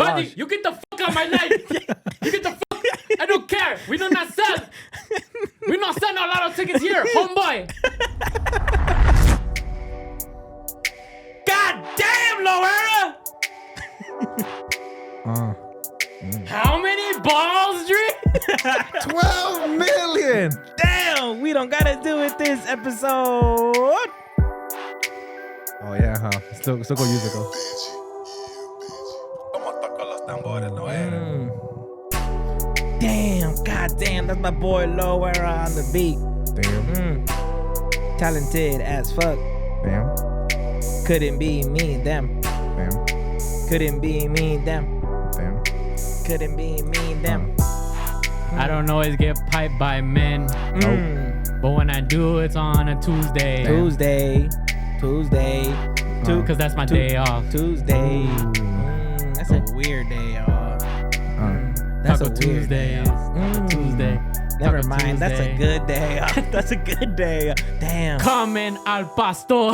Buddy, you get the fuck out of my life. You get the fuck. I don't care. We do not sell. We don't sell no Lalo tickets here, homeboy. God damn, Loera. How many balls, Dre? 12 million. Damn, we don't gotta do it this episode. Oh yeah, huh? Still go use it though. Damn, goddamn, that's my boy Loera on the beat. Damn. Talented as fuck. Damn. Couldn't be me, them. Damn. Couldn't be me, them. Damn. Couldn't be me, them. I don't always get piped by men. But when I do, it's on a Tuesday. Tuesday. Because that's my day off. Tuesday. That's a weird day off. That's Taco a weird Tuesday. day. Tuesday. Never Taco mind. Tuesday. That's a good day off. That's a good day off. Damn. Comen al pastor.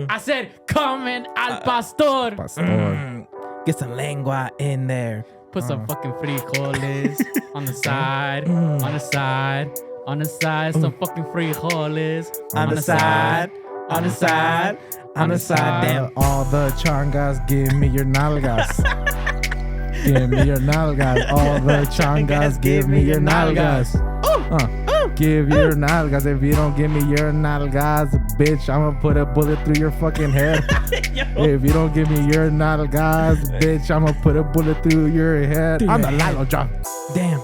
I said, comen al pastor. Pastor. Get some lengua in there. Put some fucking frijoles on the side. On the side. On the side. Some fucking frijoles. On the side. On the side. On the side. Damn. All the changas, give me your nalgas. Give me your nalgas. All the changas, give me your nalgas. Give your nalgas. If you don't give me your nalgas, bitch, I'ma put a bullet through your fucking head. If you don't give me your nalgas, bitch, I'ma put a bullet through your head. I'm the Lalo John. Damn.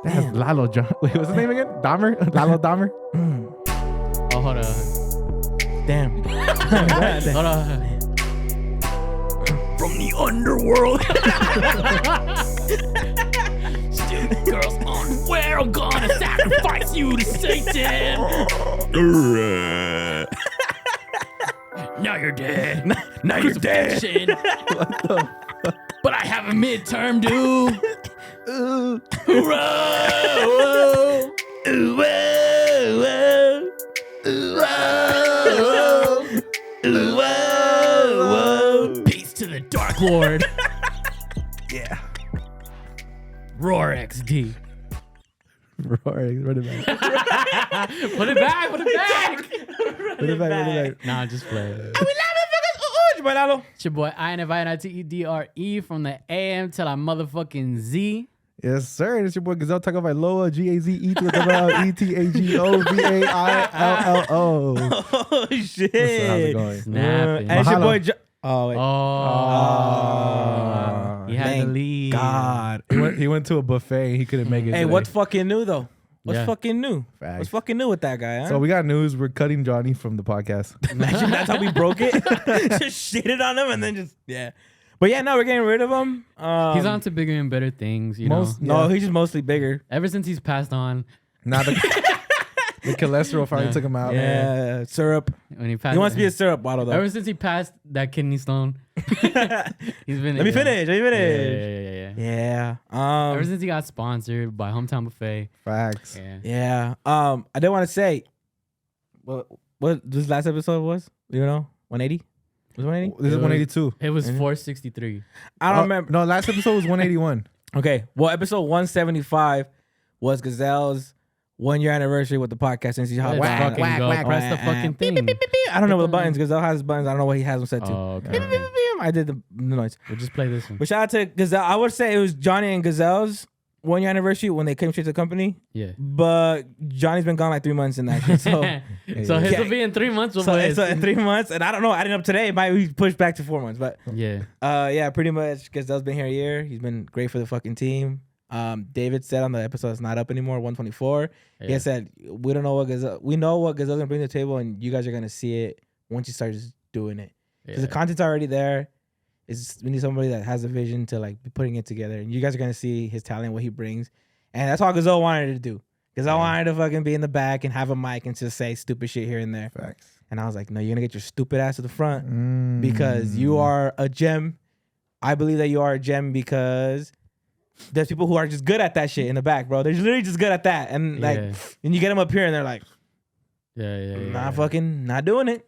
That's Lalo John. Wait, what's his name again? Dahmer? Lalo Dahmer? Oh, hold on. Damn. Hold on. From the underworld. Stupid girls unaware. I'm gonna sacrifice you to Satan. Now you're dead. Now you're dead. What the fuck? But I have a midterm due. Ooh. Whoa. Peace to the Dark Lord. Yeah. Roar XD. Roaring. Run it back. Put it back. Put it back. Run it back. Nah, just play. It's your boy INFINITEDRE from the AM till I motherfucking Z. Yes, sir. It's your boy Gazelle talking about Loa, GAZE-ETAGOVAILLO. Oh, shit. How's it going? Snapping. And it's your Mahalo. boy Oh, wait. He had to Thank leave. God. He went to a buffet. He couldn't make it. Hey, today. what's fucking new, though? What's Yeah. fucking new? Facts. What's fucking new with that guy, huh? So we got news. We're cutting Johnny from the podcast. Imagine that's how we broke it. Just shitted on him and then just, yeah. But yeah, no, we're getting rid of him. He's on to bigger and better things, you know. No, he's just mostly bigger. Ever since he's passed on, Now the cholesterol finally took him out. Yeah, syrup. when he passed, He wants to be a syrup bottle, though. Ever since he passed that kidney stone, he's been. Let me finish. Yeah. Yeah. Ever since he got sponsored by Hometown Buffet. Facts. Yeah. I did want to say, what this last episode was? You know, 180. Was it 180? This is 182. It was 463. I don't remember. No, last episode was 181. Okay. Well, episode 175 was Gazelle's 1 year anniversary with the podcast. Since he's Let's whack, fucking whack, go. whack, Press the whack, fucking beep, thing. beep, beep, beep, beep. I don't know what the buttons. Gazelle has his buttons. I don't know what he has them set to. Oh, okay. Beep, beep, beep, beep, beep. I did the noise. We'll just play this one. But shout out to Gazelle. I would say it was Johnny and Gazelle's 1 year anniversary when they came straight to the company. Yeah. But Johnny's been gone like 3 months in that shit. So, So his will be in 3 months. so in 3 months. And I don't know. Adding up today, it might be pushed back to 4 months. But yeah. pretty much Gazelle's been here a year. He's been great for the fucking team. David said on the episode it's not up anymore, 124. Yeah. He said, we know what Gazelle's gonna bring to the table, and you guys are gonna see it once he starts doing it. Because the content's already there. We need somebody that has a vision to like be putting it together, and you guys are gonna see his talent, what he brings, and that's all Gazelle wanted to do. Gazelle wanted to fucking be in the back and have a mic and just say stupid shit here and there. Facts. And I was like, no, you're gonna get your stupid ass to the front because you are a gem. I believe that you are a gem because there's people who are just good at that shit in the back, bro. They're literally just good at that, and like, and you get them up here and they're like, not doing it.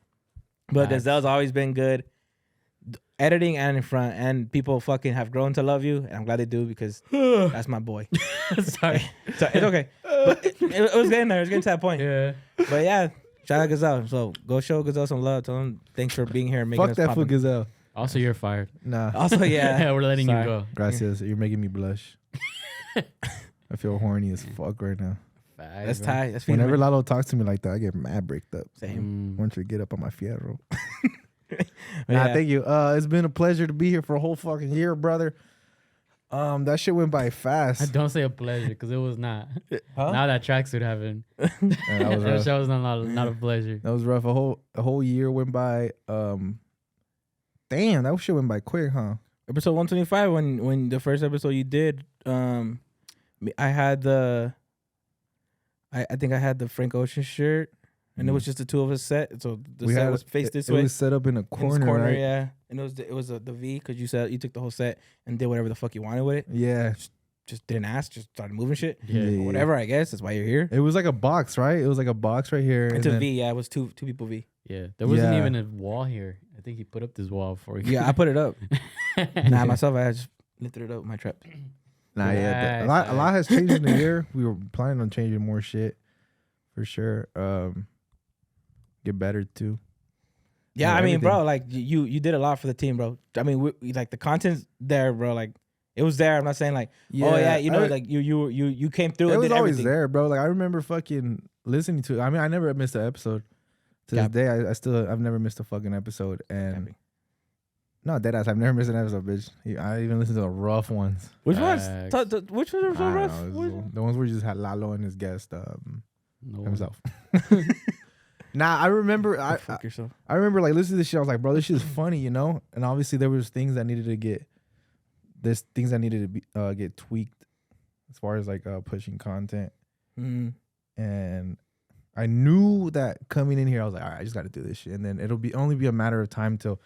But Gazelle's always been good. editing and in front, and people fucking have grown to love you, and I'm glad they do because that's my boy. Sorry. So it's okay. But it was getting there. It was getting to that point. Yeah. But yeah, shout out Gazelle. So go show Gazelle some love. Tell him thanks for being here and making Fuck us that pop fool in. Gazelle. Also, you're fired. Nah. Also, yeah. We're letting Sorry. you go. Gracias. You're making me blush. I feel horny as fuck right now. That's bro. tight. That's Whenever feeling Lalo talks to me like that, I get mad bricked up. same. I want you to get up on my fierro. But Nah, yeah. thank you. It's been a pleasure to be here for a whole fucking year, brother. That shit went by fast. Don't say a pleasure because it was not. Huh? Now that tracksuit happened. Yeah, that was That rough. show was not a pleasure. That was rough. A whole year went by. Damn, that shit went by quick, huh? Episode 125, when the first episode you did, I had I think I had the Frank Ocean shirt, and it was just the two of us set. So the We set had was faced this it way. was set up in a in this corner, right? yeah. And it was the V because you said you took the whole set and did whatever the fuck you wanted with it. Yeah. Just didn't ask, just started moving shit. Yeah. Or whatever, I guess that's why you're here. It was like a box, right? It was like a box right here. It's and a then- V, yeah. It was two people V. Yeah. There wasn't Yeah. even a wall here. I think he put up this wall for you. Yeah, I put it up. Nah, myself, I just lifted it up with my trap. Nah, yeah. Nice, A lot has changed in the year. We were planning on changing more shit for sure. Get better too. Yeah, Yeah, I mean, everything. bro, like you did a lot for the team, bro. I mean, we like the content's there, bro. Like it was there. I'm not saying like, oh yeah, you know, like you came through. It and was did always everything. there, bro. Like I remember fucking listening to it. I mean, I never missed an episode. To Yeah. this day, I've never missed a fucking episode. And Happy. no, deadass, I've never missed an episode, bitch. I even listened to the rough ones. Which ones? Facts. Which ones are so I don't rough? know, it was What- the ones where you just had Lalo and his guest No. himself. Nah, I remember. Go fuck yourself. I remember like listening to this shit. I was like, bro, this shit is funny, you know. And obviously there was things that needed to get. There's things that needed to be get tweaked, as far as like pushing content. Mm. And I knew that coming in here, I was like, all right, I just got to do this shit. And then it'll only be a matter of time till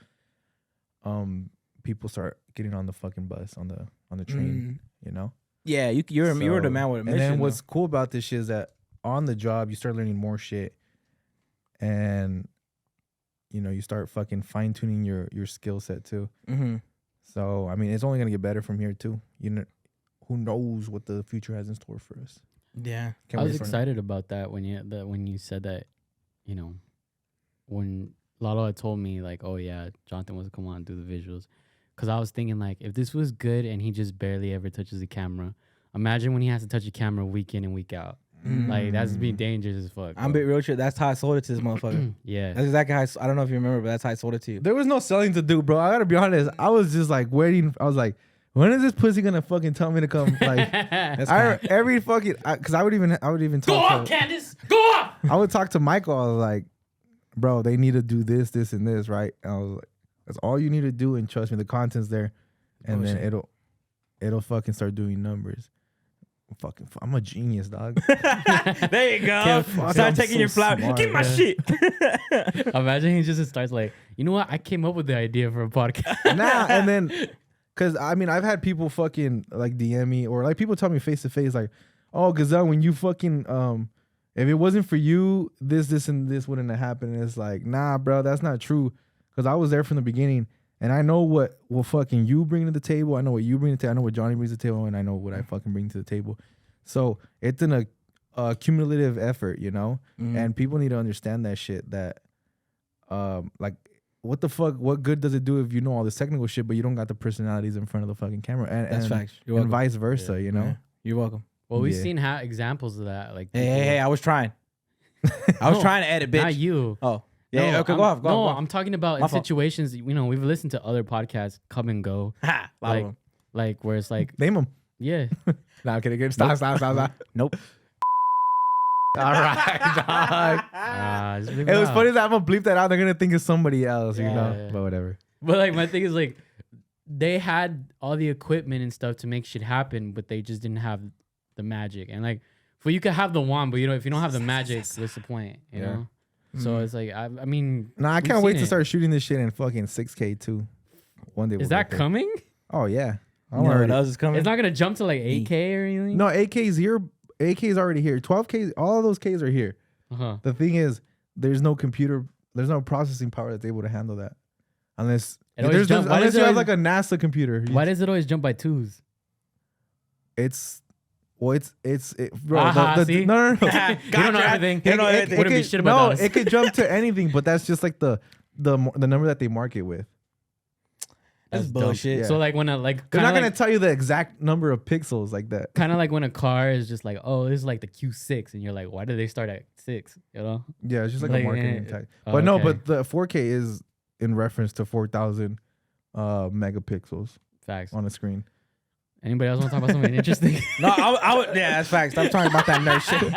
people start getting on the fucking bus on the train, you know. Yeah, you were the So- man with a mission. And then what's though. cool about this shit is that on the job you start learning more shit, and you know you start fucking fine tuning your skill set too. Mhm. So I mean, it's only gonna get better from here too. You know, who knows what the future has in store for us? Yeah. Can't I was wait for it. excited about that when you said that, you know, when Lalo had told me like, oh yeah, Jonathan wants to come on and do the visuals, because I was thinking like, if this was good and he just barely ever touches the camera, imagine when he has to touch a camera week in and week out. Like that's being dangerous as fuck. I'm bro. bit real shit. That's how I sold it to this motherfucker. Yeah. That's exactly how I don't know if you remember, but that's how I sold it to you. There was no selling to do, bro. I gotta be honest. I was just like waiting. I was like, when is this pussy gonna fucking tell me to come? Like, every fucking, because I would even Go talk up, to, Candace. Go up. I would talk to Michael. I was like, bro, they need to do this, this, and this, right? And I was like, that's all you need to do, and trust me, the content's there, and then it'll fucking start doing numbers. I'm a genius, dog. There you go. Start I'm taking so your flower. smart, Give my man. shit. Imagine he just starts like, you know what? I came up with the idea for a podcast. Nah, and then, cause I mean, I've had people fucking like DM me or like people tell me face to face, like, oh, Gazelle, when you fucking if it wasn't for you, this, and this wouldn't have happened. And it's like, nah, bro, that's not true. Cause I was there from the beginning, and I know what fucking you bring to the table. I know what you bring to the table. I know what Johnny brings to the table, and I know what I fucking bring to the table. So it's a cumulative effort, you know. And people need to understand that shit. That like, what the fuck? What good does it do if you know all this technical shit, but you don't got the personalities in front of the fucking camera? And That's and, facts. You're and welcome. vice versa, you know. Yeah. You're welcome. Well, we've Yeah. seen examples of that. Like, Hey, I was trying. I was No, trying to edit, bitch. not you. Oh. Yeah, No, okay, I'm, go off. Go no, off. I'm talking about My in fault. situations. You know, we've listened to other podcasts come and go, Ha, a lot of them. like where it's like, Name them. yeah, Nah, I'm kidding. Stop. Nope. All right, dog. just leave It was out. funny that I'm gonna bleep that out. They're gonna think it's somebody else, you Yeah, know. yeah. But whatever. But like my thing is like, they had all the equipment and stuff to make shit happen, but they just didn't have the magic. And like, well, you could have the wand, but you know, if you don't have the magic, what's the point? You Yeah. know. So it's like, I mean, Nah, I we've can't wait seen to it. start shooting this shit in fucking 6K too. One day. Is we'll that get there. coming? Oh yeah. I'm No, already. that was coming. It's not gonna jump to like 8K or anything. No, 8K's here. 8K's already here. 12K. All of those K's are here. Uh-huh. The thing is, there's no computer. There's no processing power that's able to handle that, unless It always jump, unless you have like a NASA computer. Why does it always jump by 2s? Bro. See? No. You don't know everything. You don't know everything. Wouldn't be shit about us. It could jump to anything, but that's just like the number that they mark it with. That's bullshit. Yeah. So like when they're not gonna tell you the exact number of pixels like that. Kind of like when a car is just like, oh, this is like the Q6, and you're like, why did they start at 6? You know? Yeah, it's just like a marketing tag. Oh, But no, okay. but the 4K is in reference to 4,000 megapixels Facts. on the screen. Anybody else want to talk about something interesting? No, I would. Yeah, that's facts. Stop talking about that nerd shit.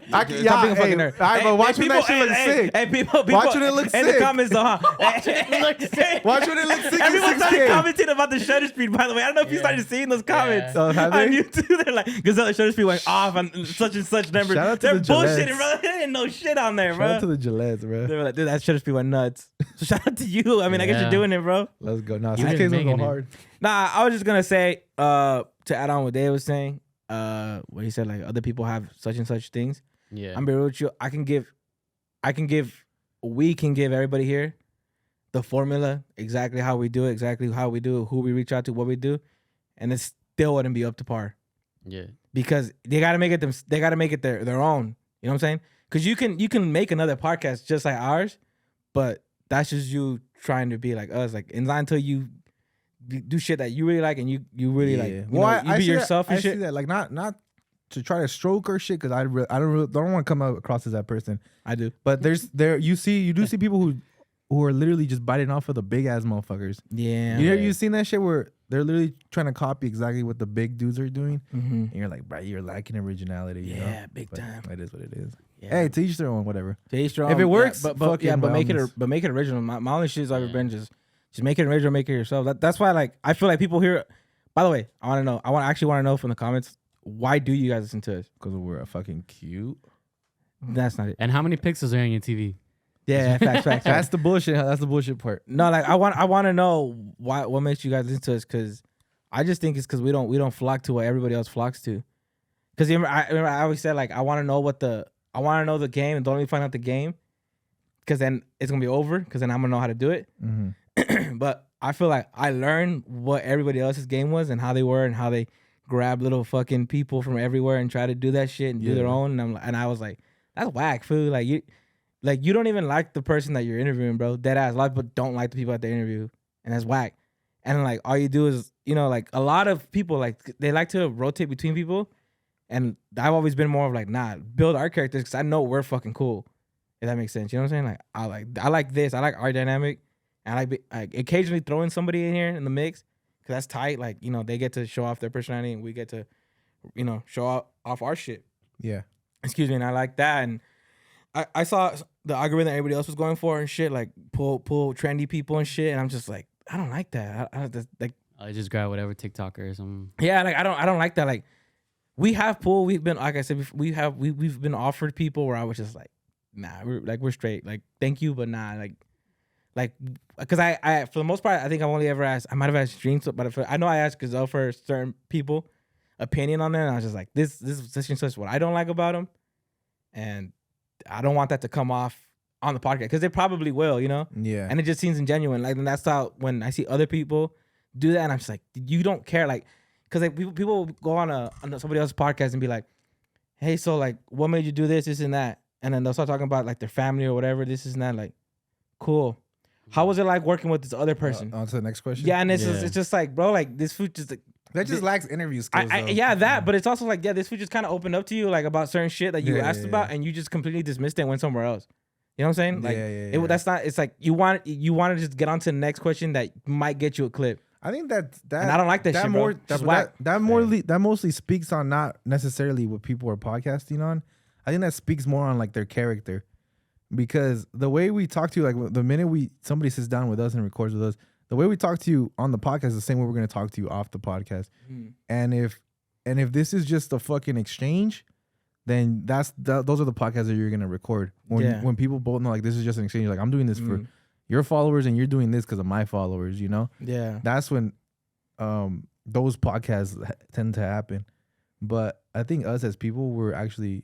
Stop being a fucking nerd. All right, but watch when that shit looks sick. Hey, people, Watch when it looks in sick. the comments though, huh? Watch when it looks sick. Everyone in started 6K. commenting about the shutter speed. By the way, I don't know if you started seeing those comments Oh, have on they? YouTube. They're like, Gazelle shutter speed went off on such and such numbers. Shout out to They're the Gillettes. bullshitting, bro. There ain't no shit on there, Shout out to bro. the Gillettes, bro. They were like, dude, that shutter speed went nuts. So shout out to you. I mean, I guess you're Yeah. doing it, bro. Let's go. Nah, You 6K's just gonna go making it. hard. Nah, I was just gonna say, to add on what Dave was saying, where he said like other people have such and such things. Yeah. I'm be real with you. We can give everybody here the formula, exactly how we do it, who we reach out to, what we do, and it still wouldn't be up to par Yeah. because they gotta make it their own. You know what I'm saying? Because you can make another podcast just like ours, but that's just you trying to be like us. Like until you do shit that you really like and you really like. You be see yourself that, and I shit. see that. Like not to try to stroke or shit because I don't want to come across as that person. I do. But you do see people who are literally just biting off of the big ass motherfuckers. Yeah. You've seen that shit where they're literally trying to copy exactly what the big dudes are doing, Mm-hmm. and you're like, bro, you're lacking originality. You Yeah, know? big But time. It is what it is. Yeah. Hey, to each their own. Whatever. If If it works, but fucking by all make means. it original. My only shit has always Yeah. been just make it original, make it yourself. That's why like I feel like people here. By the way, I want to know. I actually want to know from the comments, why do you guys listen to us? Because we're fucking cute. That's not it. And how many pixels are on your TV? Yeah, facts. That's the bullshit. That's the bullshit part. No, like I want to know what makes you guys listen to us, because I just think it's because we don't flock to what everybody else flocks to. Because I always said like I want to know the game, and don't let me find out the game, because then it's gonna be over, because then I'm gonna know how to do it. Mm-hmm. But I feel like I learned what everybody else's game was and how they were and how they grab little fucking people from everywhere and try to do that shit and do their Yeah. own. And I was like, that's whack, fool. Like you don't even like the person that you're interviewing, bro. Dead ass. A lot of people don't like the people at the interview, and that's whack. And like all you do is, like a lot of people like they like to rotate between people, and I've always been more of like, nah, build our characters because I know we're fucking cool. If that makes sense, you know what I'm saying? Like I like this. I like our dynamic. And I occasionally throw in somebody in here in the mix because that's tight. Like, they get to show off their personality and we get to, show off our shit. Yeah. Excuse me. And I like that. And I saw the algorithm everybody else was going for and shit, like pull trendy people and shit. And I'm just like, I don't like that. I just grab whatever TikToker or something. Yeah, like I don't like that. Like we have pull. We've been, like I said, we've been offered people where I was just like, nah, we're straight. Like, thank you, but nah, like, because I for the most part, I think I've only ever asked. I might have asked Dreamz, but I know I asked Gazelle for certain people opinion on them, and I was just like, this is such and such what I don't like about them, and I don't want that to come off on the podcast because they probably will, Yeah. and it just seems ingenuine. Like, and that's how when I see other people do that, and I'm just like, you don't care, like, because like people go on somebody else's podcast and be like, hey, so like, what made you do this and that, and then they'll start talking about like their family or whatever, this and that, like, cool. How was it like working with this other person? On to the next question. Yeah, and it's just like, bro, like this food just like That just lacks interview skills. but it's also like, this food just kind of opened up to you like about certain shit that you asked about, and you just completely dismissed it and went somewhere else. You know what I'm saying? Like, that's not. It's like you want to just get on to the next question that might get you a clip. I think that And I don't like that shit, bro. Just whack. that mostly speaks on not necessarily what people are podcasting on. I think that speaks more on like their character. Because the way we talk to you, like the minute somebody sits down with us and records with us, the way we talk to you on the podcast is the same way we're going to talk to you off the podcast. And if this is just a fucking exchange, then those are the podcasts that you're going to record. When people both know like this is just an exchange, like I'm doing this for your followers and you're doing this because of my followers, Yeah. That's when those podcasts tend to happen. But I think us as people, we're actually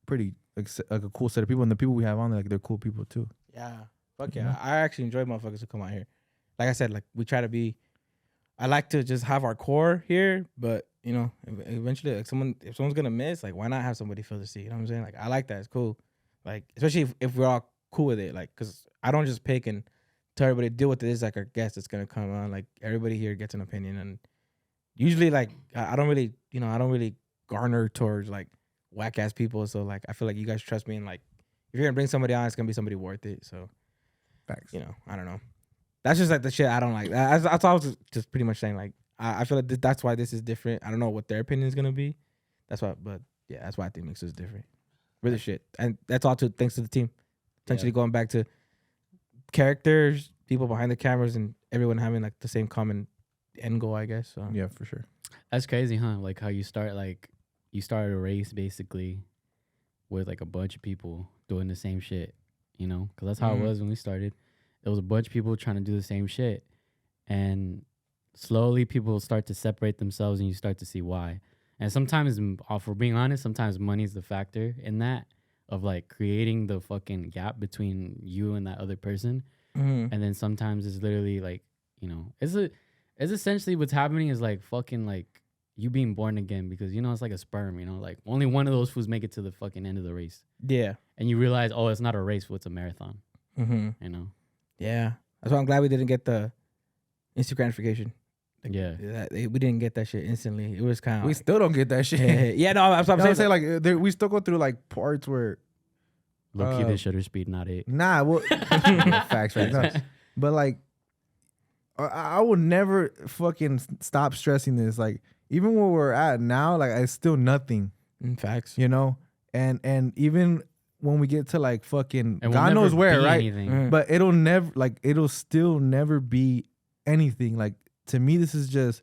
pretty like a cool set of people, and the people we have on, like they're cool people too. Yeah. Fuck yeah. I actually enjoy motherfuckers who come out here. like I said, like we try to be. I like to just have our core here, but you know, eventually, like if someone's gonna miss, like why not have somebody fill the seat? You know what I'm saying? Like I like that. It's cool. Like especially if we're all cool with it. Like because I don't just pick and tell everybody to deal with it. It's like our guest that's gonna come on. Like everybody here gets an opinion, and usually like I don't really garner towards like whack ass people. So like I feel like you guys trust me, and like if you're gonna bring somebody on, it's gonna be somebody worth it. So Facts. you know, I don't know. That's just like the shit I don't like. That's all I was just pretty much saying. Like I feel like that's why this is different. I don't know what their opinion is gonna be. That's why, but yeah, that's why I think Mix is different. Really shit, and that's all thanks to the team. Essentially going back to characters, people behind the cameras, and everyone having like the same common end goal, I guess. So Yeah, for sure. That's crazy, huh? Like how you started a race basically with like a bunch of people doing the same shit, you know? Because that's how it was when we started. There was a bunch of people trying to do the same shit. And slowly people start to separate themselves and you start to see why. And sometimes, if we're being honest, sometimes money's the factor in that of like creating the fucking gap between you and that other person. And then sometimes it's literally like, you know, it's essentially what's happening is like fucking like you being born again because, you know, it's like a sperm, you know, like only one of those fools make it to the fucking end of the race. Yeah. And you realize, oh, it's not a race, it's a marathon, you know? Yeah. That's why I'm glad we didn't get the instant gratification. Like, yeah. We didn't get that shit instantly. It was kind of We still don't get that shit. Yeah, no, I'm saying like we still go through like parts where low key, the shutter speed, not 8. Nah, well, facts right now. But like, I would never fucking stop stressing this. Like, even where we're at now, like it's still nothing. Facts, you know. And even when we get to like fucking God knows where, right? But it'll still never be anything. Like to me, this is just.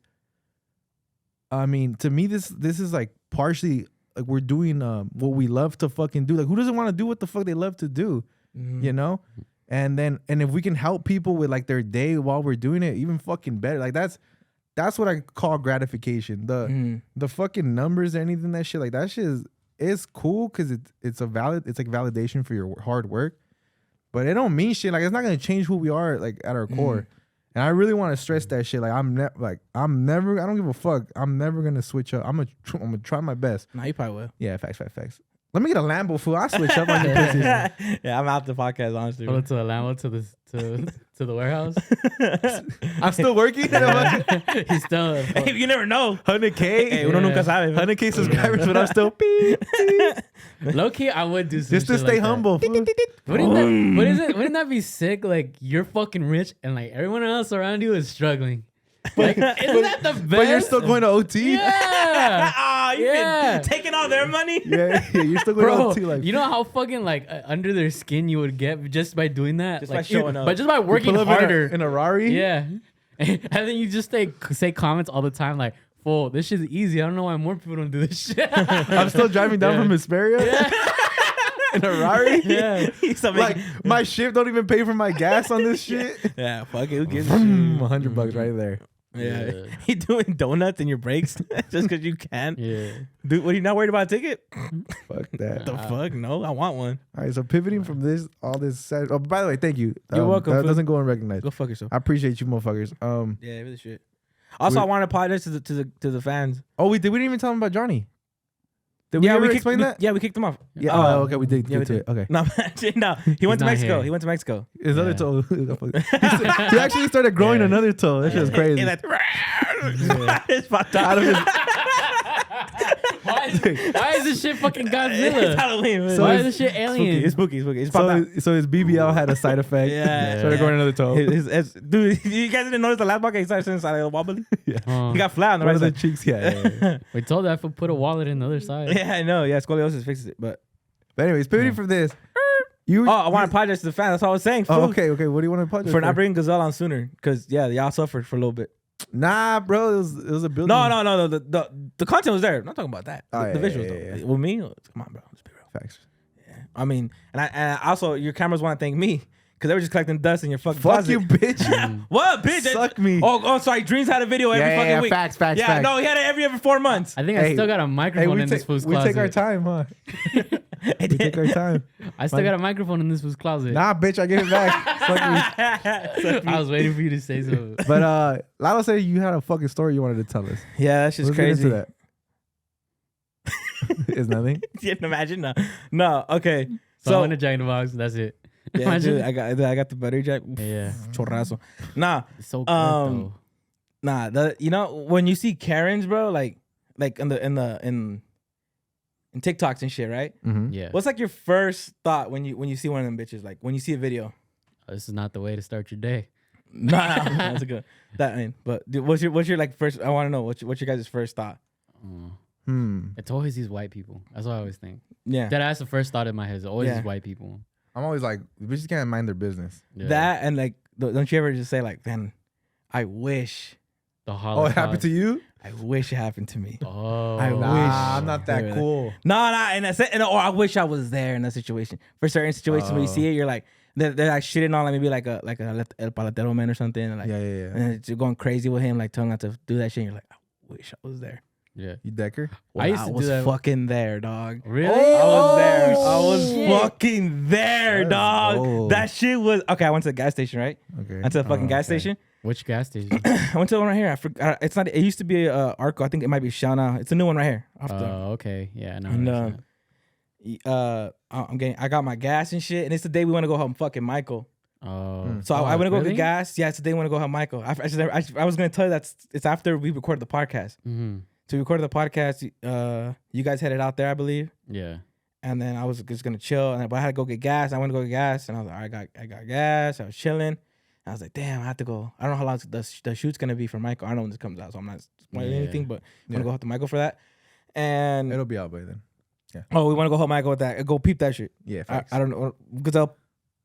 I mean, to me, this is like partially. Like we're doing what we love to fucking do. Like who doesn't want to do what the fuck they love to do, you know? And if we can help people with like their day while we're doing it, even fucking better. Like that's what I call gratification. The fucking numbers or anything that shit like that shit is cool because it's like validation for your hard work, but it don't mean shit. Like it's not gonna change who we are like at our core. And I really want to stress that shit. Like I don't give a fuck. I'm never gonna switch up. I'm gonna try my best. Nah, you probably will. Yeah, facts. Let me get a Lambo, fool. I'll switch up on your pussy. Yeah, I'm out the podcast, honestly. Pull it to a Lambo to the warehouse. I'm still working. He's still. Hey, you never know. 100K. Hey, uno nunca sabe. 100K subscribers, but I'm still beep. Low key, I would do some just to stay like humble. Wouldn't that be sick? Like you're fucking rich and like everyone else around you is struggling. Like, isn't that the best? But you're still going to OT? Yeah. You've been taking all their money? Yeah, you're still going to OT. Like, you know how fucking like under their skin you would get just by doing that? Just like, by showing up. But just by working harder. In a Rari? Yeah. And then you just say comments all the time like, "Fool, this shit's easy. I don't know why more people don't do this shit." I'm still driving down from Hesperia. Yeah. In a Rari? Yeah. Like, my shift don't even pay for my gas on this shit. Yeah, fuck it. Who gives a shit? $100 right there. Yeah. He doing donuts in your brakes just because you can. Yeah. Dude, what are you not worried about a ticket? Fuck that. The fuck? No, I want one. All right, so pivoting from all this. Oh, by the way, thank you. You're welcome. That doesn't go unrecognized. Go fuck yourself. I appreciate you, motherfuckers. Yeah, really shit. Also, I want to apologize to the fans. Oh, we didn't even tell them about Johnny. Did we ever explain that? Yeah, we kicked him off. Yeah. Okay, we did. Yeah, get to it. Okay. No, he went to Mexico. here. He went to Mexico. His other toe. He actually started growing another toe. That shit was crazy. It's fucked up. Why is this shit fucking Godzilla? It's Halloween. Man. So why is this shit alien? It's spooky. It's so his BBL had a side effect. Yeah. Started growing another toe. Dude, you guys didn't notice the last podcast he started sitting inside of wobbly? Yeah. He got flat on the One right of the side. cheeks. Yeah. We told that to put a wallet in the other side. Yeah, I know. Yeah, scoliosis fixes it. But anyways, pivoting from this. I want to apologize to the fans. That's all I was saying. Oh, okay. What do you want to apologize for? Not bringing Gazelle on sooner. Because, yeah, y'all suffered for a little bit. Nah, bro. It was a building. No. The content was there. I'm not talking about that. Oh, the visuals, though. Yeah. With me, come on, bro. Let's be real. Facts. Yeah. I mean, and I also, your cameras want to thank me. Because they were just collecting dust in your fucking Fuck closet. you, bitch. What, bitch? Suck me. Oh, sorry. Dreamz had a video every fucking week. Facts. Yeah, no, he had it every 4 months. I think I still got a microphone in this fool's closet. We take our time, huh? We take our time. I still got a microphone in this was closet. Nah, bitch, I gave it back. I was waiting for you to say something. But Lalo said you had a fucking story you wanted to tell us. Yeah, that's just Let's get crazy. into that. It's nothing. You can imagine? No. Okay. So I went to Jack in the Box. That's it. Yeah, Imagine. dude, I got the battery jack. Yeah. Chorrazo. Nah, It's so good though. you know when you see Karens, bro, like in TikToks and shit, right? Mm-hmm. Yeah. What's like your first thought when you see one of them bitches? Like when you see a video. This is not the way to start your day. Nah, that's a good. But dude, what's your like first? I want to know what's your guys' first thought. It's always these white people. That's what I always think. Yeah, That's the first thought in my head. It's always Yeah. these white people. I'm always like, bitches can't mind their business. Yeah. that and like, don't you ever just say like, man, I wish. The Oh, Holocaust. it happened to you? I wish it happened to me. Oh. I wish. Nah, I'm not that Really? cool. No, or I wish I was there in that situation. For certain situations when you see it, you're like, they're like shitting on like maybe like a El Palatero man or something. And like, Yeah. and you're going crazy with him, like telling him not to do that shit. And you're like, I wish I was there. Yeah. You Decker? I used to was do that. fucking there, dog. Really? I was there. Oh, I was shit. fucking there, Let's dog. go. That shit was okay. I went to the gas station, right? Okay. I went to the fucking gas okay. station. Which gas station? I went to the one right here. I forgot. It's not. It used to be Arco. I think it might be Shell now. It's a new one right here. Off the, Okay. Yeah. No. And, I got my gas and shit, and it's the day we want to go help fucking Michael. So I went to go really? get gas. Yeah, it's the day we want to go help Michael. I was gonna tell you it's after we recorded the podcast. Mm-hmm. So we recorded the podcast. You guys headed out there, I believe, Yeah. and then I was just gonna chill. But I had to go get gas. I went to go get gas, and I was like, all right, I got gas. I was chilling. I was like, damn, I have to go. I don't know how long the shoot's gonna be for Michael. I don't know when this comes out, so I'm not spoiling anything. But I'm gonna go help the Michael for that. And It'll be out by then. we want to go help Michael with that. Go peep that shit. Yeah, I facts. don't know, Gazelle,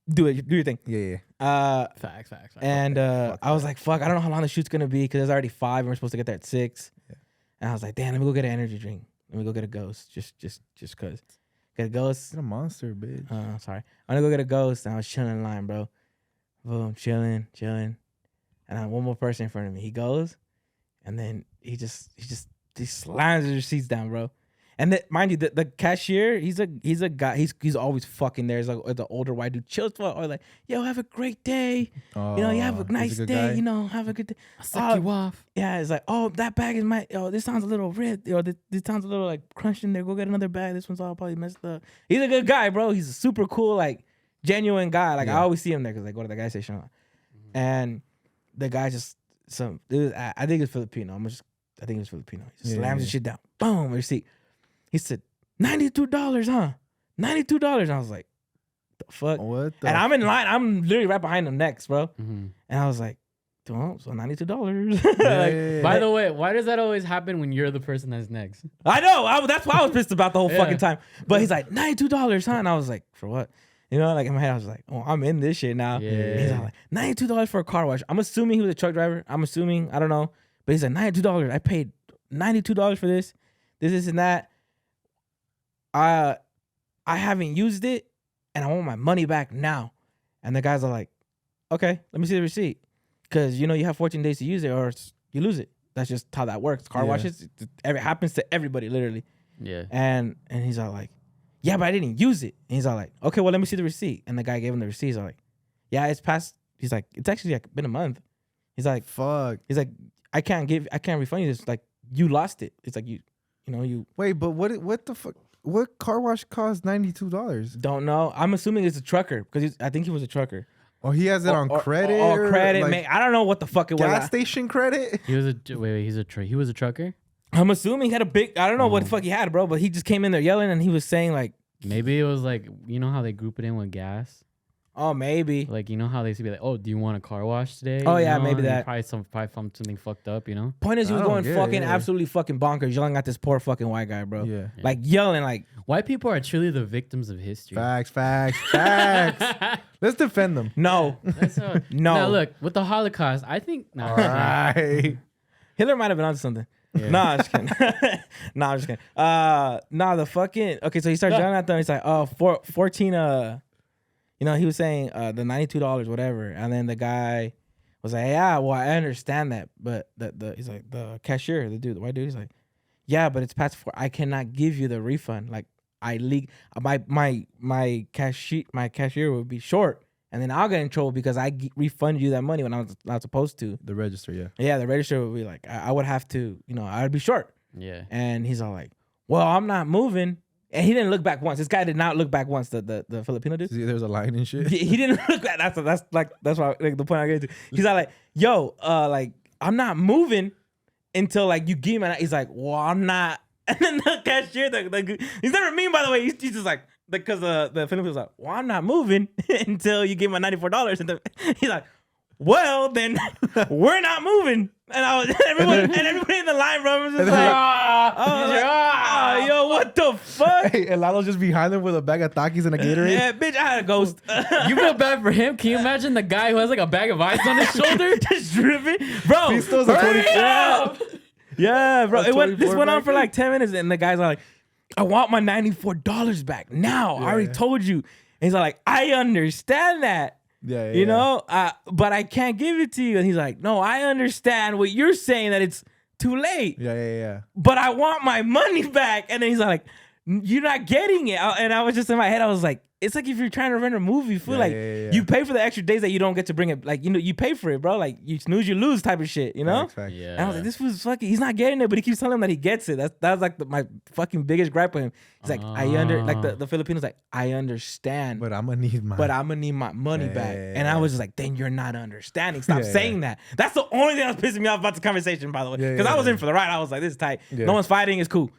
do your thing. Yeah. Facts. And fuck I was like, fuck, I don't know how long the shoot's gonna be because it's already 5 and we're supposed to get there at 6. Yeah. And I was like, damn, let me go get an energy drink. Let me go get a Ghost, just cause. Get a Ghost. Get a monster, bitch. Sorry, I'm gonna go get a Ghost. And I was chilling in line, bro. Boom, chilling. And I had one more person in front of me. He goes, and then he slams his receipts down, bro. And that, mind you, the cashier, he's a guy. He's always fucking there. He's like the older white dude, chills for, or like, yo, have a great day. You have a nice good day. guy. Have a good day. I'll suck you off. Yeah, it's like, oh, that bag is this sounds a little red. This sounds a little like crunched in there. Go get another bag. This one's all probably messed up. He's a good guy, bro. He's a super cool, like genuine guy. Like I always see him there because I go to the gas station. And the guy just I think it's Filipino. I think it's Filipino. He just slams the shit down. Boom, receipt. He said, $92, huh? $92. And I was like, the fuck? What the And I'm in line. I'm literally right behind him next, bro. Mm-hmm. And I was like, well, so $92. By the way, why does that always happen when you're the person that's next? I know. That's why I was pissed about the whole Yeah. fucking time. But he's like, $92, huh? And I was like, for what? Like in my head, I was like, oh, I'm in this shit now. Yeah. He's all like, $92 for a car wash. I'm assuming he was a truck driver. I don't know. But he's like, $92. I paid $92 for this and that. I haven't used it and I want my money back now. And the guys are like, okay, let me see the receipt. Because you have 14 days to use it or you lose it. That's just how that works. Car washes, it happens to everybody, literally. Yeah. And he's all like, yeah, but I didn't use it. And he's all like, okay, well, let me see the receipt. And the guy gave him the receipt. He's all like, yeah, it's past. He's like, it's actually like been a month. He's like, fuck. He's like, I can't refund you this. Like, you lost it. It's like you Wait, but what the fuck? What car wash costs $92? don't know. I'm assuming it's a trucker because I think he was a trucker. Or he has it on credit? Or credit, like man. I don't know what the fuck it was. gas station credit? He was he was a trucker. I'm assuming he had a big. I don't know what the fuck he had, bro. But he just came in there yelling and he was saying like, Maybe it was like, how they group it in with gas? oh, maybe. Like, how they used to be like, oh, do you want a car wash today? Oh, yeah, maybe And that. Probably something fucked up, Point is, he was I don't going get it, fucking yeah. absolutely fucking bonkers, yelling at this poor fucking white guy, bro. Yeah. Like yelling, like White people are truly the victims of history. Facts. Let's defend them. no, That's no. Now look, with the Holocaust, I think. Nah, All right. Hitler might have been onto something. Yeah. Nah, I'm just kidding. I'm just kidding. The fucking okay. So he starts yelling at them. He's like, oh, 14. He was saying the $92, whatever. And then the guy was like, yeah, well, I understand that, but he's like the cashier, the white dude. He's like, yeah, but it's past 4. I cannot give you the refund. Like, my cashier would be short, and then I'll get in trouble because I refund you that money when I was not supposed to. The register, yeah. Yeah, the register would be like, I would have to, I'd be short. Yeah. And he's all like, well, I'm not moving. And he didn't look back once. This guy did not look back once. The Filipino dude. See, there's a line and shit. He didn't look back. That's why like the point I get to. He's all like, yo, like I'm not moving until like you give me. He's like, well, I'm not. And then the cashier, he's never mean, by the way. He's just like, because the Filipinos like, well, I'm not moving until you give me my $94. And he's like, well, then we're not moving. And everybody in the line, bro, was just like, yo, what the fuck? Hey, and Lalo's just behind them with a bag of Takis and a Gatorade. Yeah, bitch, I had a ghost. You feel bad for him? Can you imagine the guy who has like a bag of ice on his shoulder? Just dripping? Bro, He still has a 24. Yeah, bro. This went on back for like 10 minutes, and the guy's like, I want my $94 back now. I already told you. And he's like, I understand that. Yeah, you know, but I can't give it to you. And he's like, no, I understand what you're saying, that it's too late. Yeah. But I want my money back. And then he's like, you're not getting it. And I was just in my head, I was like, it's like if you're trying to rent a movie, you pay for the extra days that you don't get to bring it. Like, you pay for it, bro. Like, you snooze, you lose type of shit, you know? Fact. Yeah. And I was like, this was fucking, he's not getting it, but he keeps telling him that he gets it. That was like my fucking biggest gripe with him. He's like, the Filipinos like, I understand. But I'm gonna need my money back. And I was just like, then you're not understanding. Stop Yeah, saying that. That's the only thing that was pissing me off about the conversation, by the way. Because I was in for the ride. I was like, this is tight. Yeah. No one's fighting. It's cool.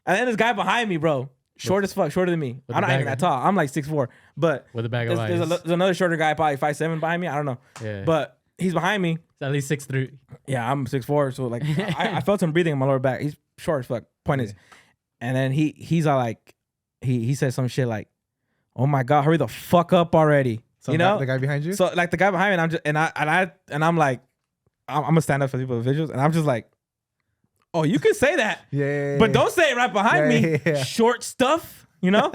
And then this guy behind me, bro, short as fuck, shorter than me. I'm not even that tall. I'm like 6'4". But with a bag of ice. there's another shorter guy, probably 5'7" behind me. I don't know. Yeah. But he's behind me. It's at least 6'3". Yeah, I'm 6'4", so like I felt him breathing in my lower back. He's short as fuck. Point is, and then he's all like, he said some shit like, "Oh my god, hurry the fuck up already!" The guy behind you. So like the guy behind me, and I'm like, I'm gonna stand up for people with visuals, and I'm just like, oh, you can say that, but don't say it right behind me. Yeah. Short stuff, you know.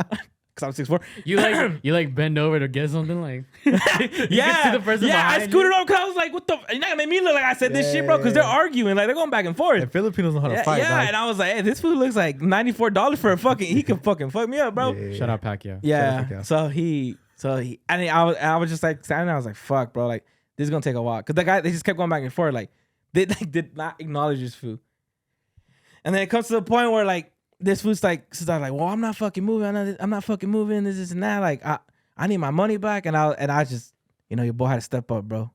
Because I'm 6'4". You like bend over to get something like. Yeah, see the person I behind scooted over because I was like, "What the? You're not gonna make me look like I said this shit, bro." Because they're arguing, like they're going back and forth. And Filipinos know how to fight. Yeah, and I was like, "Hey, this food looks like $94 for a fucking. He can fucking fuck me up, bro." Shout out Pacquiao. Yeah. Pacquiao. So and I was just like standing there. I was like, "Fuck, bro! Like this is gonna take a while." Because the guy, they just kept going back and forth. Like they did not acknowledge his food. And then it comes to the point where like. This food's like, well, I'm not fucking moving. I'm not fucking moving. This and that. Like, I need my money back. And I just, your boy had to step up, bro.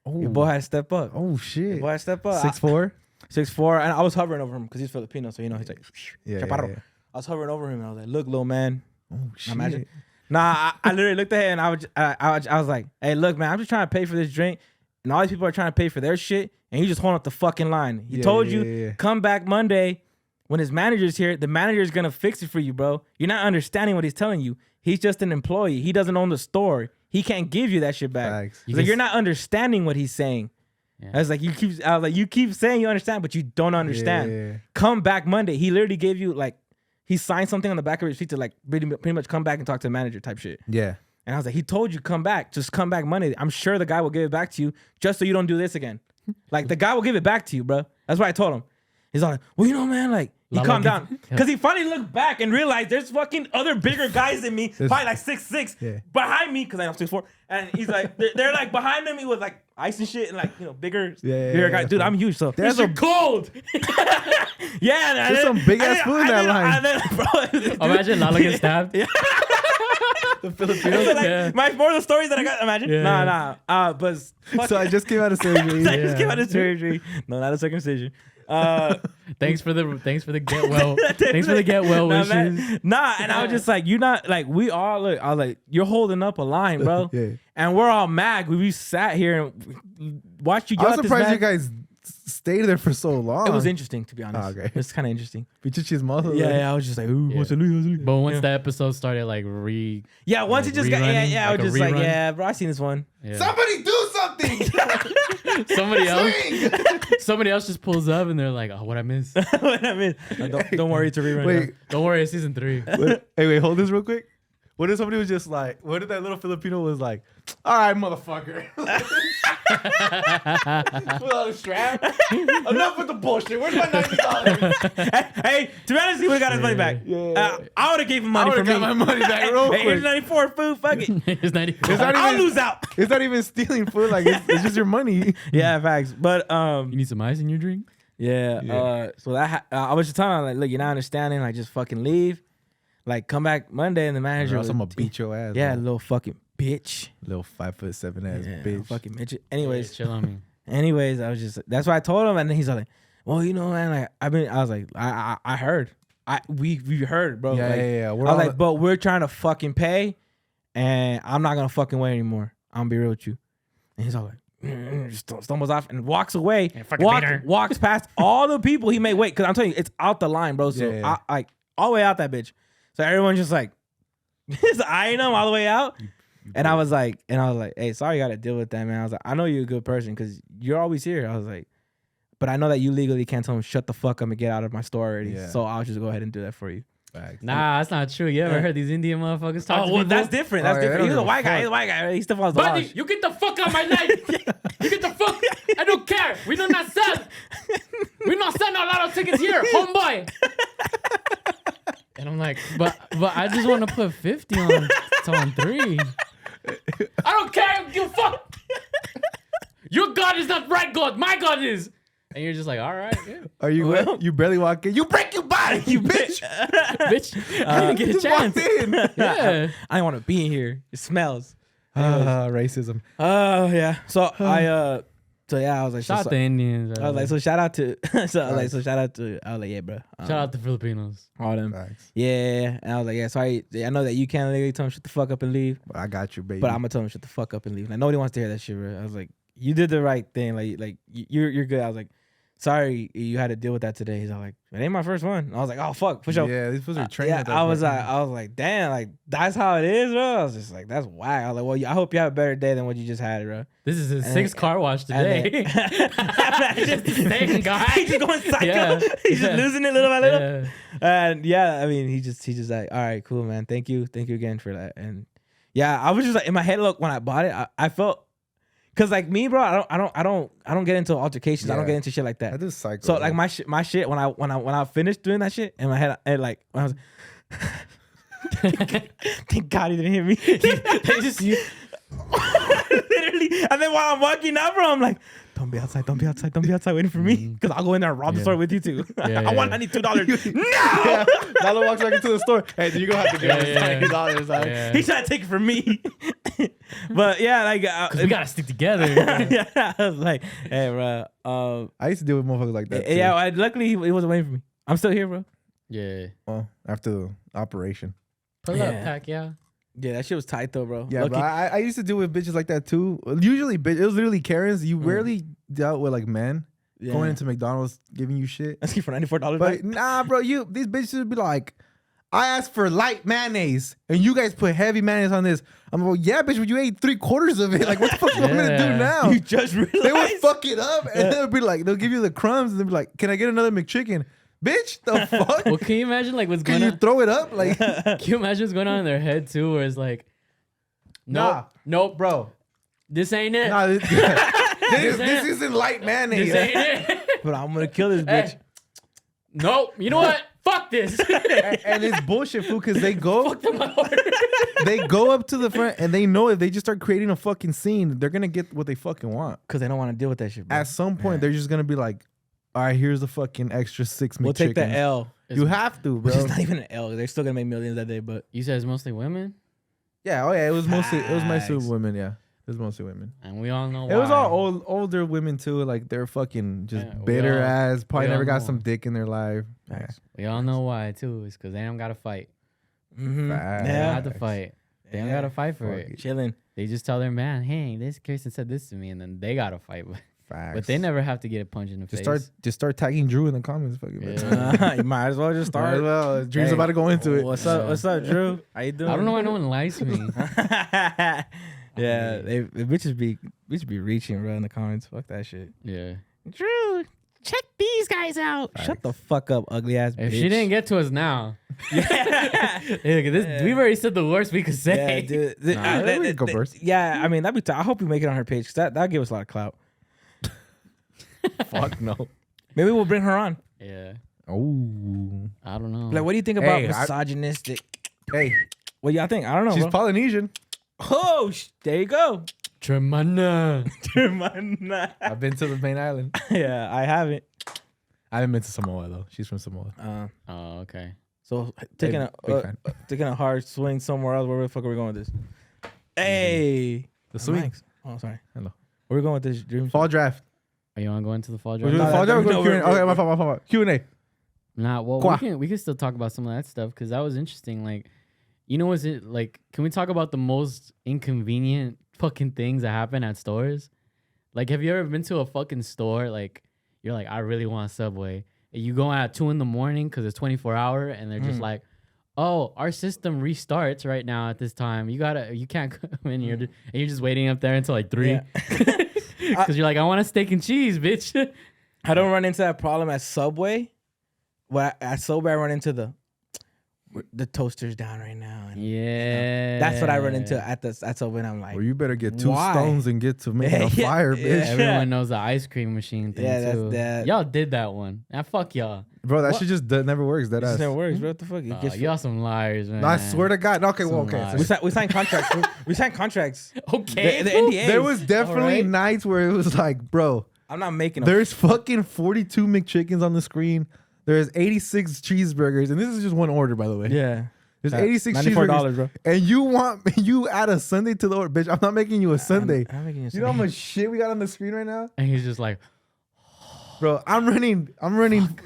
Oh. Your boy had to step up. Oh shit. Your boy had to step up. 6'4". 6'4", and I was hovering over him because he's Filipino, so he's like, Yeah. I was hovering over him, and I was like, look, little man. Oh shit. Imagine. Nah, I literally looked at him, and I was like, hey, look, man, I'm just trying to pay for this drink, and all these people are trying to pay for their shit, and you just holding up the fucking line. He told you, come back Monday. When his manager's here, the manager's gonna fix it for you, bro. You're not understanding what he's telling you. He's just an employee. He doesn't own the store. He can't give you that shit back. You're not understanding what he's saying. Yeah. I was like, you keep saying you understand, but you don't understand. Yeah. Come back Monday. He literally gave you like, he signed something on the back of his sheet to like pretty much come back and talk to the manager type shit. Yeah. And I was like, he told you come back. Just come back Monday. I'm sure the guy will give it back to you just so you don't do this again. Like the guy will give it back to you, bro. That's what I told him. He's like, well, man, like, he calmed down. Because he finally looked back and realized there's fucking other bigger guys than me, probably like 6'6", behind me, because I'm 6'4". And he's like, they're like behind him with like ice and shit and like, bigger guys. Dude, I'm huge, so. There's a cold. Yeah. There's some big ass food in that line. Imagine Lalo gets stabbed. The Filipinos. Like, more of the stories that I got. Imagine. Yeah. Nah. But. So I just came out of surgery. I just came out of surgery. No, not a circumcision. Thanks for the get well. Thanks for the get well wishes. And I was just like, you're not like we all look. I was like, you're holding up a line, bro. And we're all mad. We sat here and watched you. I was surprised you guys stayed there for so long. It was interesting, to be honest. Oh, okay. It's kind of interesting. Pichichi's mouth. Yeah. I was just like, ooh, what's it? But once the episode started, like once it just got, I was just like, yeah, bro, I seen this one. Yeah. Somebody do something. Somebody else just pulls up and they're like, oh, what I missed. Don't worry, it's a rerun. Wait, don't worry, it's season 3. Wait, hold this real quick. What if somebody was just like, what if that little Filipino was like, all right, motherfucker. Without a strap. Enough with the bullshit. Where's my $90? Hey, to be honest, he would have got his money back. Yeah. I would have gave him money for me. got my money back real quick. Here's 94 food. Fuck it. It's 94. It's not I'll even, lose out. it's not even stealing food. Like it's just your money. Yeah, facts. But You need some ice in your drink? yeah. So that I was just telling him like, look, you're not understanding. Like, just fucking leave. Like, come back Monday, and the manager. Or else I'm gonna beat your ass. Yeah, bro. little fucking bitch. Little 5'7" ass Yeah, bitch. fucking midget. Anyways, Chill on me. anyways, I was just. That's why I told him, and then he's like, well, you know, man, like I was like, I heard. We heard, bro. Yeah, like, yeah. I was like, but we're trying to fucking pay, and I'm not gonna fucking wait anymore. I'm gonna be real with you. And he's all like, just stumbles off and walks away. Walks past all the people he made wait. Cause I'm telling you, it's out the line, bro. So Yeah. I all the way out that bitch. So everyone's just like, just eyeing him all the way out. And I was like, hey, sorry you got to deal with that, man. I was like, I know you're a good person because you're always here. I was like, but I know that you legally can't tell him shut the fuck up and get out of my store already. Yeah. So I'll just go ahead and do that for you. Facts. Nah, that's not true. You ever heard these Indian motherfuckers talk to well, people? that's different. That's Oh, yeah, different. they He's don't a white give a guy. fuck. He's a white guy. He still follows the Buddy, laws. you get the fuck out of my life. You get the fuck. I don't care. We do not sell. We not sell a lot of tickets here, homeboy. And I'm like, but I just want to put 50 on 3. I don't care. I don't give a fuck. Your God is not right God. My God is. And you're just like, all right, yeah. Are you? Well- You barely walk in. You break your body, you bitch. Bitch, I didn't get a Just chance. walked in. Yeah. I didn't want to be in here. It smells. Racism. Oh yeah. So I was like, Shout out so, the Indians. I was like, so shout out to, I was like, yeah, bro. Shout out the Filipinos. all them. Facts. Yeah. And I was like, yeah, sorry. I know that you can't legally tell him shut the fuck up and leave, I got you, baby. but I'm gonna tell him shut the fuck up and leave. Like nobody wants to hear that shit, bro. I was like, you did the right thing. Like you're good. I was like, sorry you had to deal with that today. He's all like, it ain't my first one. And I was like, oh fuck, for sure. Yeah, these fools are trained. Yeah, at that I was fucking- like, damn, like that's how it is, bro. I was just like, that's whack. I was like, well, I hope you have a better day than what you just had, bro. This is his And 6th then- car wash today. Just the same guy. He's just going psycho. Yeah, He's just yeah. losing it little by little. Yeah. And yeah, I mean, he just like, all right, cool, man. Thank you again for that. And yeah, I was just like in my head, look, when I bought it, I felt. Cause like me, bro, I don't get into altercations. I don't Yeah. get into shit like that. That is psycho. So bro. like my shit when I finished doing that shit in my head, like when I was, thank God he didn't hit me. They just literally, and then while I'm walking out, bro, I'm like, don't be outside waiting for me, cause I'll go in there and rob the Yeah. store with you too. Yeah, I want yeah. $92. No, yeah. Lalo walks back into the store. Hey, do you gonna have to give us Yeah, yeah. $90? Yeah. he's trying to take it from me. But yeah, like 'Cause we gotta stick together. yeah, I was like, hey, bro. I used to deal with motherfuckers like that. Too. Yeah, luckily he wasn't waiting for me. I'm still here, bro. Yeah. Well, after the operation. Pull Yeah. up, pack, yeah. Yeah, that shit was tight though, bro. Yeah, Lucky- but I used to deal with bitches like that too. Usually, it was literally Karens. You rarely dealt with like men yeah. going into McDonald's giving you shit. asking for $94. But nah, bro, these bitches would be like, I asked for light mayonnaise, and you guys put heavy mayonnaise on this. I'm like, yeah, bitch, but you ate 3/4 of it. Like, what the fuck am I gonna do Yeah. now? You just realized. They would fuck it up, and they'll be like, they'll give you the crumbs, and they'll be like, can I get another McChicken? Bitch, the fuck? Well, can you imagine like what's Can going you on? throw it up? Like, Can you imagine what's going on in their head too? Where it's like, nope, bro. this ain't it. Nah, this isn't light mayonnaise. This ain't it. But I'm gonna kill this bitch. Hey. Nope. You know what? Fuck this. And it's bullshit, fool, because they go Fuck my order. they go up to the front and they know if they just start creating a fucking scene, they're gonna get what they fucking want. Cause they don't want to deal with that shit, bro. At some point, they're just gonna be like, all right, here's the fucking extra 6 We'll take the McChickens. L. You have to, bro. Which is not even an L. They're still gonna make millions that day, but You said it's mostly women, Yeah, oh yeah, it was mostly Facts. women, yeah. It was mostly women. and we all know why. It was all older women too, like they're fucking just Yeah, we bitter all- ass, probably we never all got know. some dick in their life. Yeah. We all know why too. It's because they don't gotta fight. mm-hmm. Facts. They don't yeah, have to fight. They don't gotta fight for Fuck it. chilling. They just tell their man, "Hey, this person said this to me," and then they gotta fight. Facts. But they never have to get a punch in the just face. start tagging Drew in the comments. Fucking Yeah. You might as well just Might as start. well. Drew's Hey, about to go into it. What's up? What's up, Drew? How you doing? I don't know why no one likes me. Yeah, they bitches be reaching, bro, in the comments. Fuck that shit. Yeah. Drew, check these guys out. Shut the fuck up, ugly ass bitch. If she didn't get to us now, Yeah. Hey, look, this, we've already said the worst we could say. Yeah, dude. Nah, we can go first. Yeah, I mean, I hope we make it on her page because that'll give us a lot of clout. Fuck no. Maybe we'll bring her on. Yeah. Oh. I don't know. Like, what do you think about Hey, misogynistic? Hey, What y'all think? I don't know. she's bro. Polynesian. Oh, there you go. Tremana. I've been to the main island. Yeah, I haven't. I haven't been to Samoa though. She's from Samoa. Oh, okay. So taking Big fan. taking a hard swing somewhere else. Where the fuck are we going with this? Hey, The swing. Mike's. Oh, sorry. Hello. Where are we going with this dream? Fall draft. Are you want to go into the fall We're draft? doing No, fall draft. no, We're going no, Q&A. we're- Okay, my fault. Q&A. Nah, well, Qua. we can still talk about some of that stuff because that was interesting. Like, you know, is it like? Can we talk about the most inconvenient fucking things that happen at stores? Like, have you ever been to a fucking store? Like, you're like, I really want a Subway. And you go at 2 a.m. because it's 24-hour, and they're just like, oh, our system restarts right now at this time. You can't come in here, and you're just waiting up there until like 3. Yeah. Because you're like, I want a steak and cheese, bitch. I don't run into that problem at Subway. But at Subway, I run into the toaster's down right now. And, Yeah, that's what I run into at Subway, and I'm like, Well, you better get 2 Why? stones and get to making a Yeah, fire, yeah. bitch. Everyone knows the ice cream machine thing Yeah, that's too. that. Y'all did that one. Nah, fuck y'all. Bro, that What? shit just never works. That it just ass. never works, bro. What the fuck? It gets Y'all some liars, man. No, I swear to God. Okay, well, Some okay. lies. So we signed contracts. we signed contracts. Okay. The NDAs. there was definitely Alright. nights where it was like, bro, I'm not making. there's fucking 42 McChickens on the screen. There's 86 cheeseburgers, and this is just one order, by the way. Yeah. There's 86 $94, cheeseburgers, bro. and you add a Sunday to the order, bitch. I'm not making you a Sunday. I'm making you. You know how much shit we got on the screen right now, And he's just like, bro? I'm running.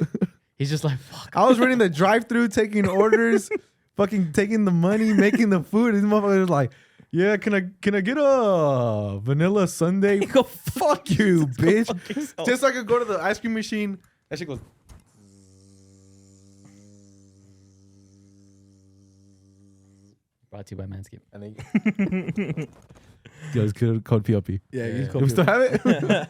he's just like, fuck. I was running the drive-through, taking orders, fucking taking the money, making the food. These motherfuckers like, yeah, can I get a vanilla sundae? Go Fuck you, bitch. fuck yourself. Just so I could go to the ice cream machine. That shit goes. Brought to you by Manscaped. And then yo, it's code PLP. Yeah, Yeah. you Do we still have it?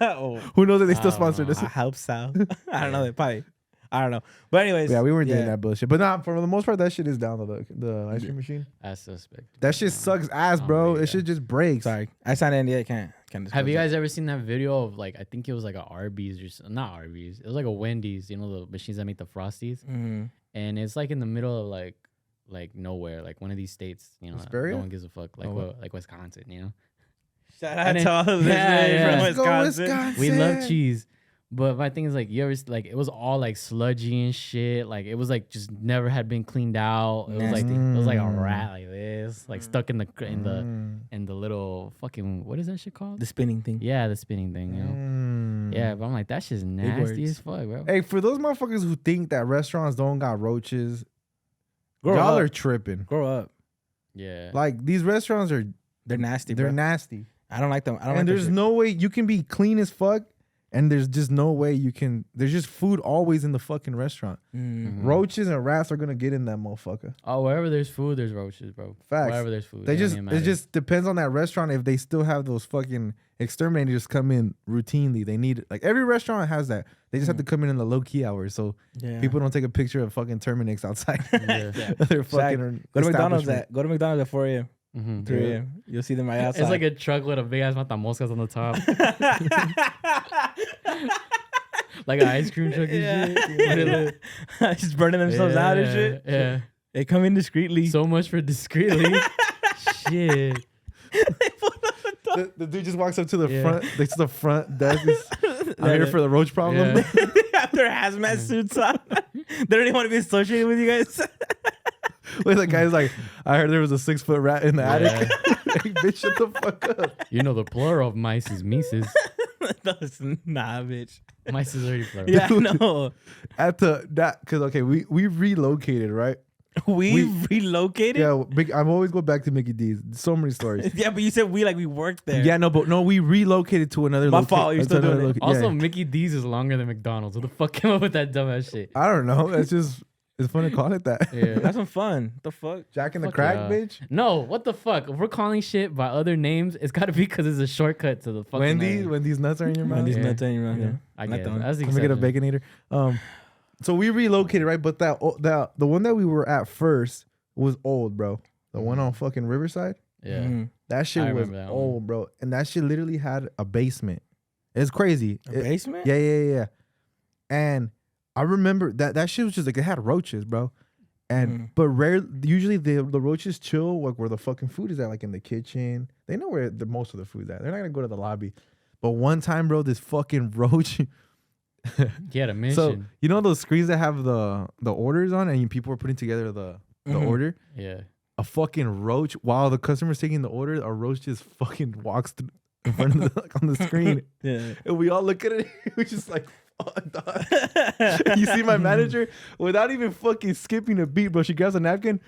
Oh, Who knows if they still I don't sponsor know. this? I hope so. I don't know. They probably. I don't know. But anyways. Yeah, we weren't doing that bullshit. But nah, for the most part, that shit is down to the ice cream machine. That's suspect. That shit sucks ass, Oh, bro. yeah. It shit just breaks. Sorry, I signed an NDA. Can't Have you disclose guys ever seen that video of like, I think it was like a Arby's or not Arby's. It was like a Wendy's, you know, the machines that make the Frosties. that. Mhm. And it's like in the middle of like nowhere, like one of these states, you know, Hesperia? no one gives a fuck, like Oh, like Wisconsin, you know. Shout And out then- to all the listeners yeah. from Let's go, Wisconsin. Wisconsin. We love cheese, but my thing is like, you ever like it was all like sludgy and shit, like it was like just never had been cleaned out. It was like a rat like this, like stuck in the little fucking, what is that shit called? The spinning thing. Yeah, the spinning thing, you know. Yeah, but I'm like, that shit's nasty words. as fuck, bro. Hey, for those motherfuckers who think that restaurants don't got roaches, Grow y'all up. are tripping. Grow up. Yeah, Like these restaurants are, They're nasty. they're Bro. nasty. I don't like them. I don't And like there's no way you can be clean as fuck, and there's just no way you can. There's just food always in the fucking restaurant. Mm. Roaches and rats are gonna get in that motherfucker. oh, wherever there's food, there's roaches, bro. Facts. Wherever there's food, They it don't just even it matter. just depends on that restaurant if they still have those fucking exterminators come in routinely. They need like every restaurant has that. They just have to come in the low key hours so Yeah. people don't take a picture of fucking Terminix outside. Yeah. Their fucking Go to McDonald's establishment. Go to McDonald's at 4 a.m. Mhm. 3 a.m. You'll see them right outside. It's like a truck with a big ass matamoscas on the top, like an ice cream truck and shit. Just burning themselves out and shit. Yeah. They come in discreetly. So much for discreetly. Shit. The dude just walks up to the Yeah. front. They to the front desk. I'm here for the roach problem. Yeah. They have their hazmat suits on. They don't even want to be associated with you guys. Wait, the guy's like, I heard there was a 6-foot rat in the attic. Yeah. Hey, bitch, shut the fuck up. You know the plural of mice is mices. No, it's nah, bitch. Mice is already plural. Yeah, no. At because okay, we relocated, right? We relocated? Yeah, I'm always go back to Mickey D's. So many stories. Yeah, but you said we worked there. Yeah, no, we relocated to another. My fault, you're still doing it. Also, yeah. Mickey D's is longer than McDonald's. Who the fuck came up with that dumbass shit? I don't know. It's just it's fun to call it that. Yeah. That's some fun. The fuck? Jack in the Fuck Crack, yeah. bitch. No, what the fuck? If we're calling shit by other names, it's got to be because it's a shortcut to the fucking Wendy's, name. Wendy's nuts are in your mouth. Wendy's Yeah. nuts in your mouth. I Not guess. the one. That's the Let me get a exception. baconator. So we relocated, right? But the one that we were at first was old, bro. The one on fucking Riverside. Yeah. Mm-hmm. That shit was old, bro. And that shit literally had a basement. It's crazy. Basement? Yeah. And I remember that shit was just like, it had roaches, bro. And but usually the roaches chill like where the fucking food is at, like in the kitchen. They know where most of the food's at. They're not gonna go to the lobby. But one time, bro, this fucking roach. He had a mission. So you know those screens that have the orders on, and people are putting together the order. Yeah. A fucking roach while the customer's taking the order, a roach just fucking walks through in front of like on the screen. Yeah. And we all look at it. We're just like, fuck, dog. You see my manager without even fucking skipping a beat, bro. She grabs a napkin.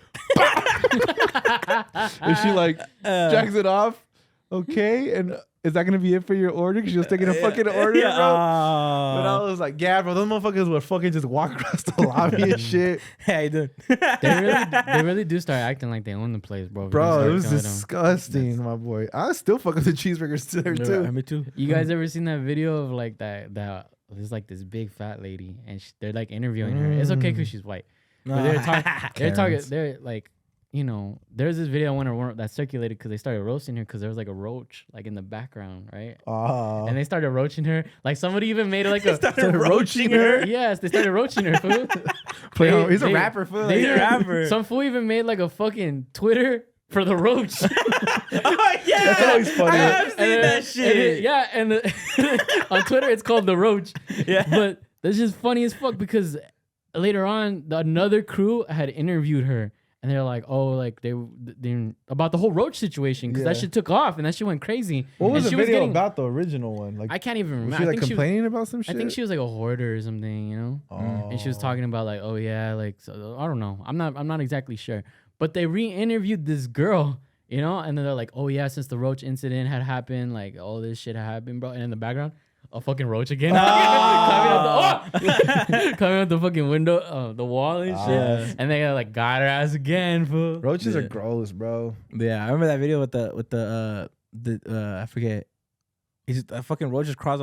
And she like jacks it off. Okay. And is that gonna be it for your order? Because she was taking a fucking order, bro. But I was like, yeah, bro, those motherfuckers would fucking just walk across the lobby and shit. How you doing? They really do start acting like they own the place, bro. Bro, it was disgusting, my boy. I still fuck with the cheeseburgers there too. Me too. You guys ever seen that video of like that there's like this big fat lady and they're like interviewing her. It's okay because she's white. But they're like, you know, there's this video I went that circulated because they started roasting her because there was like a roach like in the background, right? Oh. And they started roaching her. Like somebody even made like a started roaching her. Yes, they started roaching her. Fool. He's a rapper, fool. He's a rapper. Some fool even made like a fucking Twitter for the roach. Oh yeah, that's always funny. I have seen that shit. On Twitter it's called the roach. Yeah, but that's just funny as fuck because later on another crew had interviewed her. And they're like, oh, like they about the whole roach situation because that shit took off and that shit went crazy. What was and the video about the original one? Like I can't even remember. Was she like complaining about some shit? I think she was like a hoarder or something, you know. Oh. And she was talking about like, oh yeah, like so, I don't know. I'm not exactly sure. But they re-interviewed this girl, you know, and then they're like, oh yeah, since the roach incident had happened, like all this shit had happened, bro. And in the background, a fucking roach again. Coming out the fucking window, the wall and shit. And they like got her ass again, fool. Roaches are gross, bro. Yeah, I remember that video with the I forget. He's a fucking roach just across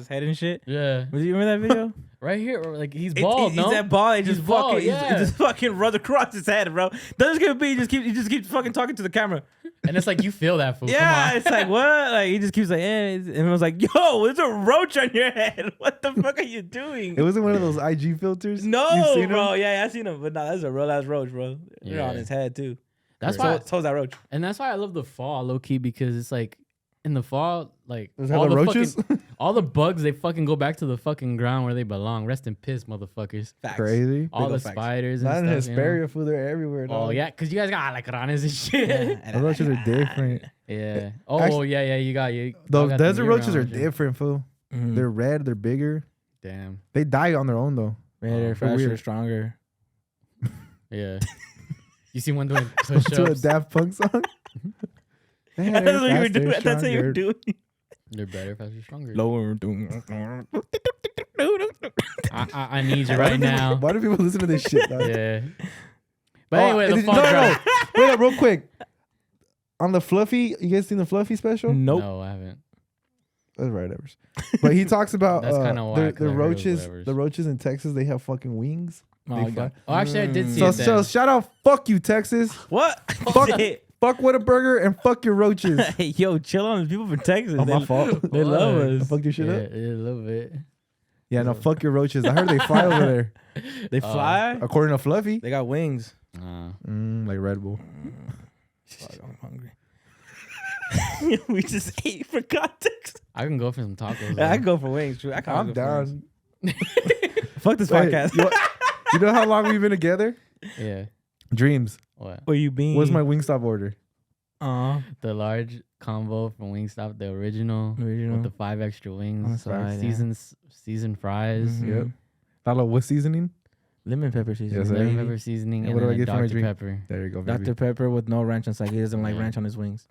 his head and shit. Yeah. Do you remember that video? Right here, or like he's bald. He's that bald. He just bald, fucking, he just fucking runs across his head, bro. Doesn't give a beat. He just keeps fucking talking to the camera. And it's like you feel that, fool. Yeah, it's like what? Like he just keeps like, and it was like, yo, there's a roach on your head. What the fuck are you doing? It wasn't one of those IG filters. No, bro. Yeah, I seen him, but no, that's a real ass roach, bro. You're on his head too. That's why. So's that roach. And that's why I love the fall, low key, because it's like in the fall, like all the roaches, all the bugs, they fucking go back to the fucking ground where they belong. Rest in piss, motherfuckers. Facts. Crazy. All the spiders. Not and in stuff, Hesperia, fool. They're everywhere. Oh yeah, because you guys got like ranas and shit. Yeah, the roaches are different. Yeah. Oh actually, yeah. You got. Those desert roaches are different, fool. Mm-hmm. They're red. They're bigger. Damn. They die on their own though. Redder, faster, stronger. Yeah. You see one doing push-ups to a Daft Punk song. That's what you were doing. That's what you were doing. They're better, faster, stronger. Lower. I need you right now. Why do people listen to this shit, dog? Yeah. But anyway, the fall drop. Wait up, real quick. On the Fluffy, you guys seen the Fluffy special? Nope. No, I haven't. That's right, Evers. But he talks about That's kind of why the roaches. The roaches in Texas, they have fucking wings. Oh, actually, I did see so, it. So shout out, fuck you, Texas. What? Fuck Whataburger and fuck your roaches. Hey, yo, chill on the people from Texas. Oh, my fault. They love us. I fucked your shit up? Yeah, a little bit. Yeah, no, fuck your roaches. I heard they fly over there. They fly? According to Fluffy. They got wings. Like Red Bull. Fuck, I'm hungry. We just ate for context. I can go for some tacos. I can go for wings. True. I'm down. Fuck this podcast. You know how long we've been together? Yeah. Dreamz. What? Where you been? What's my Wingstop order? The large combo from Wingstop, the original. With the 5 extra wings. Seasoned fries. Mm-hmm. Yep. Lalo, what seasoning? Lemon pepper seasoning. Yes, lemon pepper seasoning. And what do I get for my Dr. drink? Pepper. There you go, baby. Dr. Pepper with no ranch on side. He doesn't like ranch on his wings.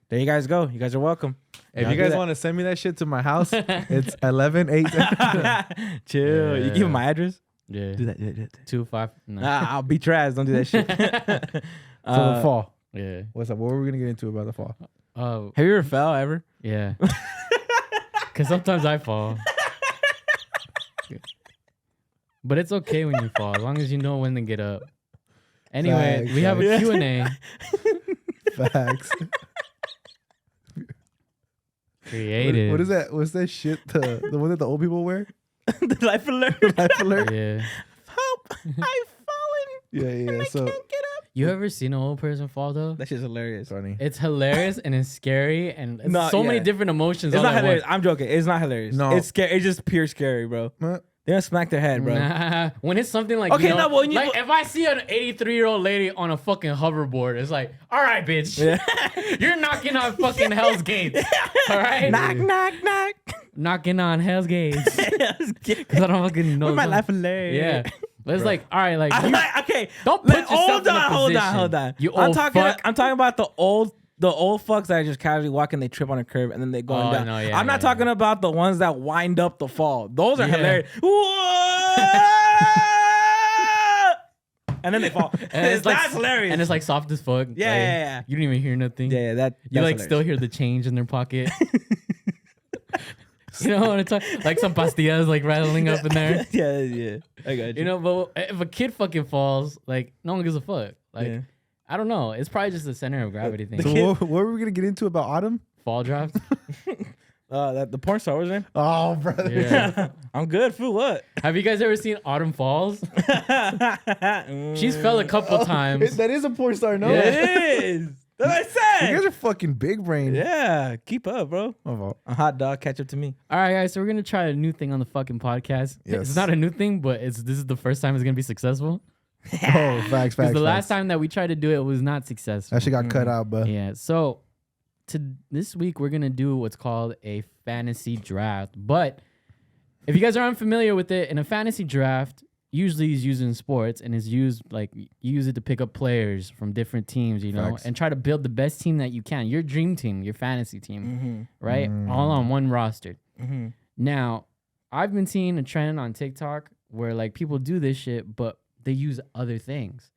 There you guys go. You guys are welcome. If you guys want to send me that shit to my house, it's 11-8. Chill. Yeah. You give him my address? Yeah. Do that. 2-5. No. I'll beat your ass. Don't do that shit. So the fall. Yeah. What's up? What were we gonna get into about the fall? Oh. Have you ever fell ever? Yeah. Because sometimes I fall. But it's okay when you fall, as long as you know when to get up. Anyway, Facts, we have a facts. Q&A. Facts. Creative. What is that? What's that shit? The one that the old people wear? The life alert. Life alert. Yeah. Help! I've fallen. Yeah. So Can't get up. You ever seen an old person fall though? That shit's hilarious. funny. It's hilarious and it's scary and it's No, so many yeah. different emotions. It's all not at hilarious. once. I'm joking. It's not hilarious. No. It's scary. It's just pure scary, bro. Huh? They're gonna smack their head, bro. Nah, when it's something like Okay, you know, no, but when you- like if I see an 83-year-old lady on a fucking hoverboard, it's like, all right, bitch, Yeah. you're knocking on fucking Hell's Gates, all right? Knock, knock, knock. Knocking on Hell's Gates because I don't fucking know. Where's my some- life alert? Yeah, but it's like, all right, like I'm you, like, okay. don't put yourself hold in a on, hold on, position. hold on. You I'm old talking. fuck. I'm talking about the old fucks that are just casually walking. They trip on a curb and then they going Oh, down. no, yeah, I'm not yeah, talking about the ones that wind up the fall. Those are Yeah. hilarious. Whoa! And then they fall. and it's like That's hilarious. and it's like soft as fuck. Yeah, like, yeah. You don't even hear nothing. yeah, You that's like still hear the change in their pocket. You know what I'm talking? Like some pastillas like rattling up in there. yeah. I got you. You know, but if a kid fucking falls, like no one gives a fuck. Like Yeah. I don't know. It's probably just the center of gravity thing. So what were we gonna get into about autumn? Fall draft. That the porn star was in. Oh, brother. Yeah. I'm good for what? Have you guys ever seen Autumn Falls? She's fell a couple times. That is a porn star, no? Yeah. It is. That's what I You guys said. are fucking big brain. Yeah, keep up, bro. Oh, A hot dog, catch up to me. All right, guys. So we're gonna try a new thing on the fucking podcast. Yes. It's not a new thing, but this is the first time it's gonna be successful. facts. Because the last time that we tried to do it was not successful. that shit got cut out, but Yeah. So this week we're gonna do what's called a fantasy draft. But if you guys are unfamiliar with it, in a fantasy draft, usually is used in sports and is used like you use it to pick up players from different teams, you know, Facts. and try to build the best team that you can. Your dream team, your fantasy team, right? All on one roster. Now, I've been seeing a trend on TikTok where like people do this shit, but they use other things.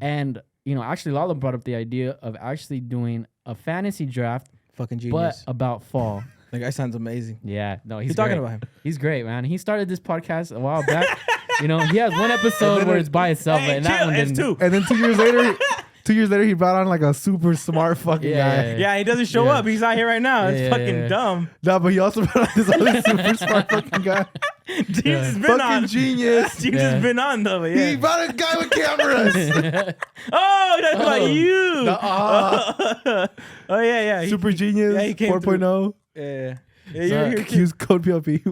And you know, actually, Lalo brought up the idea of actually doing a fantasy draft, Fucking but genius. about fall. That guy sounds amazing. Yeah, no, he's Who's talking great. about him? He's great, man. He started this podcast a while back. You know, he has one episode where it's by itself, Hey, and that chill, one it's didn't. two. and then 2 years later, 2 years later, he brought on like a super smart fucking guy. Yeah, he doesn't show Yeah. up. He's not here right now. It's Yeah, fucking yeah. dumb. No, but he also brought on this other super smart fucking guy. James Yeah. has been Fucking on. genius. James Yeah. has been on though. But He yeah. brought a guy with cameras. Oh, that's about Oh. you. The, Oh yeah. He- super genius yeah, he came 4.0. Yeah. So- You're Use code PLP.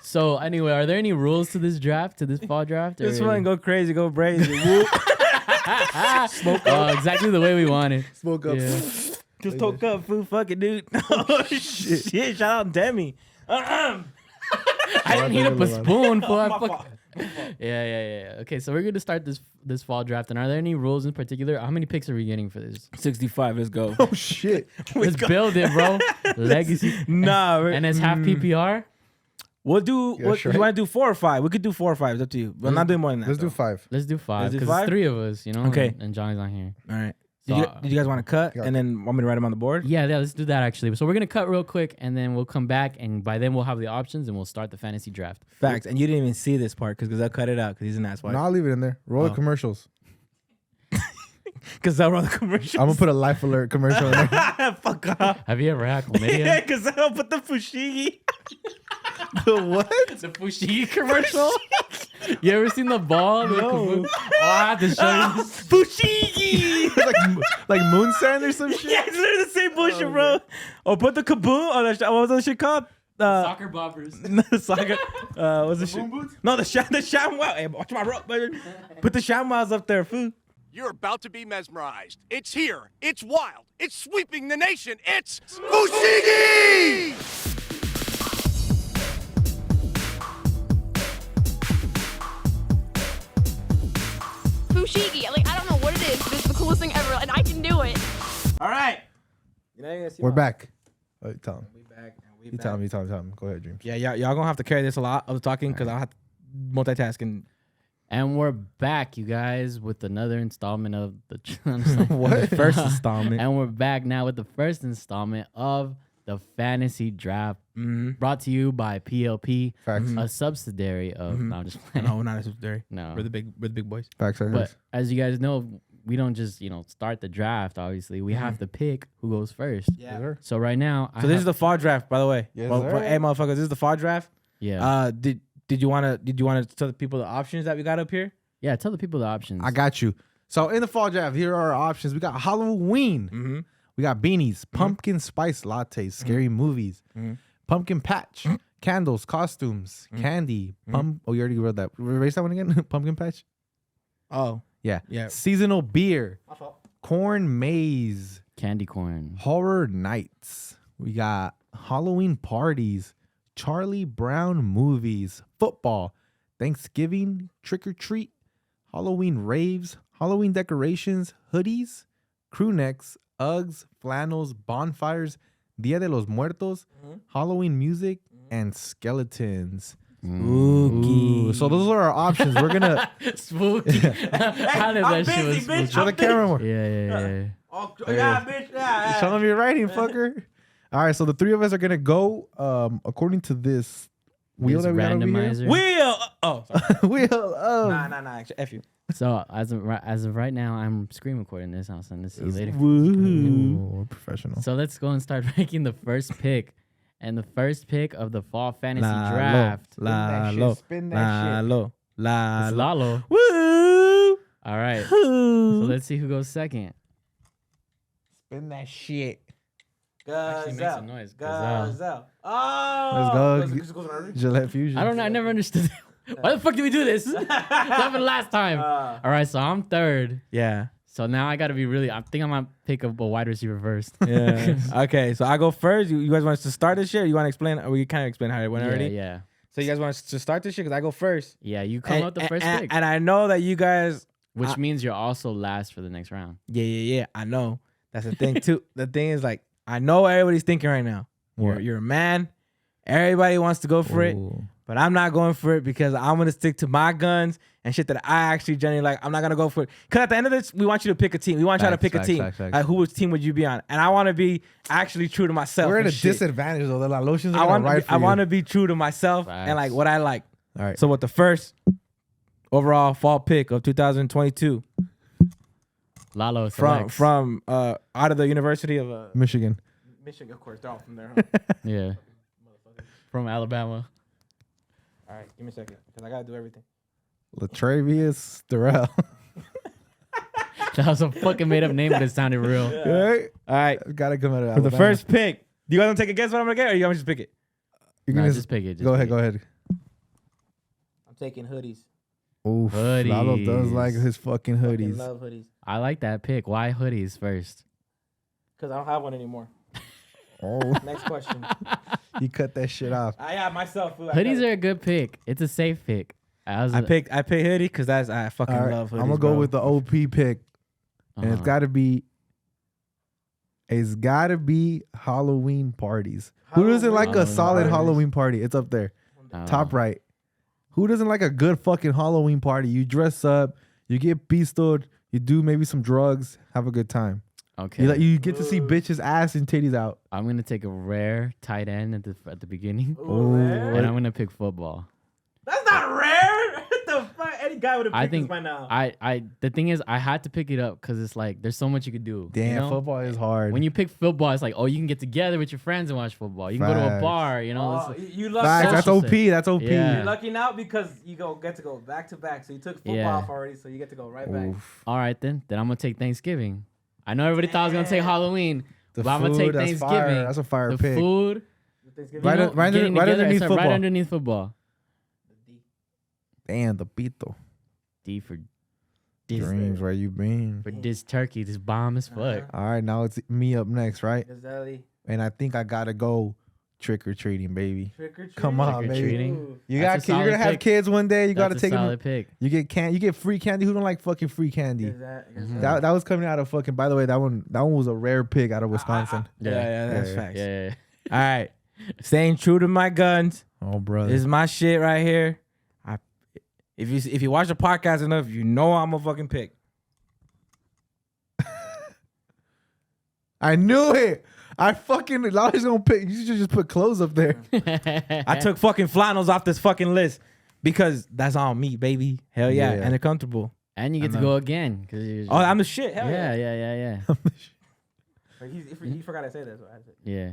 So anyway, are there any rules to this draft, to this fall draft? This or- one go crazy, go crazy. Whoop. Smoke exactly the way we want it. Smoke up. Yeah. Just took up food, fucking dude. Oh shit! Shout out Demi. I didn't heat up a spoon for My fuck. fault. Yeah. Okay, so we're gonna start this fall draft. And are there any rules in particular? How many picks are we getting for this? 65. Let's go. Oh shit. Let's build it, bro. Legacy. Nah, And it's half PPR. we'll do. Yeah, What, sure. you want to do 4 or 5? We could do 4 or 5. It's up to you. We're not doing more than that. Let's do though. 5. Let's do 5 Let's do because it's five? 3 of us, you know. Okay. And Johnny's not here. All right. So, Did you guys want to cut Yeah. and then want me to write them on the board? Yeah, let's do that actually. So we're gonna cut real quick, and then we'll come back, and by then we'll have the options, and we'll start the fantasy draft. Facts. And you didn't even see this part because I'll cut it out because he's an asswipe. No, I'll leave it in there. Roll the Oh. commercials. Because I'll run the commercials. I'm gonna put a life alert commercial in there. Fuck off. Have you ever had Yeah, chlamydia? because I'll put the fushigi. The what? The Fushigi commercial? You ever seen the ball? No. Oh, I have to show you. Fushigi. like moon sand or some shit? Yeah, it's literally the same bullshit, bro. Or put the kaboom. Or what was that shit called? Soccer boppers. No, the soccer. What's the shit? No, the ShamWow. Hey, watch my rope, baby. Put the ShamWows up there, food. You're about to be mesmerized. It's here. It's wild. It's sweeping the nation. It's Fushigi! Fushigi. Like, I don't know what it is, but it's the coolest thing ever, and I can do it. All right. You're not gonna see We're my- back. Oh, tell him. We back. And we You back. tell him. You tell him. Tell him. Go ahead, Dreams. Yeah, y'all gonna have to carry this a lot of the talking because I'll have to multitasking. And we're back, you guys, with another installment of the What? First installment. And we're back now with the first installment of the fantasy draft, Mm-hmm. brought to you by PLP, Facts. a subsidiary of. No, I'm just playing. No, not a subsidiary. No. We're the big boys. Facts. But as you guys know, we don't just start the draft. Obviously, we have to pick who goes first. Yeah. So right now, So this is the fall draft, by the way. Yes, Well, sir. hey, motherfuckers, this is the fall draft. yeah Did you wanna tell the people the options that we got up here? yeah. Tell the people the options. I got you. So in the fall draft, here are our options. We got Halloween. Mm-hmm. We got beanies, pumpkin spice lattes, scary movies, pumpkin patch, candles, costumes, candy, Oh, you already wrote that. Erase that one again. Pumpkin patch. Oh, Yeah. yeah. Seasonal beer, corn maze, Candy corn. horror nights. We got Halloween parties, Charlie Brown movies, football, Thanksgiving, trick or treat, Halloween raves, Halloween decorations, hoodies, crew necks, Uggs, flannels, bonfires, Dia de los Muertos, Halloween music, and skeletons. Ooh, so those are our options. We're gonna Spooky. How did that shit was spooky? show the camera more. Yeah. Oh, yeah, bitch. Yeah. Show them your writing, fucker. All right, so the three of us are gonna go according to this wheel This that we got over here. randomizer. Will. Oh, sorry. Wheel of Nah. Actually, F you. So as of right now, I'm screen recording this. I'll send this to you later. Ooh, we're professional. So let's go and start making the first pick. And the first pick of the fall fantasy draft Lalo. Spin that shit. is Lalo. Woo. All right. So let's see who goes second. Spin that shit. Actually makes a noise. Gazelle. Oh. Let's go. Gillette Fusion. I don't know. I never understood. Why the fuck did we do this? That happened last time. All right. So I'm third. Yeah. So now I got to be really. I think I'm gonna pick up a wide receiver first. Yeah. Okay, so I go first. You guys want us to start this shit? Or you want to explain? Or we kind of explain how it went already? Yeah. So you guys want us to start this shit? Because I go first. Yeah. You come up with the first pick, And I know that you guys. which means you're also last for the next round. Yeah. I know. That's the thing too. The thing is, like, I know everybody's thinking right now. What? You're a man. Everybody wants to go for it. But I'm not going for it because I'm going to stick to my guns and shit that I actually genuinely like. I'm not going to go for it. Because at the end of this, we want you to pick a team. We want y'all to pick a team. Like, whose team would you be on? And I want to be actually true to myself. We're at a shit. disadvantage though. The La Lotions are I gonna ride for you. want to be true to myself and like Facts. what I like. All right. So with the first overall fall pick of 2022 Lalo from out of the University of Michigan. Michigan, of course, they're all from there. Huh? Yeah. From Alabama. All right, give me a second because I gotta do everything. Latravius Durrell. That was a fucking made up name, but it sounded real. Right? All right, Gotta come out of for the Alabama. first pick, do you guys want to take a guess what I'm gonna get, or you want me to just pick it? You're Nah, gonna just pick it. go ahead. I'm taking hoodies. Oof. Lalo does like his fucking Fucking hoodies. love hoodies I like that pick. Why hoodies first? because I don't have one anymore. Oh, Next question. you cut that shit off. I have myself. Fool. Hoodies are a good pick. It's a safe pick. I pick hoodie because I fucking All right, love hoodies. I'm gonna go bro. with the OP pick, and it's gotta be Halloween parties. Who doesn't like a Halloween solid parties. Halloween party? It's up there, top right. Who doesn't like a good fucking Halloween party? You dress up, you get pistoled, you do maybe some drugs, have a good time. Okay. You get to see bitches ass and titties out. I'm gonna take a rare tight end at the beginning, rare? and I'm gonna pick football. That's not rare. What the fuck? Any guy would have I picked think this by now. the thing is I had to pick it up because it's like there's so much you could do. Damn, you know? football is hard. When you pick football, it's like, oh, you can get together with your friends and watch football. You can go to a Facts. bar, you know. Oh, it's- you lucky. Facts, that's social OP. set. That's OP. Yeah. You're lucky now because you get to go back to back. So you took football Yeah. off already, so you get to go right back. Oof. all right, then I'm gonna take Thanksgiving. I know everybody thought I was gonna take Halloween, The but I'm gonna take food, that's Thanksgiving. fire. That's a fire the pick. food, Thanksgiving. Right, you know, right getting right together, underneath it's football. right underneath football. Damn, the pito. D for Dreams, where you been? for this turkey, this bomb as fuck. All right, now it's me up next, right? Gazelle. And I think I gotta go trick or treating, baby. Trick or treat. Come on, baby. Trick-or-treating. You That's got a kids. You're solid gonna have pick. kids one day. You gotta That's a take them. solid pick. You get free candy. Who don't like fucking free candy? Mhm. That was coming out of fucking. By the way, that one was a rare pick out of Wisconsin. Yeah, that's Yeah, facts. Yeah. All right, staying true to my guns. Oh, brother. This is my shit right here. If you watch the podcast enough, you know I'm a fucking pick. I knew it. I fucking Lalo's gonna pick. You should just put clothes up there. I took fucking flannels off this fucking list because that's on me, baby. Hell yeah, Yeah. and they're comfortable. And you get to go again. Oh, I'm the shit. Hell yeah, yeah. yeah, yeah, yeah. He forgot I say that. So I said. Yeah.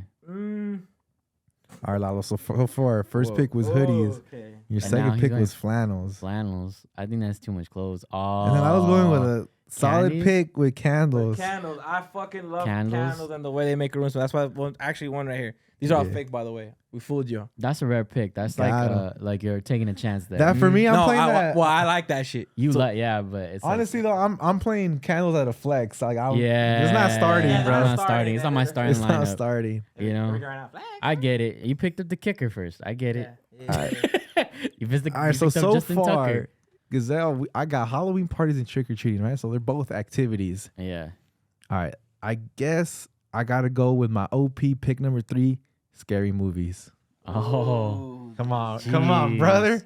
All right, Lalo. So far, our first pick was hoodies. Okay. Your And now second he's pick going was flannels. Flannels. I think that's too much clothes. Oh. And then I was going with a solid candies? pick with candles. Candles. I fucking love Candles? candles and the way they make rooms. So that's why actually one right here. These are all Yeah. fake, by the way. We fooled you. That's a rare pick. That's like you're taking a chance there. That for me, I'm playing that. Well, I like that shit. You like, yeah, but it's Honestly though, I'm playing candles at a flex. Like yeah, it's not starting, It's bro. not starting. It's not my starting It's lineup. not starting. You know, I get it. You picked up the kicker first. I get it. You picked All right, you so picked up Justin far, Tucker. Gazelle, I got Halloween parties and trick or treating, right? So they're both activities. Yeah. All right, I guess I gotta go with my OP pick number 3, scary movies. Oh, Come on, Jeez. brother.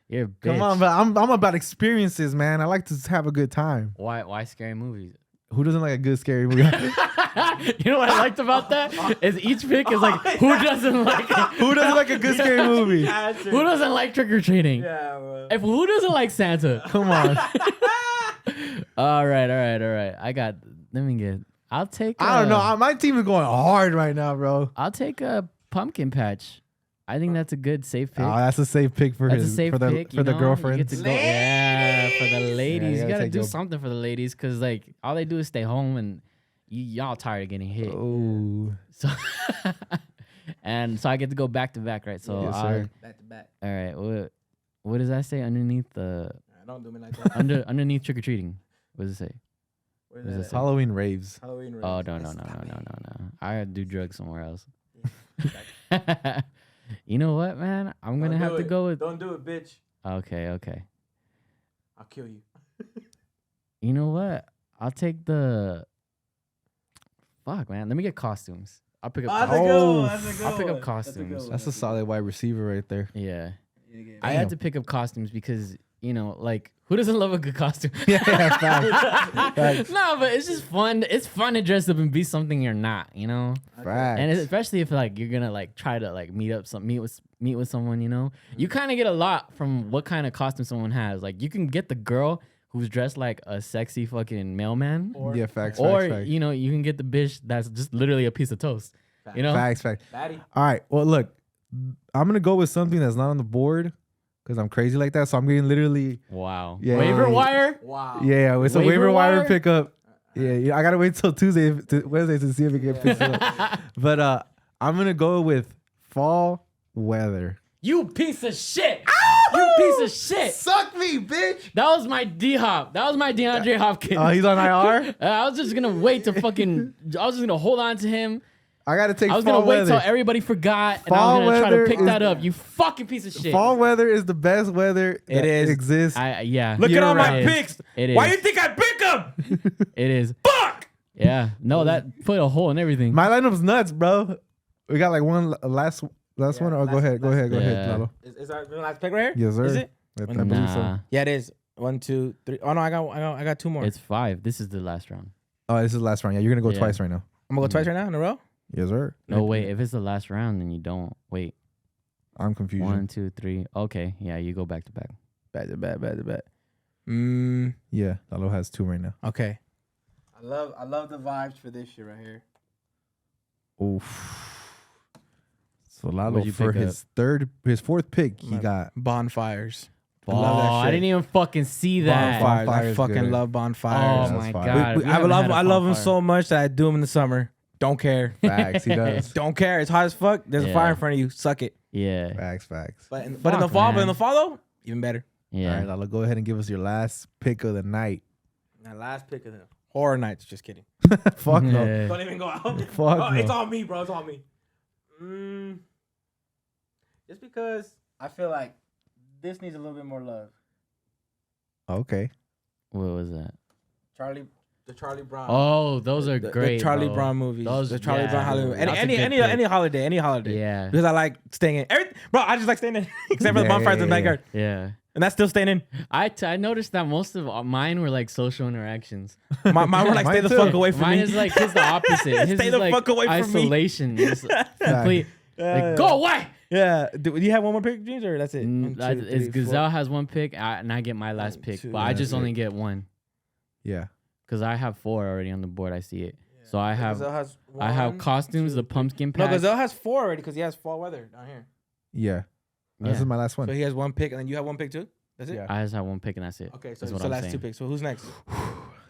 you're a bitch. Come on, but I'm about experiences, man. I like to have a good time. Why scary movies? Who doesn't like a good scary movie? You know what I liked about that is each pick is like who doesn't like Who doesn't like a good scary movie? who doesn't like trick or treating? Yeah, bro. If who doesn't like Santa? Come on. All right. I got. Let me get. I'll take. I don't know. My team is going hard right now, bro. I'll take a pumpkin patch. I think that's a good safe pick. Oh, that's a safe pick for That's a his safe for the pick. for the You girlfriends. get to go, yeah, for the ladies. you you gotta gotta take do your- something for the ladies because like all they do is stay home and y'all tired of getting hit. Oh, So and so I get to go back to back, right? So Yes, sir. Back to back. all right, what does that say underneath the Don't do me like that. underneath trick or treating? What does it say? What What does it is say? Halloween raves. Halloween. Oh no. I gotta do drugs somewhere else. You know what, man? I'm gonna have to go with. Don't do it, bitch. Okay. I'll kill you. You know what? I'll take the. Fuck, man. Let me get costumes. I'll pick up. That's a costumes. good one. That's a good I'll pick one. up costumes. That's a solid wide receiver right there. Yeah, I Damn. had to pick up costumes because like who doesn't love a good costume? Yeah, facts. No, but it's just fun. It's fun to dress up and be something you're not. You know. Facts. And especially if like you're gonna like try to like meet with someone, you know, you kind of get a lot from what kind of costume someone has. Like you can get the girl who's dressed like a sexy fucking mailman, Yeah, facts. or facts. you know you can get the bitch that's just literally a piece of toast. You know, Facts. Daddy. All right. Well, look, I'm gonna go with something that's not on the board because I'm crazy like that. So I'm getting literally, wow. Yeah. Waiver wire. Wow. yeah, it's a Waiver waiver wire wire? pickup. Yeah, I gotta wait till Wednesday to see if it gets picked up. But I'm gonna go with fall weather. You piece of shit. You piece of shit. Suck me, bitch. That was my D Hop. That was my DeAndre Hopkins. Oh, he's on IR. I was just gonna wait to fucking. I was just gonna hold on to him. I gotta take I was fall gonna wait weather. till everybody forgot, and I Fall was gonna try to weather pick is- that up. You fucking piece of shit. Fall weather is the best weather that is. exists. Yeah. Look You're at all my right. picks. It is. Why you think I pick them? It is. Fuck. Yeah. No, that put a hole in everything. My lineup's nuts, bro. We got like one last one. Or go ahead, Yeah. Lalo. Is our last pick right here? Yes, sir. Is it? I believe so. Nah, Yeah, it is. 1, 2, 3. Oh no, I got 2 more. it's 5. This is the last round. Oh, this is the last round. Yeah, you're gonna go Yeah. twice right now. I'm gonna go twice right now in a row. Yes, sir. No, wait. If it's the last round, then you don't. Wait. I'm confused. 1, 2, 3. Okay. Yeah, you go back to back. Back to back. Yeah, Lalo has 2 right now. Okay. I love the vibes for this shit right here. Oof. So Lalo What'd you for pick his 4th pick, he got Bonfires. Oh, love that I shit. didn't even fucking see that. Bonfires. I Bonfires fucking good. love Oh bonfires. That's my fire. god. I haven't had a love them bonfire. so much that I do them in the summer. Don't care. facts. He does. Don't care. It's hot as fuck. There's a Yeah. fire in front of you. Suck it. Yeah. facts. But in the Fuck, fall, man. though, even better. Yeah. All right, Lalo, go ahead and give us your last pick of the night. My last pick of the horror nights. Just kidding. Fuck no. Yeah. Don't even go out. Fuck It's no. on me, bro. It's on me. Just because I feel like this needs a little bit more love. Okay. What was that? Charlie The Charlie Brown. Oh, those are great. The Charlie bro. Brown movies. Those, the Charlie Brown Halloween. that's a good Any pick. holiday. Any holiday. Yeah. Because I like staying in. Bro, I just like staying in. Except for the bonfires in the backyard. Yeah. And that's still staying in. I noticed that most of mine were like social interactions. Mine were like, stay the fuck away from Mine me. is like his the opposite. His Stay is the like fuck away from me. isolation. Just complete. Like, go away. Yeah. Do you have one more pick, Dreamz, or that's it? One, two, It's three, Gazelle four. has one pick, and I get my last pick, two, but I yeah, just that's only it. get one Yeah. because I have 4 already on the board. I see it. So I have Gazelle has I have one, costumes, the pumpkin No, pack. Gazelle has 4 already because he has fall weather down here. Yeah. This Yeah. is my last one. So he has one pick, and then you have one pick too? That's it? Yeah. I just have one pick and that's it. Okay, so That's it's what the I'm last saying. 2 picks. So who's next?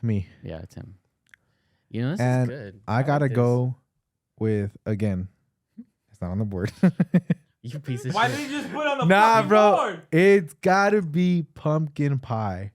Me. Yeah, it's him. You know, this And is good. I like gotta this. go with, again, it's not on the board. You piece of Why shit. did you just put it on the Nah, fucking bro. board? It's gotta be pumpkin pie.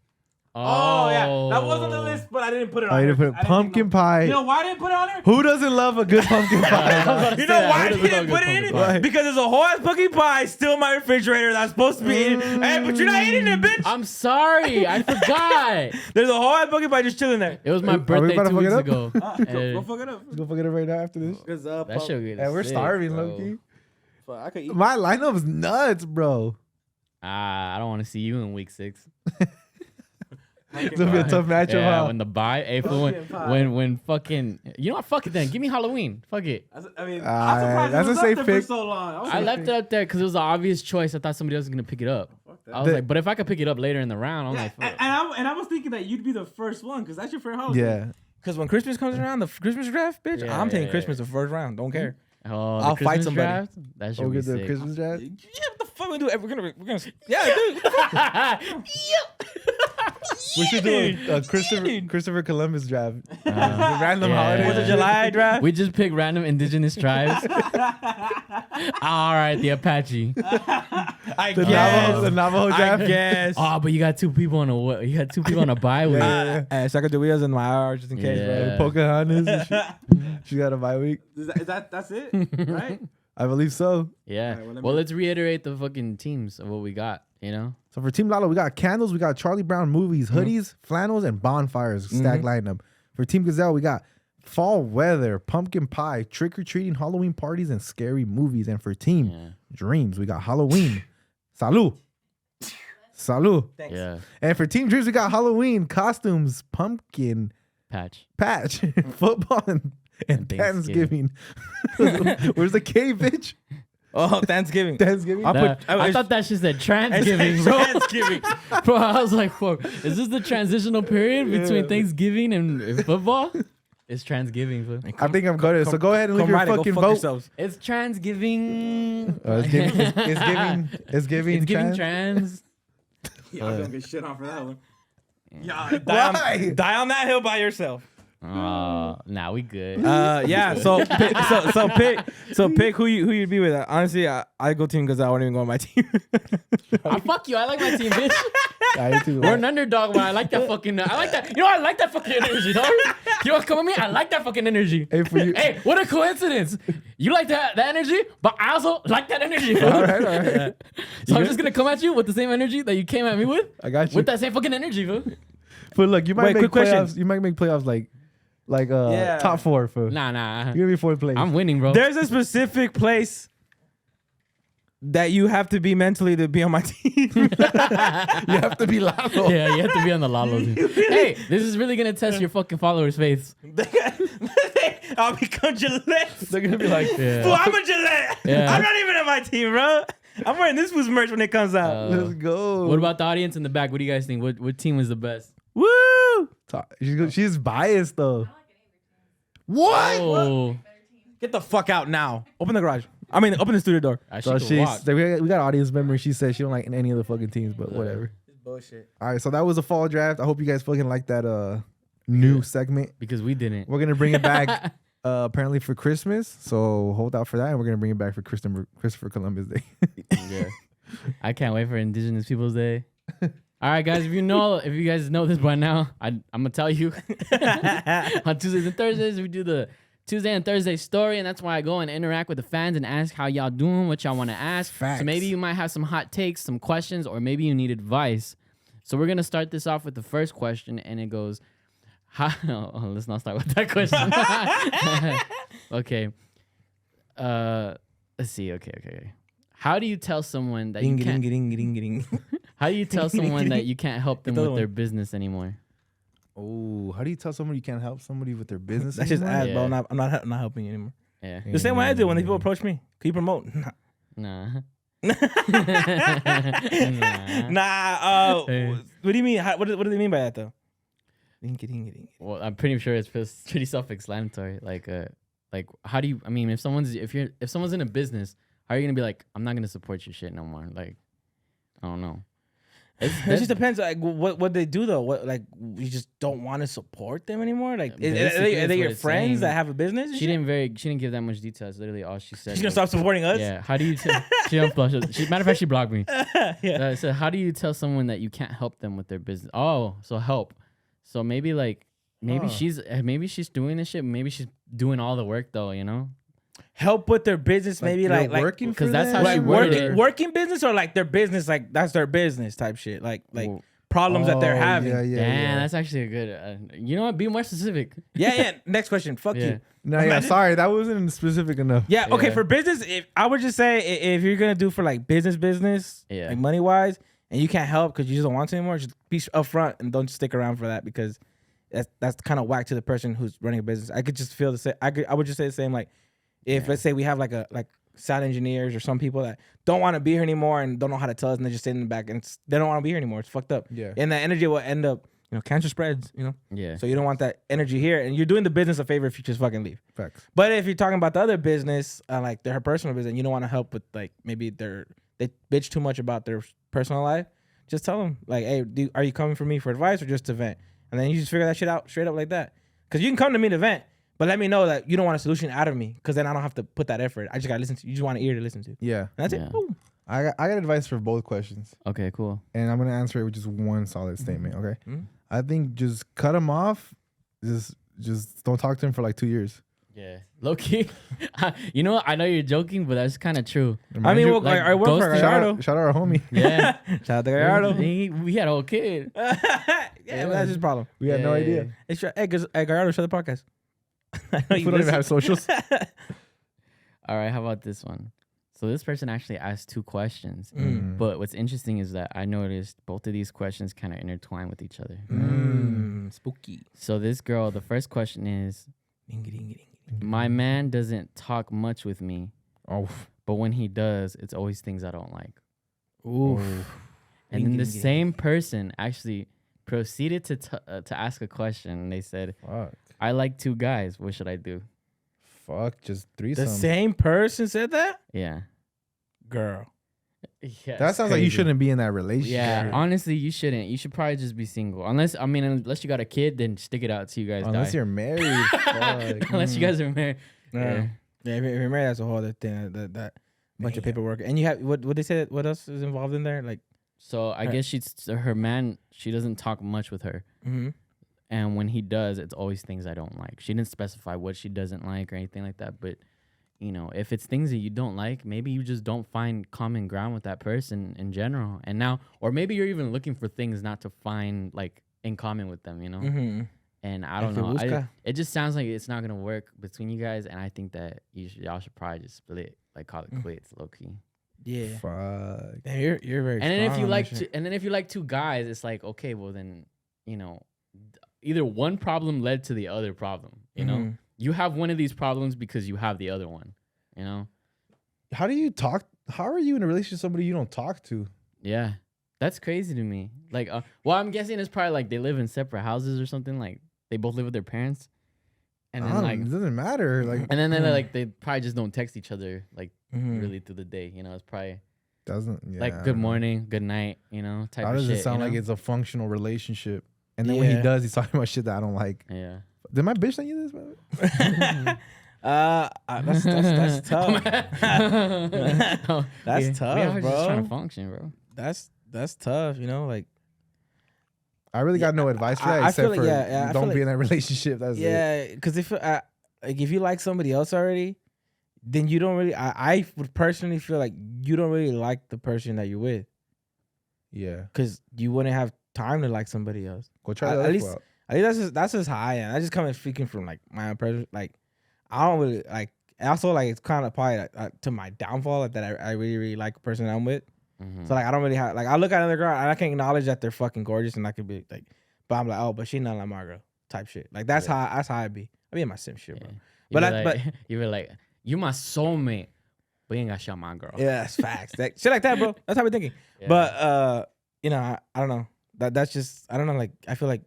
Oh, yeah. That was on the list, but I didn't put it on I didn't there. put pumpkin pie. You know why I didn't put it on there? Who doesn't love a good pumpkin pie? You know why I Who doesn't didn't love put good it in pumpkin pie? it? Because there's a whole ass pumpkin pie still in my refrigerator that's supposed to be eaten. Hey, but you're not eating it, bitch. I'm sorry, I forgot. There's a whole ass pumpkin pie just chilling there. It was my we birthday about to 2 fuck weeks it up? ago. Go And fuck it up. Let's go fuck it up right now after this. that shit was And we're sick, starving, bro. low-key. I could eat. My lineup's nuts, bro. I don't want to see you in week 6. It's gonna be a tough matchup, Yeah, huh? when the buy, Pumpkin pie. when fucking, you know what? Fuck it then. Give me Halloween. Fuck it. I mean, I'm surprised that's it was up there for so long. I left it up there because it was an obvious choice. I thought somebody else was gonna pick it up. I was The- like, but if I could pick it up later in the round, I'm like, fuck. And I was thinking that you'd be the first one because that's your favorite holiday. Yeah. Because when Christmas comes around, the Christmas draft, bitch, Yeah, I'm taking yeah, Christmas the first round. Don't care. Oh, the I'll fight Christmas somebody. draft? That should Oh, be get the sick. Christmas draft? Yeah, what the fuck we do? We're gonna, yeah, dude. We should do a Christopher Columbus draft. Random yeah. holiday. Fourth of July draft. We just pick random indigenous tribes. All right, the Apache. I The guess. Navajo draft. I guess. Oh, but you got 2 people on a bye week. Yeah. Hey, Sacagadeas in my hour just in case, Yeah. Pocahontas. and shit. She got a bye week. bro. That's it, right? I believe so. Yeah. Alright, well, let Well, me- let's reiterate the fucking teams of what we got. You know. So for Team Lalo, we got candles, we got Charlie Brown movies, hoodies, flannels, and bonfires. Stack lineup. For Team Gazelle, we got fall weather, pumpkin pie, trick or treating, Halloween parties, and scary movies. And for Team Dreamz, we got Halloween. Salud. Salud. Thanks. Yeah. And for Team Dreamz, we got Halloween costumes, pumpkin Patch. patch, football, and Thanksgiving. Thanksgiving. Where's the K, bitch? Oh, Thanksgiving. Thanksgiving. I thought that shit said Transgiving, bro. Thanksgiving. Bro, I was like, fuck, is this the transitional period between Thanksgiving and football? It's Transgiving, bro. I think I'm good. So go ahead and leave Come your right, go fucking fuck vote. yourselves. It's Transgiving. It's giving. It's giving. It's giving trans. trans. Yeah, I'm gonna get shit on for that one. Yeah, Why? die on that hill by yourself. Nah, we good. Yeah. So pick who you'd be with. Honestly, I go team because I won't even go on my team. Fuck you. I like my team, bitch. I too. We're an underdog, but I like that fucking. I like that. You know, I like that fucking energy, dog. You want to come with me? I like that fucking energy. Hey, for you. Hey, what a coincidence! You like that energy, but I also like that energy. Bro. All right. So I'm just gonna come at you with the same energy that you came at me with. I got you. With that same fucking energy, bro. But look, you might Wait, make quick playoffs. question. You might make playoffs like top 4 for. Nah. You're gonna be 4th place. I'm winning, bro. There's a specific place that you have to be mentally to be on my team. You have to be Lalo. Yeah, you have to be on the Lalo team. Hey, this is really gonna test your fucking followers' faiths. I'll become Gillette. They're gonna be like, Yeah. Fool, I'm a Gillette. Yeah. I'm not even on my team, bro. I'm wearing this fool's merch when it comes out. let's go. What about the audience in the back? What do you guys think? What team was the best? Woo! She's biased though. What? Oh, Get the fuck out now. Open the garage. Open the studio door. So she could walk. we got audience member. She said she don't like any of the fucking teams, but whatever. It's bullshit. All right, so that was a fall draft. I hope you guys fucking like that new segment. Because we didn't. We're gonna bring it back apparently for Christmas. So hold out for that, and we're gonna bring it back for Christopher Columbus Day. Yeah. I can't wait for Indigenous Peoples Day. All right, guys. If you guys know this by now, I'm gonna tell you. On Tuesdays and Thursdays, we do the Tuesday and Thursday story, and that's why I go and interact with the fans and ask how y'all doing, what y'all want to ask. Facts. So maybe you might have some hot takes, some questions, or maybe you need advice. So we're gonna start this off with the first question, and it goes: let's not start with that question. Okay. Let's see. Okay. How do you tell someone that you can't? How do you tell someone that you can't help them with their business anymore? Oh, how do you tell somebody you can't help somebody with their business? That's just anymore? ass, bro. Yeah. I'm not helping you anymore. Yeah. The same way I do when people approach me. Can you promote? Nah. Nah. Hey. What do you mean? What do they mean by that though? Well, I'm pretty sure it's pretty self-explanatory. Like how do you? I mean, if someone's in a business, how are you gonna be like, I'm not gonna support your shit no more? Like, I don't know. It just depends. Like, what they do though. What, like, you just don't want to support them anymore. Like, are they your friends that have a business? She didn't give that much detail. It's literally all she said. She's gonna stop supporting us. Yeah. How do you? She unflushed it. Matter of fact, she blocked me. Yeah. So how do you tell someone that you can't help them with their business? Oh, so help. So maybe she's doing this shit. Maybe she's doing all the work though. You know. Help with their business, maybe like working because for that's them? how she worded it. working business or like their business, like that's their business type shit, like problems that they're having. Damn, that's actually a good. You know what? Be more specific. Yeah. Next question. Fuck you. No, yeah, sorry, that wasn't specific enough. Yeah. Okay. Yeah. For business, if I would just say if you're gonna do for like business, Yeah. like money wise, and you can't help because you just don't want to anymore, just be upfront and don't stick around for that because that's kind of whack to the person who's running a business. I could just feel the same. I would just say the same. Like if let's say we have like sound engineers or some people that don't want to be here anymore and don't know how to tell us and they're just sitting in the back and they don't want to be here anymore. It's fucked up. Yeah. And that energy will end up, cancer spreads, Yeah. So you don't want that energy here and you're doing the business a favor if you just fucking leave. Facts. But if you're talking about the other business, like her personal business, and you don't want to help with like maybe they bitch too much about their personal life, just tell them like, hey, are you coming for me for advice or just to vent? And then you just figure that shit out straight up like that. Because you can come to me to vent, but let me know that you don't want a solution out of me because then I don't have to put that effort. I just got to listen to you. You just want an ear to listen to. Yeah. And that's Yeah. it. Boom. I got advice for both questions. Okay. Cool. And I'm going to answer it with just one solid statement, okay? Mhm. I think just cut them off. Just don't talk to them for like 2 years. Yeah. Low key. You know what? I know you're joking, but that's kind of true. I mean, like, I work for ghosting- Gallardo. Shout out our homie. Yeah. Shout out to Gallardo. We had a whole kid. Yeah, but that's his problem. We had no Yeah. idea. Hey, Gallardo, shut the podcast. I know We don't even have socials. All right. How about this one? So this person actually asked 2 questions. But what's interesting is that I noticed both of these questions kind of intertwine with each other. Spooky. So this girl, the first question is, my man doesn't talk much with me, Oh, but when he does, it's always things I don't like. Oof. And then the same person actually proceeded to ask a question. And they said, fuck. I like 2 guys. What should I do? Fuck, just threesome. The same person said that? Yeah. Girl. Yeah. That sounds like you shouldn't be in that relationship. Yeah, honestly, you shouldn't. You should probably just be single. Unless you got a kid, then stick it out till you guys Unless die. you're married. Fuck. Unless you guys are married. Yeah. Yeah, if you're married, that's a whole other thing. That bunch of paperwork. And you have what they say? What else is involved in there? Like, So I guess her man. She doesn't talk much with her, and when he does, it's always things I don't like. She didn't specify what she doesn't like or anything like that. But if it's things that you don't like, maybe you just don't find common ground with that person in general. And now, or maybe you're even looking for things not to find like in common with them. And I don't know. It just sounds like it's not gonna work between you guys, and I think that y'all should probably just split, like call it quits, low key. yeah. Fuck. Damn, you're very. And then if you strong on like, that shit. and then if you like 2 guys, it's like okay, well then, either one problem led to the other problem. You have one of these problems because you have the other one. How do you talk? How are you in a relationship with somebody you don't talk to? Yeah, that's crazy to me. Like, well, I'm guessing it's probably like they live in separate houses or something. Like they both live with their parents, and then like it doesn't matter. Like, and then they probably just don't text each other like really through the day. It's probably doesn't like good morning, good night. Type How of does shit. it sound like it's a functional relationship? And then when he Yeah. does, he's talking about shit that I don't like. Yeah. Did my bitch send you this? By the way? That's tough. That's tough, we are bro. just trying to function, bro. That's tough. Like. I really got no advice for that I except feel like- for yeah, I don't feel be in that relationship. That's it. Yeah, because if you like somebody else already, then you don't really. I would personally feel like you don't really like the person that you're with Yeah. because you wouldn't have time to like somebody else. Go try At that least- out. I think that's just how I am. I just coming speaking from like my impression. Like I don't really like. Also, like it's kind of probably to my downfall like, that I really really like the person I'm with. So like I don't really have like I look at another girl and I can acknowledge that they're fucking gorgeous and I could be like, but I'm like, oh, but she not like my girl type shit. Like that's how I be. I be in my sim shit, bro. But you were like, you my soulmate, but you ain't got shot my girl. Yeah, that's facts. Shit like that, bro. That's how we're thinking. Yeah. But you know, I don't know. That's just I don't know. Like I feel like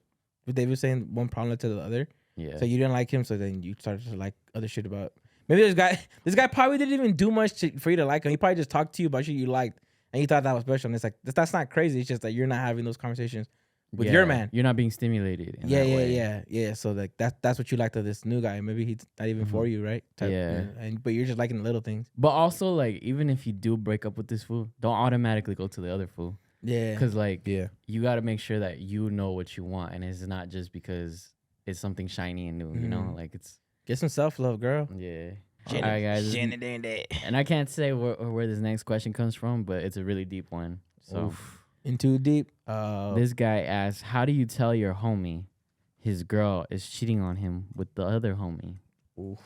David was saying one problem led to the other. Yeah. So you didn't like him, so then you started to like other shit about. Maybe this guy probably didn't even do much for you to like him. He probably just talked to you about shit you liked, and you thought that was special. And it's like that's not crazy. It's just that you're not having those conversations with your man. You're not being stimulated. Yeah. So like that's what you liked of this new guy. Maybe he's not even for you, right? But you're just liking the little things. But also, like, even if you do break up with this fool, don't automatically go to the other fool. Yeah. Because like, you got to make sure that you know what you want, and it's not just because it's something shiny and new. You know, like it's. Get some self-love, girl. Yeah. All right, guys. And I can't say where this next question comes from, but it's a really deep one. So, in too deep. This guy asks, how do you tell your homie his girl is cheating on him with the other homie? Oof.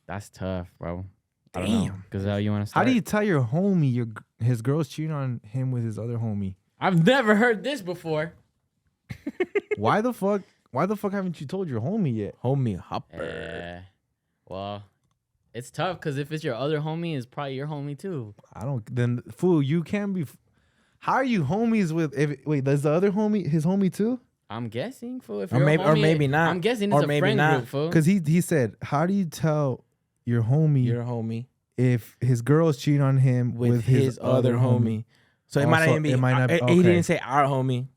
That's tough, bro. Damn. Gazelle, you want to start? How do you tell your homie his girl's cheating on him with his other homie? I've never heard this before. Why the fuck haven't you told your homie yet? Homie hopper. Well, it's tough because if it's your other homie, it's probably your homie too. Then fool, you can't be. How are you homies with? Wait, does the other homie his homie too? I'm guessing, fool. If or maybe not. I'm guessing it's a friend group, fool. Because he said, how do you tell your homie if his girl is cheating on him with his other homie? So it might not even be. He didn't say our homie.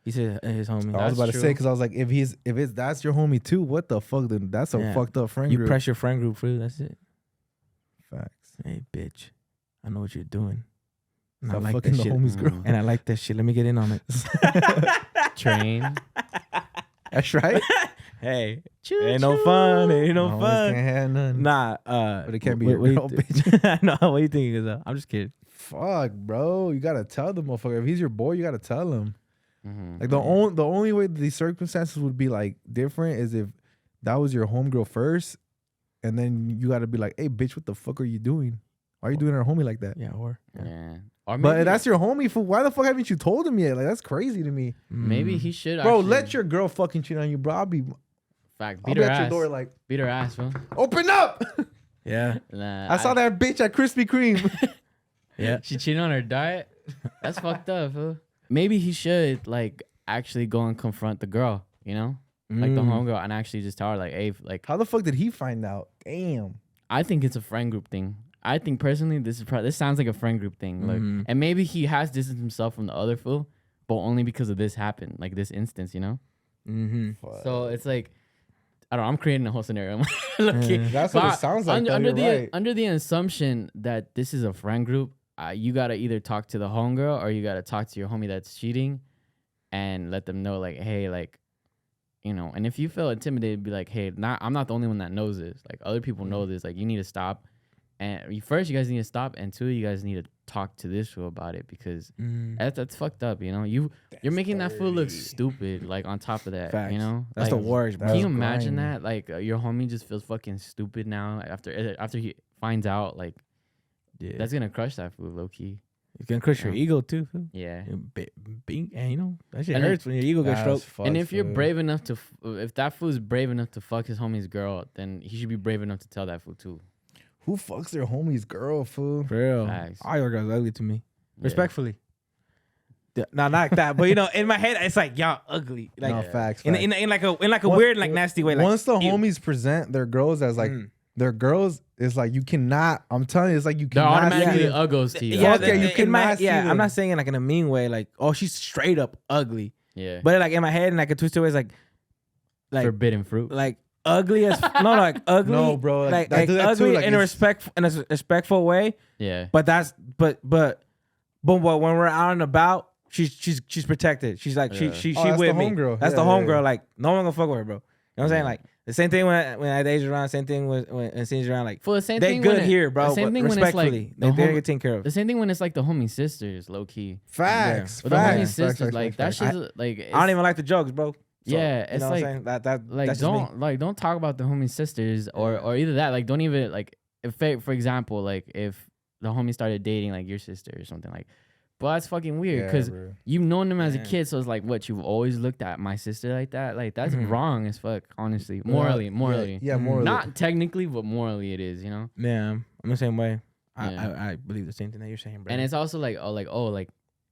He said his homie. I was about to say because I was like, if that's your homie too, what the fuck? Then that's a fucked up friend group. You press your friend group, fool. That's it. Facts. Hey, bitch, I know what you're doing. And I like fucking the homie's girl. And I like that shit. Let me get in on it. Train. That's right. Hey, ain't no fun. Ain't no fun. Can't have none. Nah, but it can't be your girl, bitch. No, what do you think? I'm just kidding. Fuck, bro. You gotta tell the motherfucker. If he's your boy, you gotta tell him. Like the only way these circumstances would be like different is if that was your homegirl first, and then you gotta be like, hey, bitch, what the fuck are you doing? Why are you doing our homie like that? Yeah. Or maybe, but that's your homie. For why the fuck haven't you told him yet? Like that's crazy to me. Maybe he should. Bro, let your girl fucking cheat on you, bro. I'll be at your door like beat her ass, bro. Open up. Yeah. Nah, I saw that bitch at Krispy Kreme. Yeah. She cheated on her diet. That's fucked up, fool. Maybe he should like actually go and confront the girl, you know, like the homegirl, and actually just tell her like, hey, like, how the fuck did he find out? Damn. I think it's a friend group thing. I think personally, this sounds like a friend group thing. Like, and maybe he has distanced himself from the other fool, but only because of this happened, like this instance, you know. So it's like, I don't know. I'm creating a whole scenario. That's what it sounds like. Under the assumption that this is a friend group, you gotta either talk to the homegirl or you gotta talk to your homie that's cheating, and let them know like, hey, like, you know. And if you feel intimidated, be like, hey, I'm not the only one that knows this. Like other people know this. Like you need to stop. And first, you guys need to stop, and two, you guys need to talk to this fool about it because that's fucked up. You know, you're making that fool look stupid. Like on top of that, facts. You know, that's like, the worst. Can you imagine that? Like your homie just feels fucking stupid now after he finds out. Like, that's gonna crush that fool low key. It's gonna crush your ego too. Fool. Yeah, and you know that shit hurts when your ego gets stroked. And if you're brave enough to, if that fool's brave enough to fuck his homie's girl, then he should be brave enough to tell that fool too. Who fucks their homie's girl, fool? For real. Facts. All your girls ugly to me. Yeah. Respectfully. No, not like that. But you know, in my head, it's like y'all ugly. Like, no, facts. In like a weird, like nasty way. Like, once the homies present their girls as like their girls, it's like you cannot. I'm telling you, it's like you cannot. They're automatically uggos to you. Yeah, you cannot. I'm not saying it like in a mean way. Like, oh, she's straight up ugly. Yeah. But like in my head, and like a twisted way, it's like forbidden fruit. Like ugly as like ugly. No, bro. Like ugly in a respectful way. Yeah. But when we're out and about, she's protected. She's like she with me. Homegirl. That's the homegirl. Like no one gonna fuck with her, bro. You know what I'm saying? Like the same thing when Ada's around. Same thing when Cindy's around. Like for the same they thing good here, bro. The same thing when it's like they get taken care of. The same thing when it's like the homie sisters, low key. Facts. But the homie sisters, like that shit's like I don't even like the jokes, bro. Yeah, you it's know like what I'm saying? That like that's just me. don't talk about the homie sisters or either that, like don't even like if for example, like if the homie started dating like your sister or something, like but that's fucking weird because bro. you've known them as a Yeah. kid, so it's like what you've always looked at my sister like that, like that's Mhm. wrong as fuck, honestly. Yeah, Morally Yeah, morally. not technically, but morally it is, you know. Yeah, I'm the same way. Yeah. I believe the same thing that you're saying, bro. And it's also like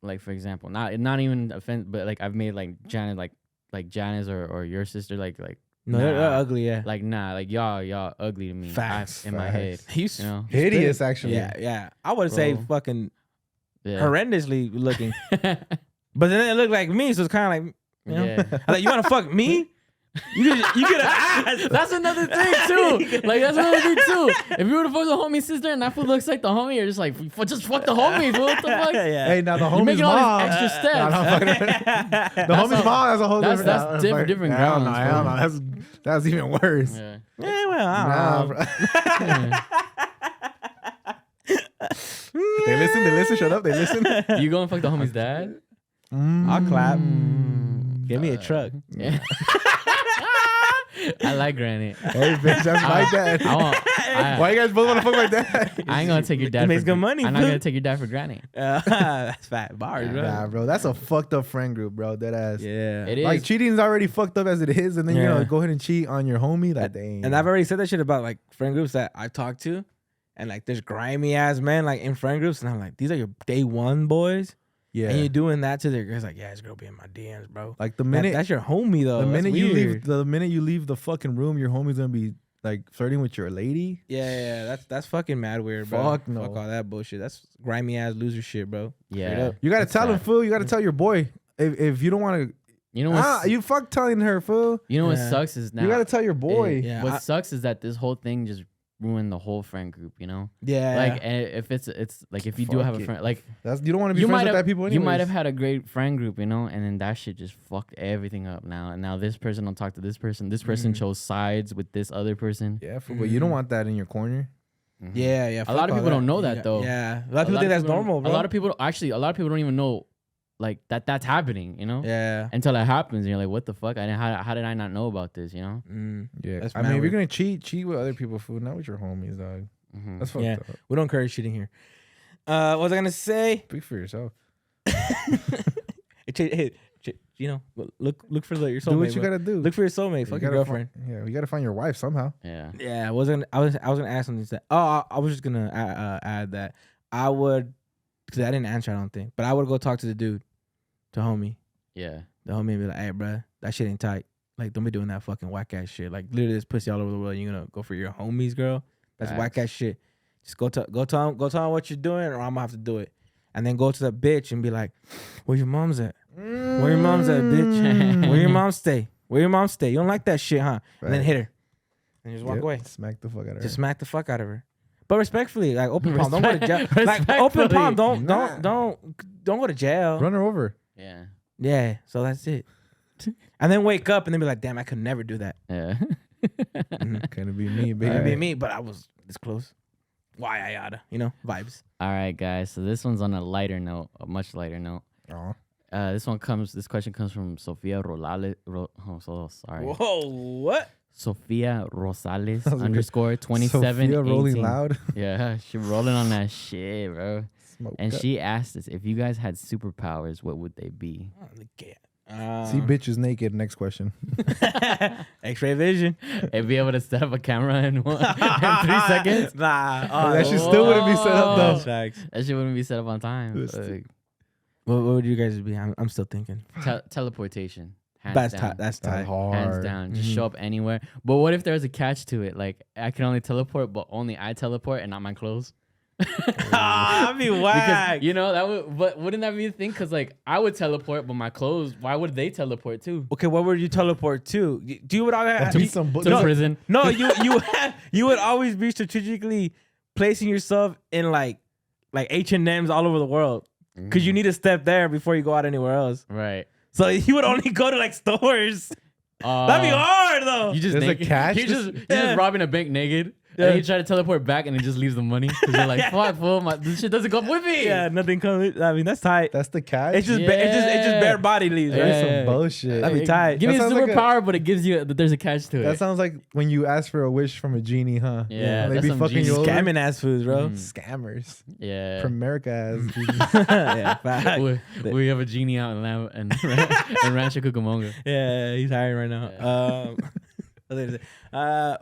like for example, not even offense, but like I've made like Janet like Janice or your sister like no, they're nah. ugly. Yeah, like nah, like y'all ugly to me. Facts, in my head. he's You know? Hideous, actually. yeah. I would say Bro. fucking Yeah. horrendously looking, but then it looked like me, so it's kind of like, you know, Yeah. I'm like, you want to fuck me? You get an ass. That's another thing too. Like that's another thing too. If you were to fuck the homie sister and that fool looks like the homie, you're just like, just fuck the homie, fool. What the fuck? Yeah. Hey, now the You're homie's making all mom. these extra steps. Nah, nah, fucking- the homie's mom has a whole that's- different. that's different Hell no, grounds, hell bro. no, that's even worse. Yeah. Yeah, well, I Nah, don't know. bro. They listen. Shut up. They listen. You go and fuck the homie's dad? I'll clap. Mm. Give me a truck. Yeah. I like Granny. Hey, bitch, that's my dad. Why you guys both want to fuck my dad? I ain't gonna take your dad. It makes for good money, I'm not fool. gonna take your dad for Granny. That's fat bars, bro. Nah, bro, that's a fucked up friend group, bro. Dead ass. Yeah. It is. Like cheating's already fucked up as it is, and then you Yeah. know go ahead and cheat on your homie. Like, dang. And I've already said that shit about like friend groups that I've talked to, and like there's grimy ass men like in friend groups, and I'm like, these are your day one boys, yeah. and you're doing that to their girls. Like, yeah, this girl be in my DMs, bro. Like the Man, minute that's your homie though. the That's minute you weird. leave the fucking room, your homie's gonna be like flirting with your lady. Yeah, that's fucking mad weird, bro. Fuck no. Fuck all that bullshit. That's grimy ass loser shit, bro. Straight Yeah. up. You gotta That's tell him, sad. fool. You gotta tell your boy if you don't want to. You know what? You fuck telling her, fool. You know what Yeah. sucks is now. You gotta tell your boy. Yeah. What sucks is that this whole thing just ruined the whole friend group. You know, Yeah. like and if it's like if you do Fuck have a it. friend, like That's you don't want to be you friends might with have that people. Anyways. you might have had a great friend group, you know, and then that shit just fucked everything up now. And now this person don't talk to this person. This person chose sides with this other person. Yeah, fool, but you don't want that in your corner. Mhm. Yeah. A lot of fuck all people don't know You that got- though. Yeah. A lot of people think that's don't- normal, bro. A lot of people don't even know like that's happening. You know. Yeah. Until it happens, and you're like, "What the fuck? How did I not know about this?" You know. Yeah, That's I mean, mad if you're weird. gonna cheat with other people, fool, not with your homies, dog. Mhm. That's fucked Yeah. up. We don't encourage cheating here. What was I gonna say? Speak for yourself. Hey, you know, look for your soulmate. Do what you bro. gotta do. Look for your soulmate. You Fuck your gotta girlfriend. Yeah, you gotta find your wife somehow. Yeah. Yeah, I was gonna ask something. I was just gonna add that I would, because I didn't answer. I don't think, but I would go talk to the dude, to homie, Yeah. the homie, and be like, "Hey, bro, that shit ain't tight. Like, don't be doing that fucking whack ass shit. Like, literally, this pussy all over the world. You're gonna go for your homies, girl. That's Facts. whack ass shit. Just go tell him what you're doing, or I'm gonna have to do it. And then go to the bitch and be like, where your mom's at? Where your mom's at, bitch? Where your mom stay? Where your mom stay? You don't like that shit, huh? And then Right. hit her. And just walk Yep, away. Smack the fuck out of her. Just smack the fuck out of her. But respectfully, like open palm. Don't go to jail. Like Respectfully. open palm. Don't Nah. don't go to jail. Run her over. Yeah. Yeah. So that's it. And then wake up and then be like, damn, I could never do that. Yeah. Can it be me, baby? It'd be me, but I was this close. Why I oughta, vibes. All right, guys. So this one's on a lighter note, a much lighter note. Aw. This question comes from Sofia sorry. Whoa, what? Sofia Rosales Sounds like _27. Sophia rolling loud. Yeah, she rolling on that shit, bro. Smoke And up. she asked us if you guys had superpowers, what would they be? See bitches naked. Next question. X-ray vision. And be able to set up a camera in 3 seconds? Nah. That shit still wouldn't be set up though. That's facts. That shit wouldn't be set up on time. It's- Like, What would you guys be? I'm still thinking. teleportation. Hands That's down. tight. That's That's tight. hard. Hands down. Just Mhm. show up anywhere. But what if there's a catch to it? Like, I can only teleport, but only I teleport and not my clothes. That'd be whack. Because, you know, that would, but wouldn't that be the thing? Because, like, I would teleport, but my clothes, why would they teleport too? Okay, what would you teleport to? Do you would always To some bu- To no, prison. no, you would always be strategically placing yourself in like H&M's all over the world because you need to step there before you go out anywhere else. Right. So you would only go to like stores. That'd be hard though. You just There's a naked. catch? You're just robbing a bank naked. And you try to teleport back and it just leaves the money because you're like, fuck, fool, this shit doesn't come with me. Yeah, nothing comes. I mean, that's tight. That's the catch. It's just it's just bare body leaves, right? That's Yeah. some bullshit. That'd be tight. Give me a That sounds like superpower, but it gives you there's a catch to it. That sounds like when you ask for a wish from a genie, huh? Yeah, When they that's be some fucking genie you over. Scamming ass foods, bro. Scammers. yeah. America ass genies. Yeah, fact. we have a genie out in Rancho Cucamonga. Yeah, he's hiring right now. What was I gonna say?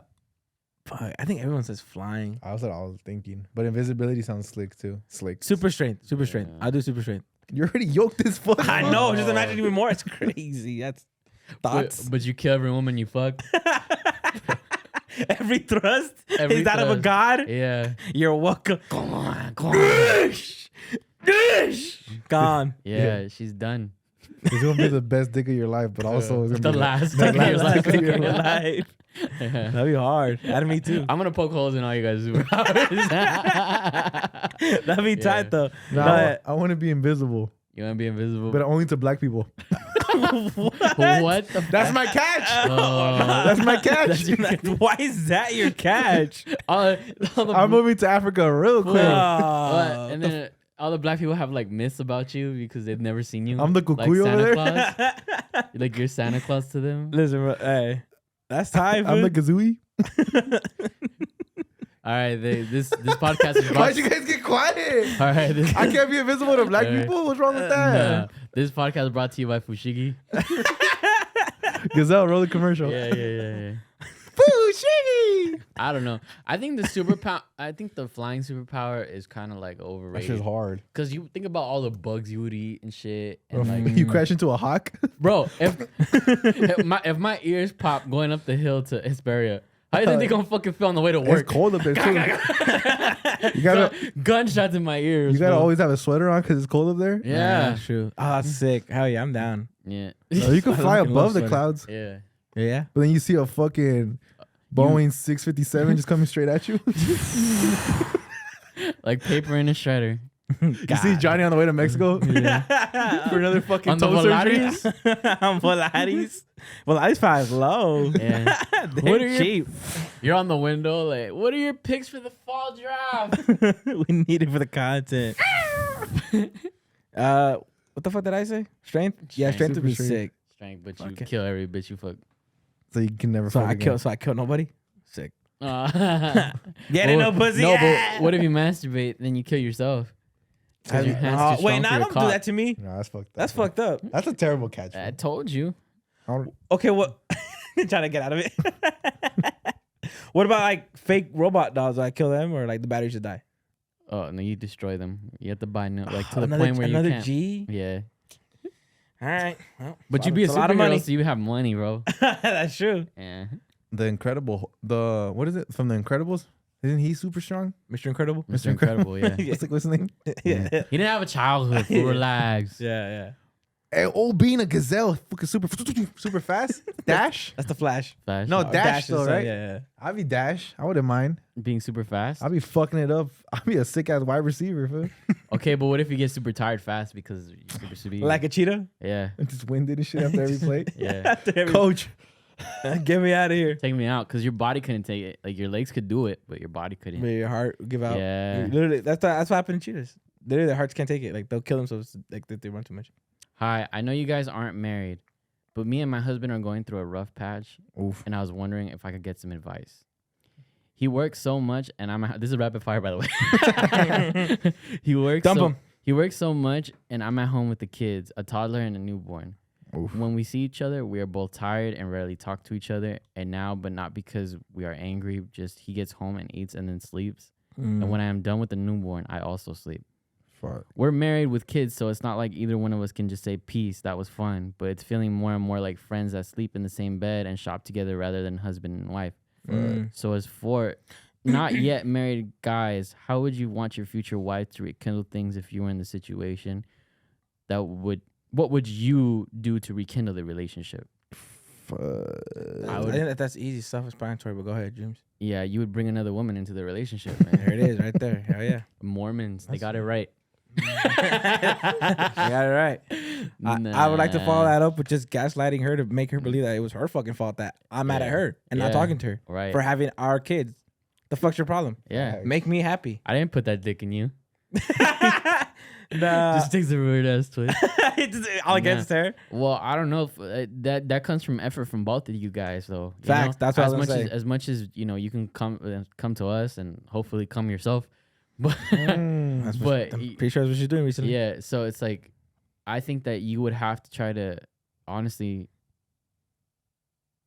Fuck, I think everyone says flying. I was thinking, but invisibility sounds slick too. Slick. Super strength. I'll do super strength. You already yoked this fuck. I know. Just imagine even more. It's crazy. That's thoughts. But you kill every woman you fuck. Every thrust Every is that of a thrust. god. Yeah. You're welcome. Come on. Gone. Yeah, she's done. It's gonna be the best dick of your life, but also it's The gonna be last. the dick of your last life. dick of your Your life. life. That'd be hard. That'd me too. I'm gonna poke holes in all you guys' superpowers. That'd be tight though. No, I want to be invisible, You wanna be invisible? but only to black people. What the That's my catch. Oh. That's my catch. That's your- Why is that your catch? all the I'm moving to Africa real quick. What? And then all the black people have like myths about you because they've never seen you. I'm the like cucuy Santa over there. Claus. Like you're Santa Claus to them. Listen, bro, hey, that's tight. I'm the kazooie. All right, this podcast is brought. Why'd you guys get quiet? All right, this, I can't be invisible to black Alright. people. What's wrong with that? nah, this podcast is brought to you by Fushigi. Gazelle, roll the commercial. Yeah. Fushigi. I don't know. I think the superpower. I think the flying superpower is kind of like That overrated. shit's hard. Cause you think about all the bugs you would eat and shit, and like, You crash into a hawk. bro, if my ears pop going up the hill to Hesperia, how do you think they gonna fucking feel on the way to work? It's cold up there too. you gotta Gunshots in my ears. you gotta bro. always have a sweater on because it's cold up there. Yeah. true. Oh, that's sick. Hell yeah, I'm down. Yeah. No, you can fly fucking above love the sweater. clouds, Yeah. Yeah. but then you see a fucking Boeing 657 just coming straight at you. Like paper in a shredder. You see Johnny on the way to Mexico for another fucking On the toe surgery. Volaris? I'm Volaris. Volaris 5 low. Yeah. They're What are your- cheap. You're on the window, like, what are your picks for the fall draft? We need it for the content. What the fuck did I say? Strength? Yeah, strength would be Super strength. sick. Strength, but you Okay. kill every bitch you fuck. So you can never. So fuck I again. kill nobody? Sick. Get Get it, no pussy. No, yeah. but what if you masturbate, then you kill yourself? 'Cause your hand's too Wait, strong nah, for your don't do cock. that to me. No, that's fucked up. That's bro. fucked up. That's a terrible catch. I bro. told you. I don't- Okay, what? Trying to get out of it. What about like fake robot dolls? Do I kill them or like the battery should die? Oh, no, you destroy them. You have to buy new, like to the another point where you another can't. G. Yeah. All right. Well, But you'd be a it's lot of money. superhero, so you have money, bro. That's true. Yeah. The Incredible. The what is it from the Incredibles? Isn't he super strong? Mr. Incredible. Mr. Incredible, yeah. What's his name? Yeah. He didn't have a childhood. Fool, relax. Yeah. Hey, being a gazelle, fucking super fast. Dash. That's the Flash. Fast. No, Or Dash though, is, right? Yeah. I'd be Dash. I wouldn't mind. Being super fast. I'd be fucking it up. I'd be a sick ass wide receiver, fool. Okay, but what if you get super tired fast because you're super speed? Like a cheetah. Yeah. And just winded and shit after every play. Yeah. Coach. Get me out of here. Take me out because your body couldn't take it. Like your legs could do it, but your body couldn't. But your heart will give out. Yeah. Literally, that's what happened to cheetahs. Literally, their hearts can't take it. Like they'll kill themselves. Like if they run too much. Hi, I know you guys aren't married, but me and my husband are going through a rough patch, Oof. and I was wondering if I could get some advice. He works so much, and this is rapid fire, by the way. Dump him. He works so much, and I'm at home with the kids, a toddler and a newborn. Oof. When we see each other, we are both tired and rarely talk to each other. And now, but not because we are angry, just he gets home and eats and then sleeps. And when I am done with the newborn, I also sleep. Fuck. We're married with kids, so it's not like either one of us can just say, peace, that was fun. But it's feeling more and more like friends that sleep in the same bed and shop together rather than husband and wife. So as for not yet married guys, how would you want your future wife to rekindle things if you were in the situation? What would you do to rekindle the relationship? I think that's easy, self-explanatory. But go ahead, Dreams. Yeah, you would bring another woman into the relationship, man. There it is, right there. Hell yeah. Mormons, they got it right. You got it right. I would like to follow that up with just gaslighting her to make her believe that it was her fucking fault that I'm mad at her and not Yeah. talking to her Right. for having our kids. The fuck's your problem? Yeah. Make me happy. I didn't put that dick in you. Nah. Just takes a weird ass twist. All against her. Well, I don't know if that comes from effort from both of you guys, though. You Facts. know? That's what I was much gonna say. as much as you can come to us and hopefully come yourself, but That's what I'm pretty sure that's what she's doing recently. yeah. So it's like, I think that you would have to try to honestly.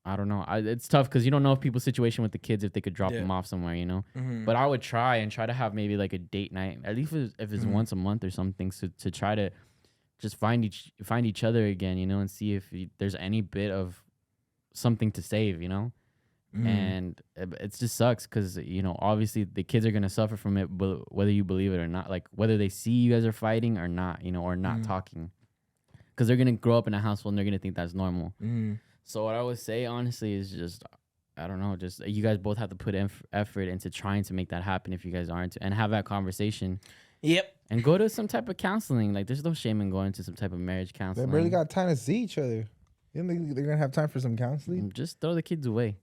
I don't know. It's tough because you don't know if people's situation with the kids, if they could drop them off somewhere, Mm-hmm. But I would try to have maybe like a date night, at least if it's once a month or something, so to try to just find each other again, and see if there's any bit of something to save, And it just sucks because obviously the kids are gonna suffer from it, whether you believe it or not, like whether they see you guys are fighting or not, or not talking, because they're gonna grow up in a household and they're gonna think that's normal. So what I would say, honestly, is just, I don't know, just you guys both have to put effort into trying to make that happen if you guys aren't, and have that conversation. Yep. And go to some type of counseling. Like, there's no shame in going to some type of marriage They counseling. barely got time to see each other. You don't think they're gonna have time for some counseling? Just throw the kids away,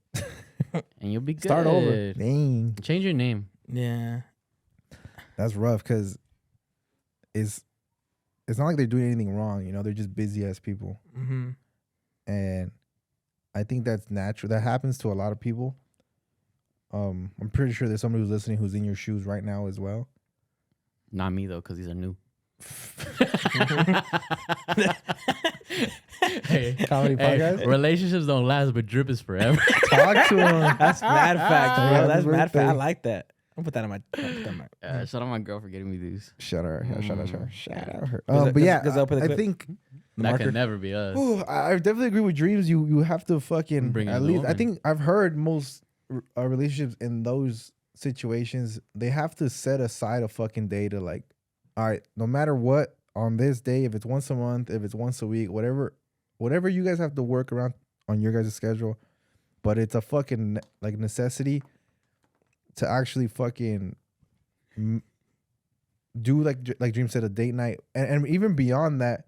and you'll be good. Start over. Dang, Change your name. Yeah. that's rough because it's not like they're doing anything wrong. They're just busy as people, Mm-hmm. and I think that's natural. That happens to a lot of people. I'm pretty sure there's somebody who's listening who's in your shoes right now as well. Not me though, because these are new. Hey, Comedy podcast? relationships don't last, but drip is forever. Talk to him. That's mad facts, bro. Happy That's mad birthday. fact. I like that. I'll put that on my. Shout out my girl for getting me these. Shout out her. Shout out her. Shout out her. Gazelle- But yeah, Gazelle put the I clip. think That could never be us. I definitely agree with dreams. You have to fucking Bring in at the least. I woman. think I've heard most relationships in those situations, they have to set aside a fucking day to like, all right, no matter what, on this day, if it's once a month, if it's once a week, whatever you guys have to work around on your guys' schedule, but it's a fucking like necessity to actually fucking do like Dream said, a date night, and even beyond that.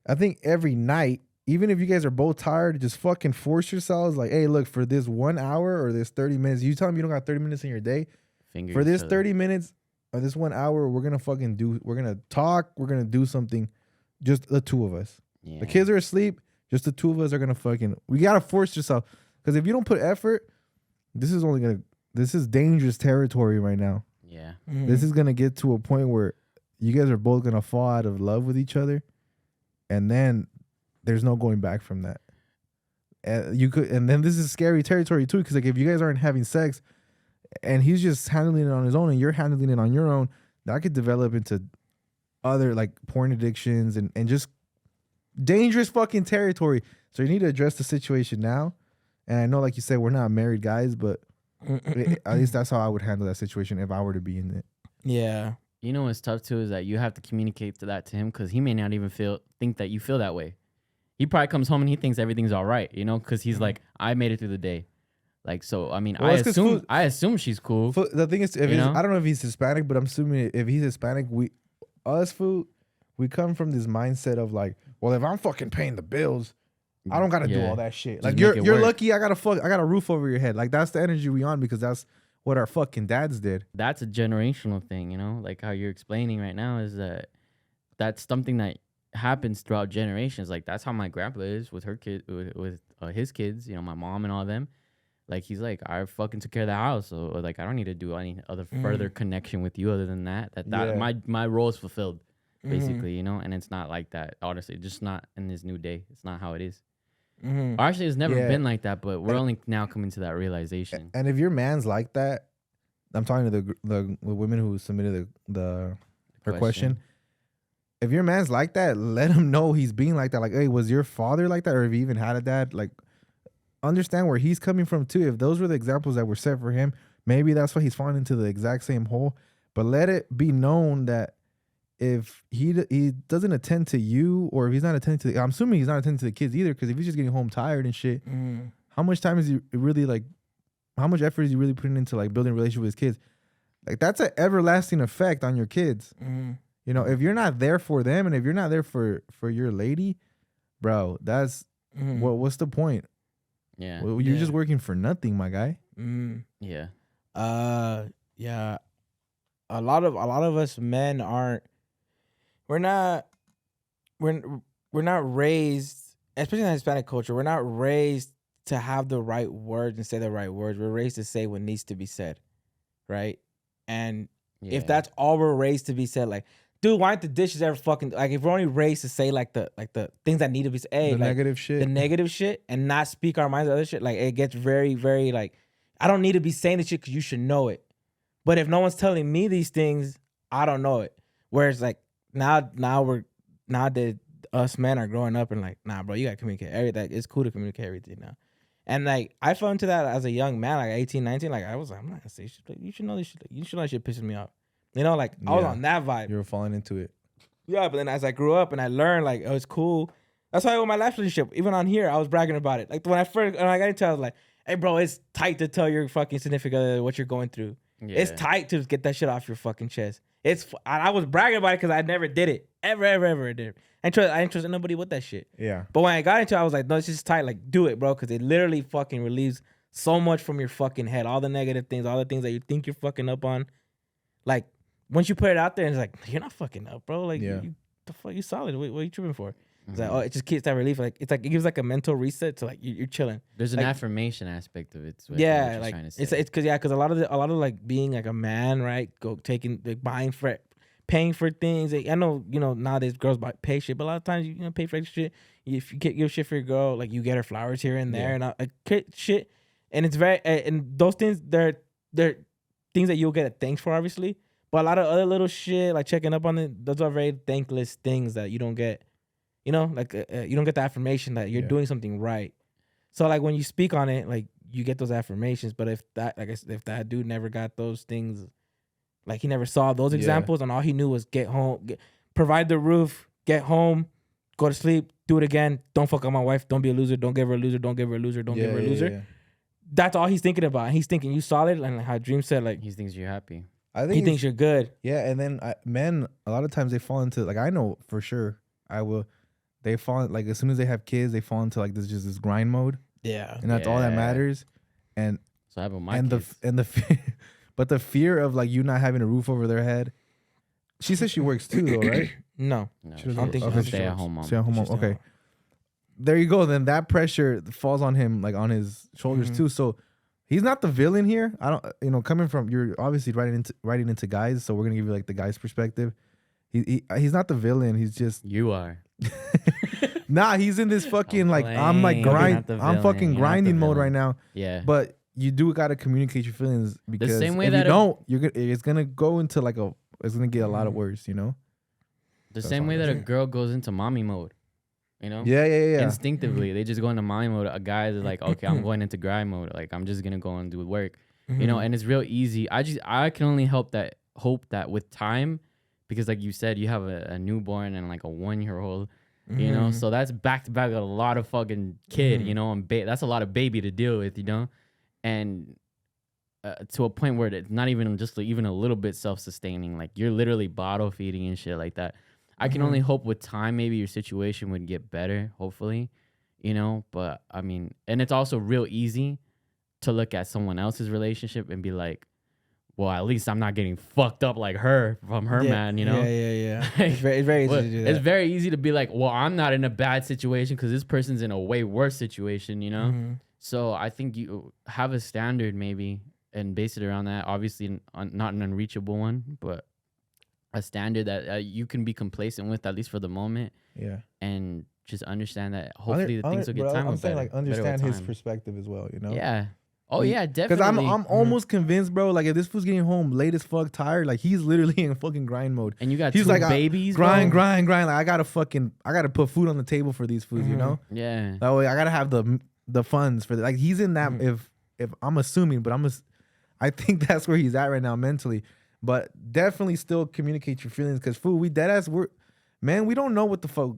I think every night, even if you guys are both tired, just fucking force yourselves. Like, hey, look, for this 1 hour or this 30 minutes, you tell them you don't got 30 minutes in your day. Finger For each this other. 30 minutes or this 1 hour, we're going to talk, we're going to do something. Just the two of us. Yeah. The kids are asleep. Just the two of us are going to we got to force yourself. Because if you don't put effort, this is dangerous territory right now. Yeah. This is going to get to a point where you guys are both going to fall out of love with each other. And then there's no going back from that. And then this is scary territory too, because like if you guys aren't having sex and he's just handling it on his own and you're handling it on your own, that could develop into other like porn addictions and just dangerous fucking territory. So you need to address the situation now. And I know, like you said, we're not married guys, but at least that's how I would handle that situation if I were to be in it. Yeah. You know what's tough too is that you have to communicate that to him, because he may not even think that you feel that way. He probably comes home and he thinks everything's all right, because he's like, I made it through the day. Like, so I mean, Well, it's 'cause I assume she's cool. The thing is, if You know? I don't know if he's Hispanic, but I'm assuming if he's Hispanic, we come from this mindset of like, well, if I'm fucking paying the bills, I don't gotta do all that shit. Just Like make it you're work. lucky I got a roof over your head. Like that's the energy we on, because that's what our fucking dads did. That's a generational thing, like how you're explaining right now is that's something that happens throughout generations. Like that's how my grandpa is with her kid, with his kids, my mom and all them. Like he's like, I fucking took care of the house, so like I don't need to do any other further connection with you other than that. Yeah. My role is fulfilled, basically, and it's not like that. Honestly, just not in this new day. It's not how it is. Or actually, it's never Yeah. been like that, but we're only now coming to that realization. And if your man's like that, I'm talking to the women who submitted her question. If your man's like that, let him know he's being like that. Like, hey, was your father like that, or if he even had a dad? Like, understand where he's coming from too. If those were the examples that were set for him, maybe that's why he's falling into the exact same hole. But let it be known that if he doesn't attend to you, or if he's not attending to I'm assuming he's not attending to the kids either, because if he's just getting home tired and shit, how much time is he really like? How much effort is he really putting into like building a relationship with his kids? Like that's an everlasting effect on your kids. If you're not there for them, and if you're not there for your lady, bro, that's what's the point? Yeah. Well, you're just working for nothing, my guy. Yeah. Yeah. A lot of us men aren't. We're not raised, especially in Hispanic culture. We're not raised to have the right words and say the right words. We're raised to say what needs to be said, right? And if that's all we're raised to be said, like, dude, why aren't the dishes ever fucking like? If we're only raised to say like the things that need to be said, The like, negative shit. the negative shit, and not speak our minds to other shit, like it gets very, very like, I don't need to be saying this shit because you should know it. But if no one's telling me these things, I don't know it. Whereas like now that us men are growing up and like, nah, bro, you gotta communicate everything. It's cool to communicate everything now. And like I fell into that as a young man, like 18, 19. Like I was like, I'm not gonna say shit. Like, you should know this shit. Like, you should know that shit pissing me off. You know, like I was on that vibe. You were falling into it. Yeah, but then as I grew up and I learned, like, oh, it's cool. That's why with my last relationship, even on here, I was bragging about it. Like when I got into it, I was like, hey, bro, it's tight to tell your fucking significant other what you're going through. Yeah. It's tight to get that shit off your fucking chest. I was bragging about it because I never did it. Ever did it. I ain't trusting nobody with that shit. Yeah. But when I got into it, I was like, no, it's just tight. Like, do it, bro, because it literally fucking relieves so much from your fucking head. All the negative things, all the things that you think you're fucking up on. Like, once you put it out there, and it's like, you're not fucking up, bro. Like, you the fuck, you solid. What are you tripping for? It's like, oh, it just keeps that relief. Like, it's like it gives like a mental reset to like you're chilling. There's an like, affirmation aspect of it. Yeah, like it's because a lot of like being like a man, right? Paying for things. I know, nowadays girls pay shit, but a lot of times you pay for extra shit. If you get your shit for your girl, like you get her flowers here and there, and like shit. And it's very and those things they're things that you'll get a thanks for, obviously. But a lot of other little shit like checking up on it, those are very thankless things that you don't get. You don't get the affirmation that you're doing something right. So like when you speak on it, like you get those affirmations. But if that dude never got those things, like he never saw those examples, and all he knew was get home, provide the roof, get home, go to sleep, do it again. Don't fuck up my wife. Don't be a loser. Don't give her a loser. Don't give her a loser. Don't give her a loser. Yeah. That's all he's thinking about. And he's thinking you solid, and like how Dream said, like he thinks you're happy. I think he thinks you're good. Yeah, and then men, a lot of times they fall into like I know for sure they fall like as soon as they have kids, they fall into like this grind mode. Yeah, and that's all that matters. And so I have my kids. But the fear of like you not having a roof over their head. She says she works too, though, right? No, she don't think she's stay at home mom. Stay at home mom. Okay, there you go. Then that pressure falls on him, like on his shoulders too. So he's not the villain here. I don't, coming from you're obviously writing into guys, so we're gonna give you like the guy's perspective. He's not the villain. He's just you are. Nah, he's in this fucking like I'm like I'm fucking grinding mode right now. Yeah, but you do gotta communicate your feelings because the same way if that you don't, it's gonna go into like it's gonna get a lot of worse. The same way that a girl goes into mommy mode. Yeah. Instinctively, they just go into mommy mode. A guy is like, okay, I'm going into grind mode. Like I'm just gonna go and do work. And it's real easy. I can only hope that with time, because like you said, you have a newborn and like a 1-year-old, so that's back to back with a lot of fucking kid, and that's a lot of baby to deal with, and to a point where it's not even just even a little bit self-sustaining. Like you're literally bottle feeding and shit like that. I can only hope with time maybe your situation would get better, hopefully, but I mean, and it's also real easy to look at someone else's relationship and be like, well, at least I'm not getting fucked up like her from her man, Yeah. It's very easy to do that. It's very easy to be like, well, I'm not in a bad situation because this person's in a way worse situation, So I think you have a standard maybe and base it around that. Obviously, not an unreachable one, but a standard that you can be complacent with, at least for the moment. Yeah. And just understand that hopefully the things will get time. I'm saying like understand his perspective as well, Yeah. Oh yeah, definitely. Because I'm almost convinced, bro. Like if this fool's getting home late as fuck, tired, like he's literally in fucking grind mode. And you got he's two like, babies, grind. Like I gotta put food on the table for these fools, Yeah. That way I gotta have the funds for that. Like he's in that. If I'm assuming, but I think that's where he's at right now mentally. But definitely still communicate your feelings, because fool, we don't know what the fuck.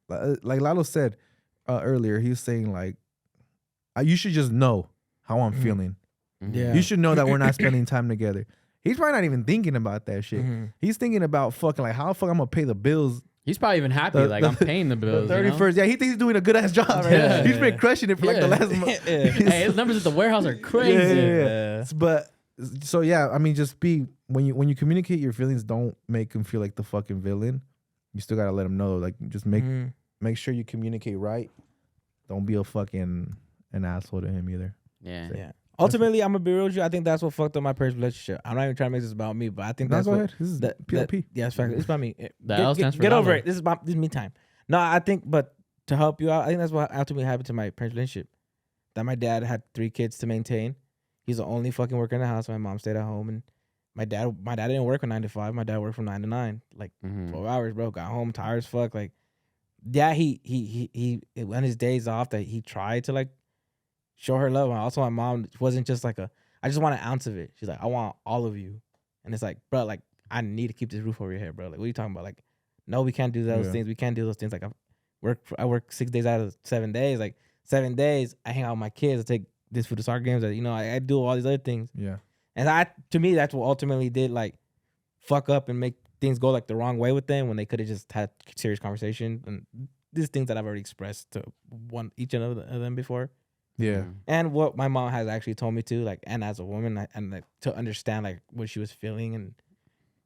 Like Lalo said earlier, he was saying like, you should just know how I'm feeling. Yeah. You should know that we're not spending time together. He's probably not even thinking about that shit. He's thinking about fucking like, how the fuck I'm gonna pay the bills. He's probably even happy, I'm paying the bills. The 31st, yeah, he thinks he's doing a good ass job. Right? He's been crushing it for like the last month. Hey, his numbers at the warehouse are crazy. Yeah. But So yeah, I mean, just be when you communicate your feelings, don't make him feel like the fucking villain. You still gotta let him know. Like, just make sure you communicate right. Don't be a fucking an asshole to him either. Yeah. Ultimately, I'm gonna be real with you. I think that's what fucked up my parents' relationship. I'm not even trying to make this about me, but I think that's go what. ahead. This is PLP. Yeah, it's fact. It's about me. Get Over it. This is me time. No, I think, but to help you out, I think that's what ultimately happened to my parents' relationship. That my dad had 3 kids to maintain. He's the only fucking worker in the house. My mom stayed at home, and my dad didn't work from 9 to 5. My dad worked from 9 to 9, like 12 hours, bro. Got home tired as fuck. Like, yeah, he on his days off that he tried to like show her love. And also, my mom wasn't just like I just want an ounce of it. She's like, I want all of you. And it's like, bro, like, I need to keep this roof over your head, bro. Like, what are you talking about? Like, no, we can't do those things. We can't do those things. Like, I work 6 days out of 7 days. Like, 7 days, I hang out with my kids. I take this for the soccer games. I do all these other things. Yeah. And to me, that's what ultimately did, like, fuck up and make things go, like, the wrong way with them when they could have just had serious conversation. And these things that I've already expressed to each of them before. Yeah. And what my mom has actually told me to, like, and as a woman, and like, to understand, like, what she was feeling. And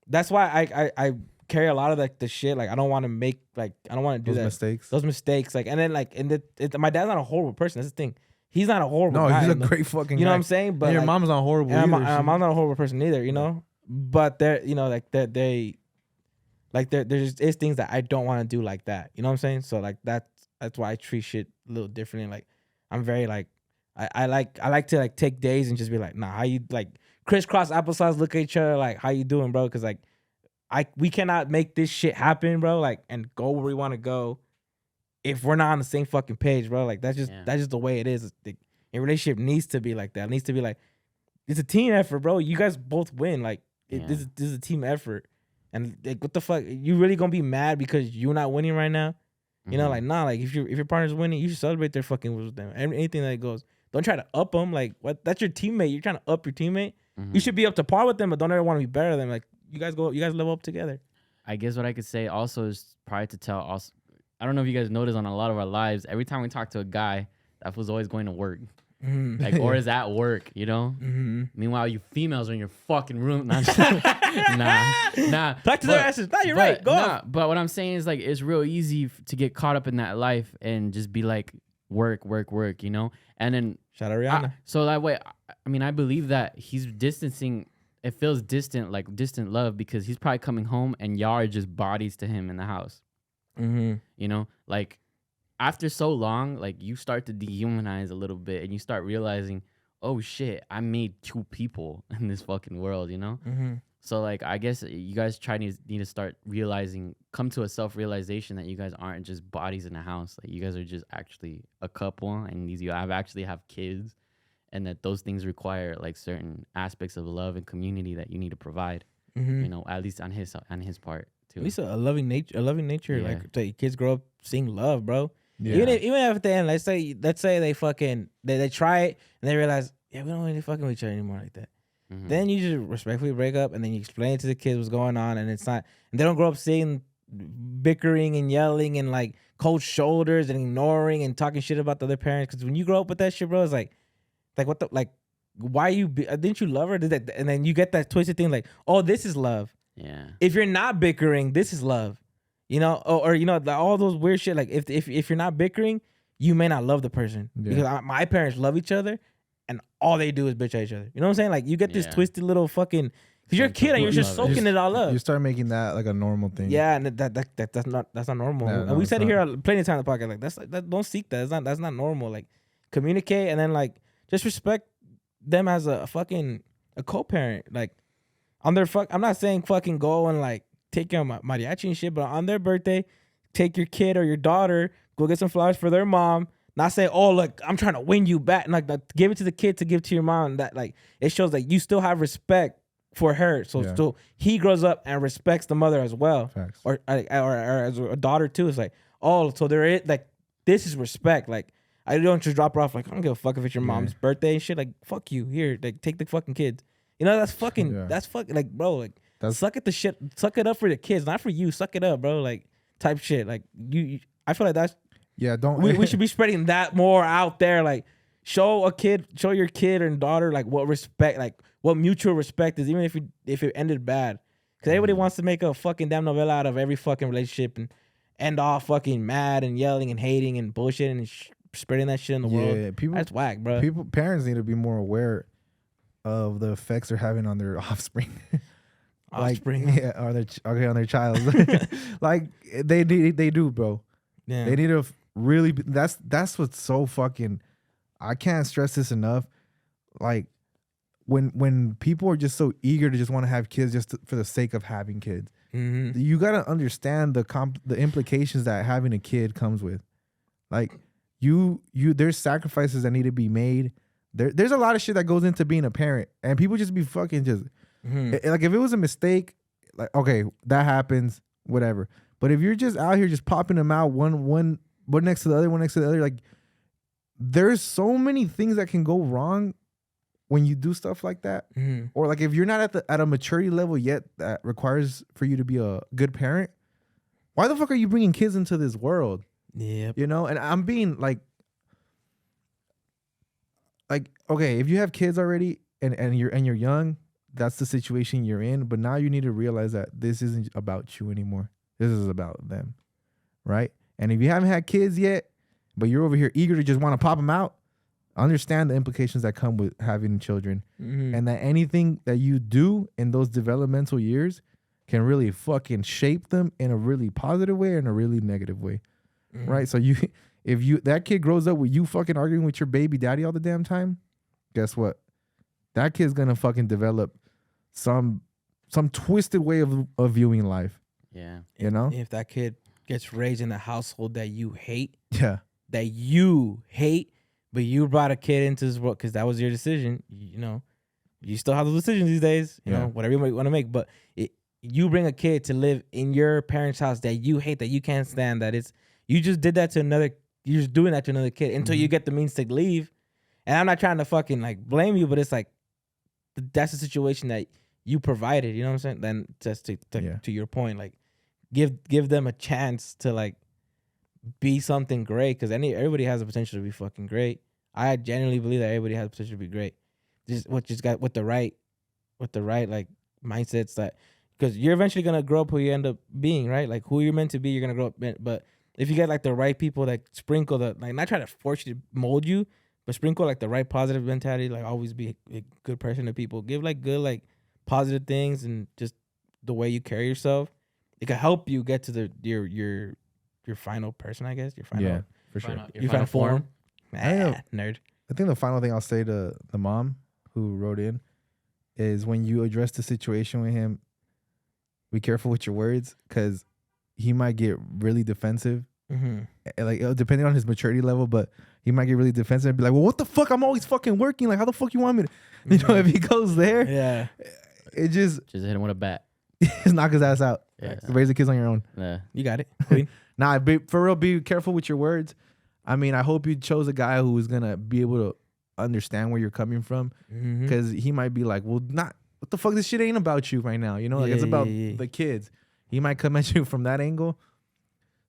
that's why I carry a lot of, like, the shit. Like, I don't want to make, like, I don't want to do those mistakes. Like, and then, like, my dad's not a horrible person. That's the thing. He's not a horrible guy. No, he's a great fucking guy. You know what I'm saying? But and your like, mom's not horrible either. My mom's not a horrible person either, you know? But they're, you know, like, there's things that I don't want to do like that. You know what I'm saying? So, like, that's why I treat shit a little differently. Like, I'm very, like, I like to, like, take days and just be like, nah, how you, like, crisscross applesauce, look at each other, like, how you doing, bro? Because, like, we cannot make this shit happen, bro, like, and go where we want to go if we're not on the same fucking page, bro. Like, that's just the way it is. A relationship needs to be like that. It needs to be like, it's a team effort, bro. You guys both win. Like, this is a team effort. And, like, what the fuck? You really gonna be mad because you're not winning right now? You know, like, nah, like, if your partner's winning, you should celebrate their fucking wins with them. Anything that goes. Don't try to up them. Like, what? That's your teammate. You're trying to up your teammate. You should be up to par with them, but don't ever want to be better than them. Like, you guys level up together. I guess what I could say also is probably to tell also, I don't know if you guys notice on a lot of our lives, every time we talk to a guy, that was always going to work. Like, or is at work, you know? Meanwhile, you females are in your fucking room. Nah. Talk to their asses. Nah, you're right. Go on. But what I'm saying is, like, it's real easy to get caught up in that life and just be like, work, you know? And then shout out Rihanna. So that way, I mean, I believe that he's distancing. It feels distant, like distant love, because he's probably coming home and y'all are just bodies to him in the house. You know, like, after so long, like, you start to dehumanize a little bit and you start realizing, oh shit, I made 2 people in this fucking world, you know? So, like, I guess you guys need to start come to a self-realization that you guys aren't just bodies in a house. Like, you guys are just actually a couple, and you actually have kids, and that those things require, like, certain aspects of love and community that you need to provide. You know, at least on his part too. At least a loving nature. Yeah. Like, the kids grow up seeing love, bro. Yeah. Even if at the end, let's say they fucking they try it and they realize, yeah, we don't really fucking with each other anymore like that. Then you just respectfully break up, and then you explain to the kids what's going on, and it's not. And they don't grow up seeing bickering and yelling and, like, cold shoulders and ignoring and talking shit about the other parents. Because when you grow up with that shit, bro, it's like what the, like, why didn't you love her? And then you get that twisted thing, like, oh, this is love. Yeah. If you're not bickering, this is love. You know, or you know, all those weird shit. Like, if you're not bickering, you may not love the person. Because my parents love each other, and all they do is bitch at each other. You know what I'm saying? Like, you get this twisted little fucking, because you're a kid and you're just soaking it all up. You start making that like a normal thing. Yeah, and that's not normal. Yeah, and we said it here plenty of times in the podcast. Like, don't seek that. That's not normal. Like, communicate, and then, like, just respect them as a co-parent. Like, on their I'm not saying fucking go and, like, take care of mariachi and shit, but on their birthday, take your kid or your daughter, go get some flowers for their mom. Not say, oh, look, I'm trying to win you back. And, like, give it to the kid to give to your mom. That, like, it shows that you still have respect for her. So he grows up and respects the mother as well. Facts. Or as a daughter too. It's like, oh, so there is, like, this is respect. Like, I don't just drop her off like, I don't give a fuck if it's your mom's birthday and shit. Like, fuck you. Here, like, take the fucking kids. You know, that's fucking like, bro, like, suck it up for the kids, not for you. Suck it up, bro. Like, type shit. Like, I feel like that's, don't. we should be spreading that more out there. Like, show your kid and daughter like what respect, like what mutual respect is, even if it ended bad. Because everybody wants to make a fucking damn novella out of every fucking relationship and end all fucking mad and yelling and hating and bullshitting and spreading that shit in the world. People, that's whack, bro. Parents need to be more aware of the effects they're having on their offspring. Yeah, on their child. Like they do, bro. Yeah. They need to really. That's what's so fucking. I can't stress this enough. Like when people are just so eager to just want to have kids just for the sake of having kids, you gotta understand the implications that having a kid comes with. Like there's sacrifices that need to be made. There's a lot of shit that goes into being a parent, and people just be fucking just like, if it was a mistake, like, okay, that happens, whatever. But if you're just out here just popping them out one next to the other, like, there's so many things that can go wrong when you do stuff like that. Or like if you're not at a maturity level yet that requires for you to be a good parent, why the fuck are you bringing kids into this world? Yeah, you know. And I'm being like, okay, if you have kids already and you're young, that's the situation you're in. But now you need to realize that this isn't about you anymore. This is about them, right? And if you haven't had kids yet, but you're over here eager to just want to pop them out, understand the implications that come with having children, and that anything that you do in those developmental years can really fucking shape them in a really positive way and a really negative way, right? So if that kid grows up with you fucking arguing with your baby daddy all the damn time, guess what? That kid's gonna fucking develop some twisted way of viewing life. Yeah. You know? If that kid gets raised in a household that you hate, but you brought a kid into this world because that was your decision, you know, you still have those decisions these days, you know, whatever you want to make. But you bring a kid to live in your parents' house that you hate, that you can't stand, you just did that to another, you're just doing that to another kid until you get the means to leave. And I'm not trying to fucking like blame you, but it's like, that's the situation that you provided, you know what I'm saying? Then just to your point, like give them a chance to like be something great, because everybody has the potential to be fucking great. I genuinely believe that everybody has the potential to be great. Just got with the right like mindsets, that because you're eventually gonna grow up who you end up being, right? Like who you're meant to be, you're gonna grow up. But if you get like the right people that sprinkle the, like, not try to force you to mold you, but sprinkle like the right positive mentality, like always be a good person to people. Give like good, like positive things, and just the way you carry yourself, it can help you get to your final person, I guess. Your final, for sure. Your final form. Nerd. I think the final thing I'll say to the mom who wrote in is, when you address the situation with him, be careful with your words, because he might get really defensive. Like, depending on his maturity level, but he might get really defensive and be like, well, what the fuck? I'm always fucking working. Like, how the fuck you want me to, you know, if he goes there, it just hit him with a bat. Just knock his ass out. Raise the kids on your own. You got it. Queen. Nah, for real, be careful with your words. I mean, I hope you chose a guy who is gonna be able to understand where you're coming from, because he might be like, well, what the fuck? This shit ain't about you right now. You know, like, it's about the kids. He might come at you from that angle.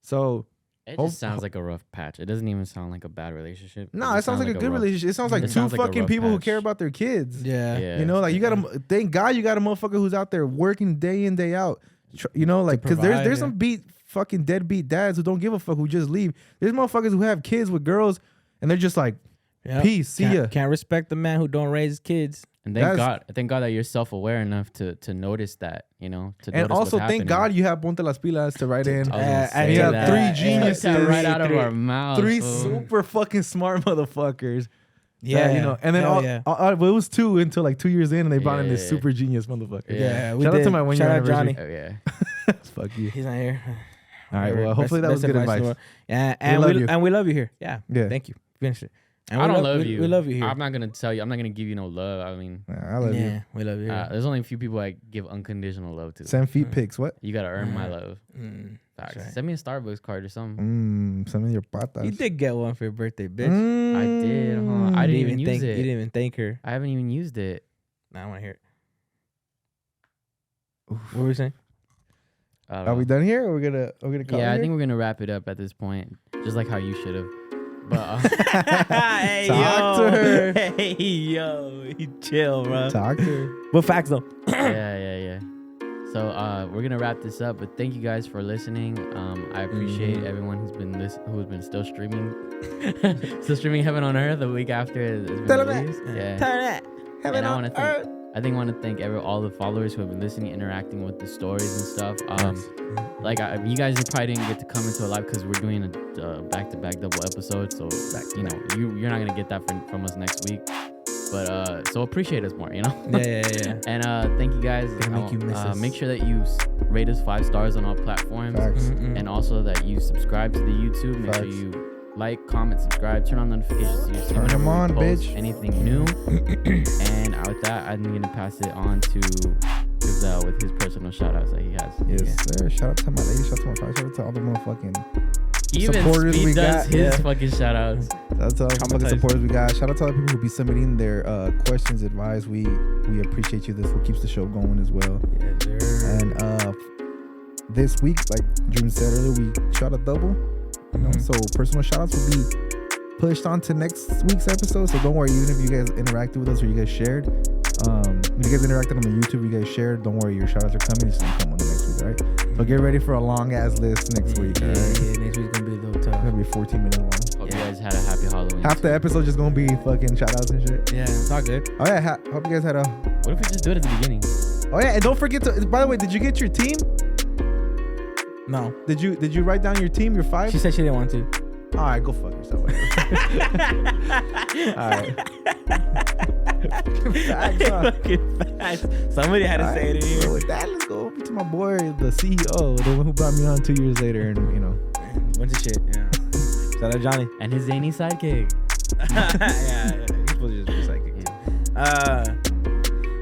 So it just sounds like a rough patch. It doesn't even sound like a bad relationship. No, it sounds like a good relationship. It sounds like two fucking people who care about their kids. Yeah. You know, like, you got to thank God you got a motherfucker who's out there working day in, day out. You know, like, because there's some fucking deadbeat dads who don't give a fuck, who just leave. There's motherfuckers who have kids with girls and they're just like, peace, see ya. Can't respect the man who don't raise kids. And thank God that you're self-aware enough to notice that, you know. And also thank God you have Ponte las Pilas to write in. And you have three geniuses right out of our mouth. Three super fucking smart motherfuckers. Yeah, you know. And then it was two until like 2 years in, and they brought in this super genius motherfucker. Yeah, shout out to my 1 year anniversary. Johnny. Oh yeah. Fuck you. He's not here. All right. Well, hopefully that was good advice. And we love you here. Yeah. Thank you. Finish it. And I don't love you. We love you here. I'm not gonna tell you. I'm not gonna give you no love. I mean, I love you. We love you here. There's only a few people I give unconditional love to. Send feet pics. What? You gotta earn my love. Facts. Right. Send me a Starbucks card or something. Send me your patas. You did get one for your birthday, bitch. I did. Huh? I didn't even use it. You didn't even thank her. I haven't even used it. Nah, I want to hear it. What were we saying? Are we done here? Or we're gonna call I it think we're gonna wrap it up at this point, just like how you should have. But Hey, Talk yo. to her. Hey, yo. You chill, bro. Talk to her. But facts, though. yeah. So we're gonna wrap this up, but thank you guys for listening. I appreciate everyone who's been still streaming, Heaven on Earth a week after it's been Tell 'em that. released. Yeah. Turn that. And I want to thank all the followers who have been listening, interacting with the stories and stuff. You guys probably didn't get to come into a live because we're doing a back-to-back double episode, so you're not gonna get that from us next week. But so appreciate us more, Yeah. And thank you guys. Gonna make you miss us. Make sure that you rate us 5 stars on all platforms, Facts. and also that you subscribe to the YouTube. Make sure Facts. you like, comment, subscribe, turn on notifications so you see Turn whenever 'em we on, post bitch. anything new. And with that, I'm gonna pass it on to Gazelle with his personal shout outs that he has. Yes, sir. Shout out to my lady. Shout out to my father. Shout out to all the motherfucking Even supporters Speed we does got. his Yeah. fucking shout outs. That's all the fucking Traumatized. supporters we got. Shout out to all the people who be submitting their questions, advice. We appreciate you. This what keeps the show going as well. And this week, like Dream said earlier, we shot a double. You know, so personal shout outs will be pushed on to next week's episode. So don't worry, even if you guys interacted with us or you guys shared. If you guys interacted on the YouTube, you guys shared, don't worry, your shout outs are coming. It's gonna come on the next week, all right? So get ready for a long ass list next week, all right? Yeah, next week's gonna be a little tough. It's gonna be 14 minutes long. Hope you guys had a happy Halloween. Half the episode just gonna be fucking shout outs and shit. Yeah, it's not good. Oh yeah, hope you guys had a. What if we just do it at the beginning? Oh yeah, and don't forget to. By the way, did you get your team? No. Did you write down your team, your 5? She said she didn't want to. All right, go fuck yourself. All right. Facts, huh? Fucking facts. Somebody had to say it in So here. with that, let's go over to my boy, the CEO, the one who brought me on 2 years later, and you know. Bunch of shit. Yeah. Shout out Johnny. And his zany sidekick. yeah. He's supposed to just be psychic.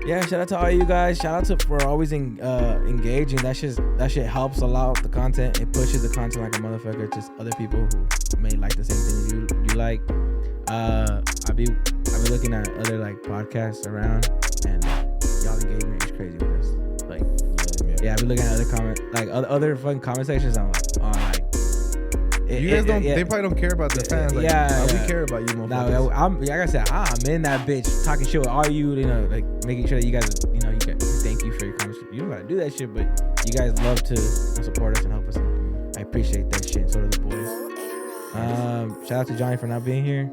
Yeah, shout out to all you guys. Shout out to for always engaging. That shit helps a lot with the content. It pushes the content like a motherfucker. Just other people who may like the same thing you like. I've been looking at other like podcasts around, and y'all engagement is crazy with us. Like, yeah, I've been looking at other fucking comment sections. I'm like, oh, like. You guys don't. They probably don't care about their fans. Like, yeah. we care about you, Now, motherfuckers. like I said, I'm in that bitch talking shit with all you know, like making sure that you guys, you thank you for your comments. You don't gotta do that shit, but you guys love to support us and help us. And I appreciate that shit. So do the boys. Shout out to Johnny for not being here.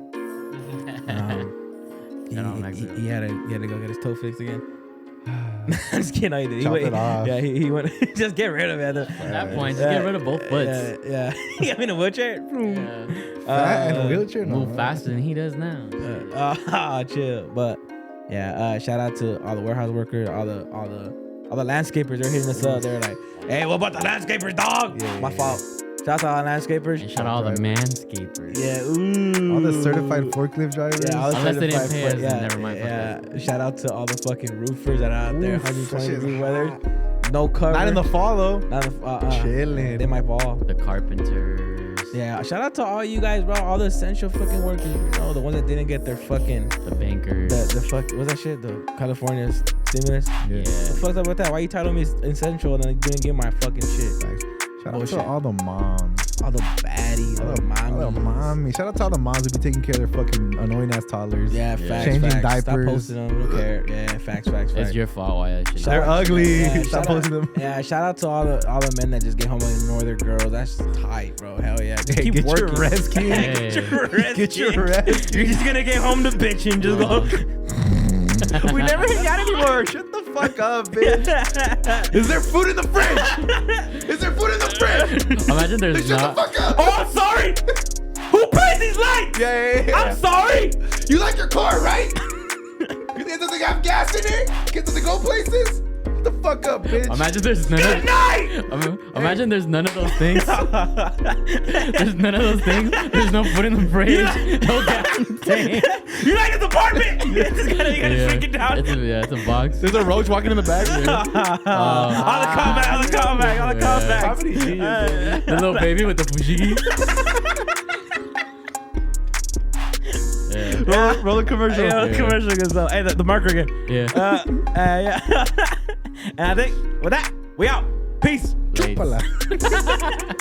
He had to go get his toe fixed again. I'm just kidding. No, he did. Chop it off. Yeah, he went. Just get rid of it. At that point, just get rid of both foots. Yeah. He got me in a wheelchair. In a wheelchair? No, Move faster than he does now. Chill. But yeah, shout out to all the warehouse workers, all the landscapers. They're hitting us up. They're like, "Hey, what about the landscapers, dog?" Yeah, My fault. Shout out to all the landscapers. And shout out all the manscapers. Yeah, ooh. all the certified forklift drivers. Yeah, all the Unless they didn't certified pay us, yeah, never mind. Yeah, shout out to all the fucking roofers that are out there, Oof, 120 that shit's degree hot. weather, no cover. Not in the fall though. Not in the Chilling. They might fall. The carpenters. Yeah, shout out to all you guys, bro. All the essential fucking workers. You know, the ones that didn't get their fucking The bankers. the fuck. What's that shit? The California stimulus. Yeah. What fucked up with that? Why you telling me it's essential and then you didn't get my fucking shit? Shout out Bullshit. to all the moms. All the baddies, all the All the mommies. mommies. Shout out to all the moms who be taking care of their fucking annoying ass toddlers. Yeah, Yeah. facts. Changing facts. Stop diapers. posting them. We don't care. Yeah, facts. It's your fault why that shit. They're ugly. Yeah, Stop posting them. Yeah, shout out to all the men that just get home and ignore their girls. That's tight, bro. Hell yeah. Just Hey, keep get working. your rest, kid. Hey. Get your rest. Get your kid. rest. You're just gonna get home to bitching. Just go. We never hang out anymore. Shut the fuck up, bitch. Is there food in the fridge? Is there food in the fridge? Imagine there's Shut not. the fuck up. Oh, I'm sorry. Who paid these lights? Yeah. I'm sorry. You like your car, right? It doesn't have gas in it? Does it go places? Shut the fuck up, bitch. Imagine there's none Good of. night. Imagine there's none of those things. There's none of those things. There's no food in the fridge. No gas in the tank. You like this apartment? You gotta shrink it down. It's a box. There's a roach walking in the back. All the comeback. How many geniuses? The little baby with the fushigi. Yeah. Roll a commercial. Yeah, commercial goes up. Hey, the marker again. Yeah. Yeah. And I think with that, we out. Peace. Late. Chúpala.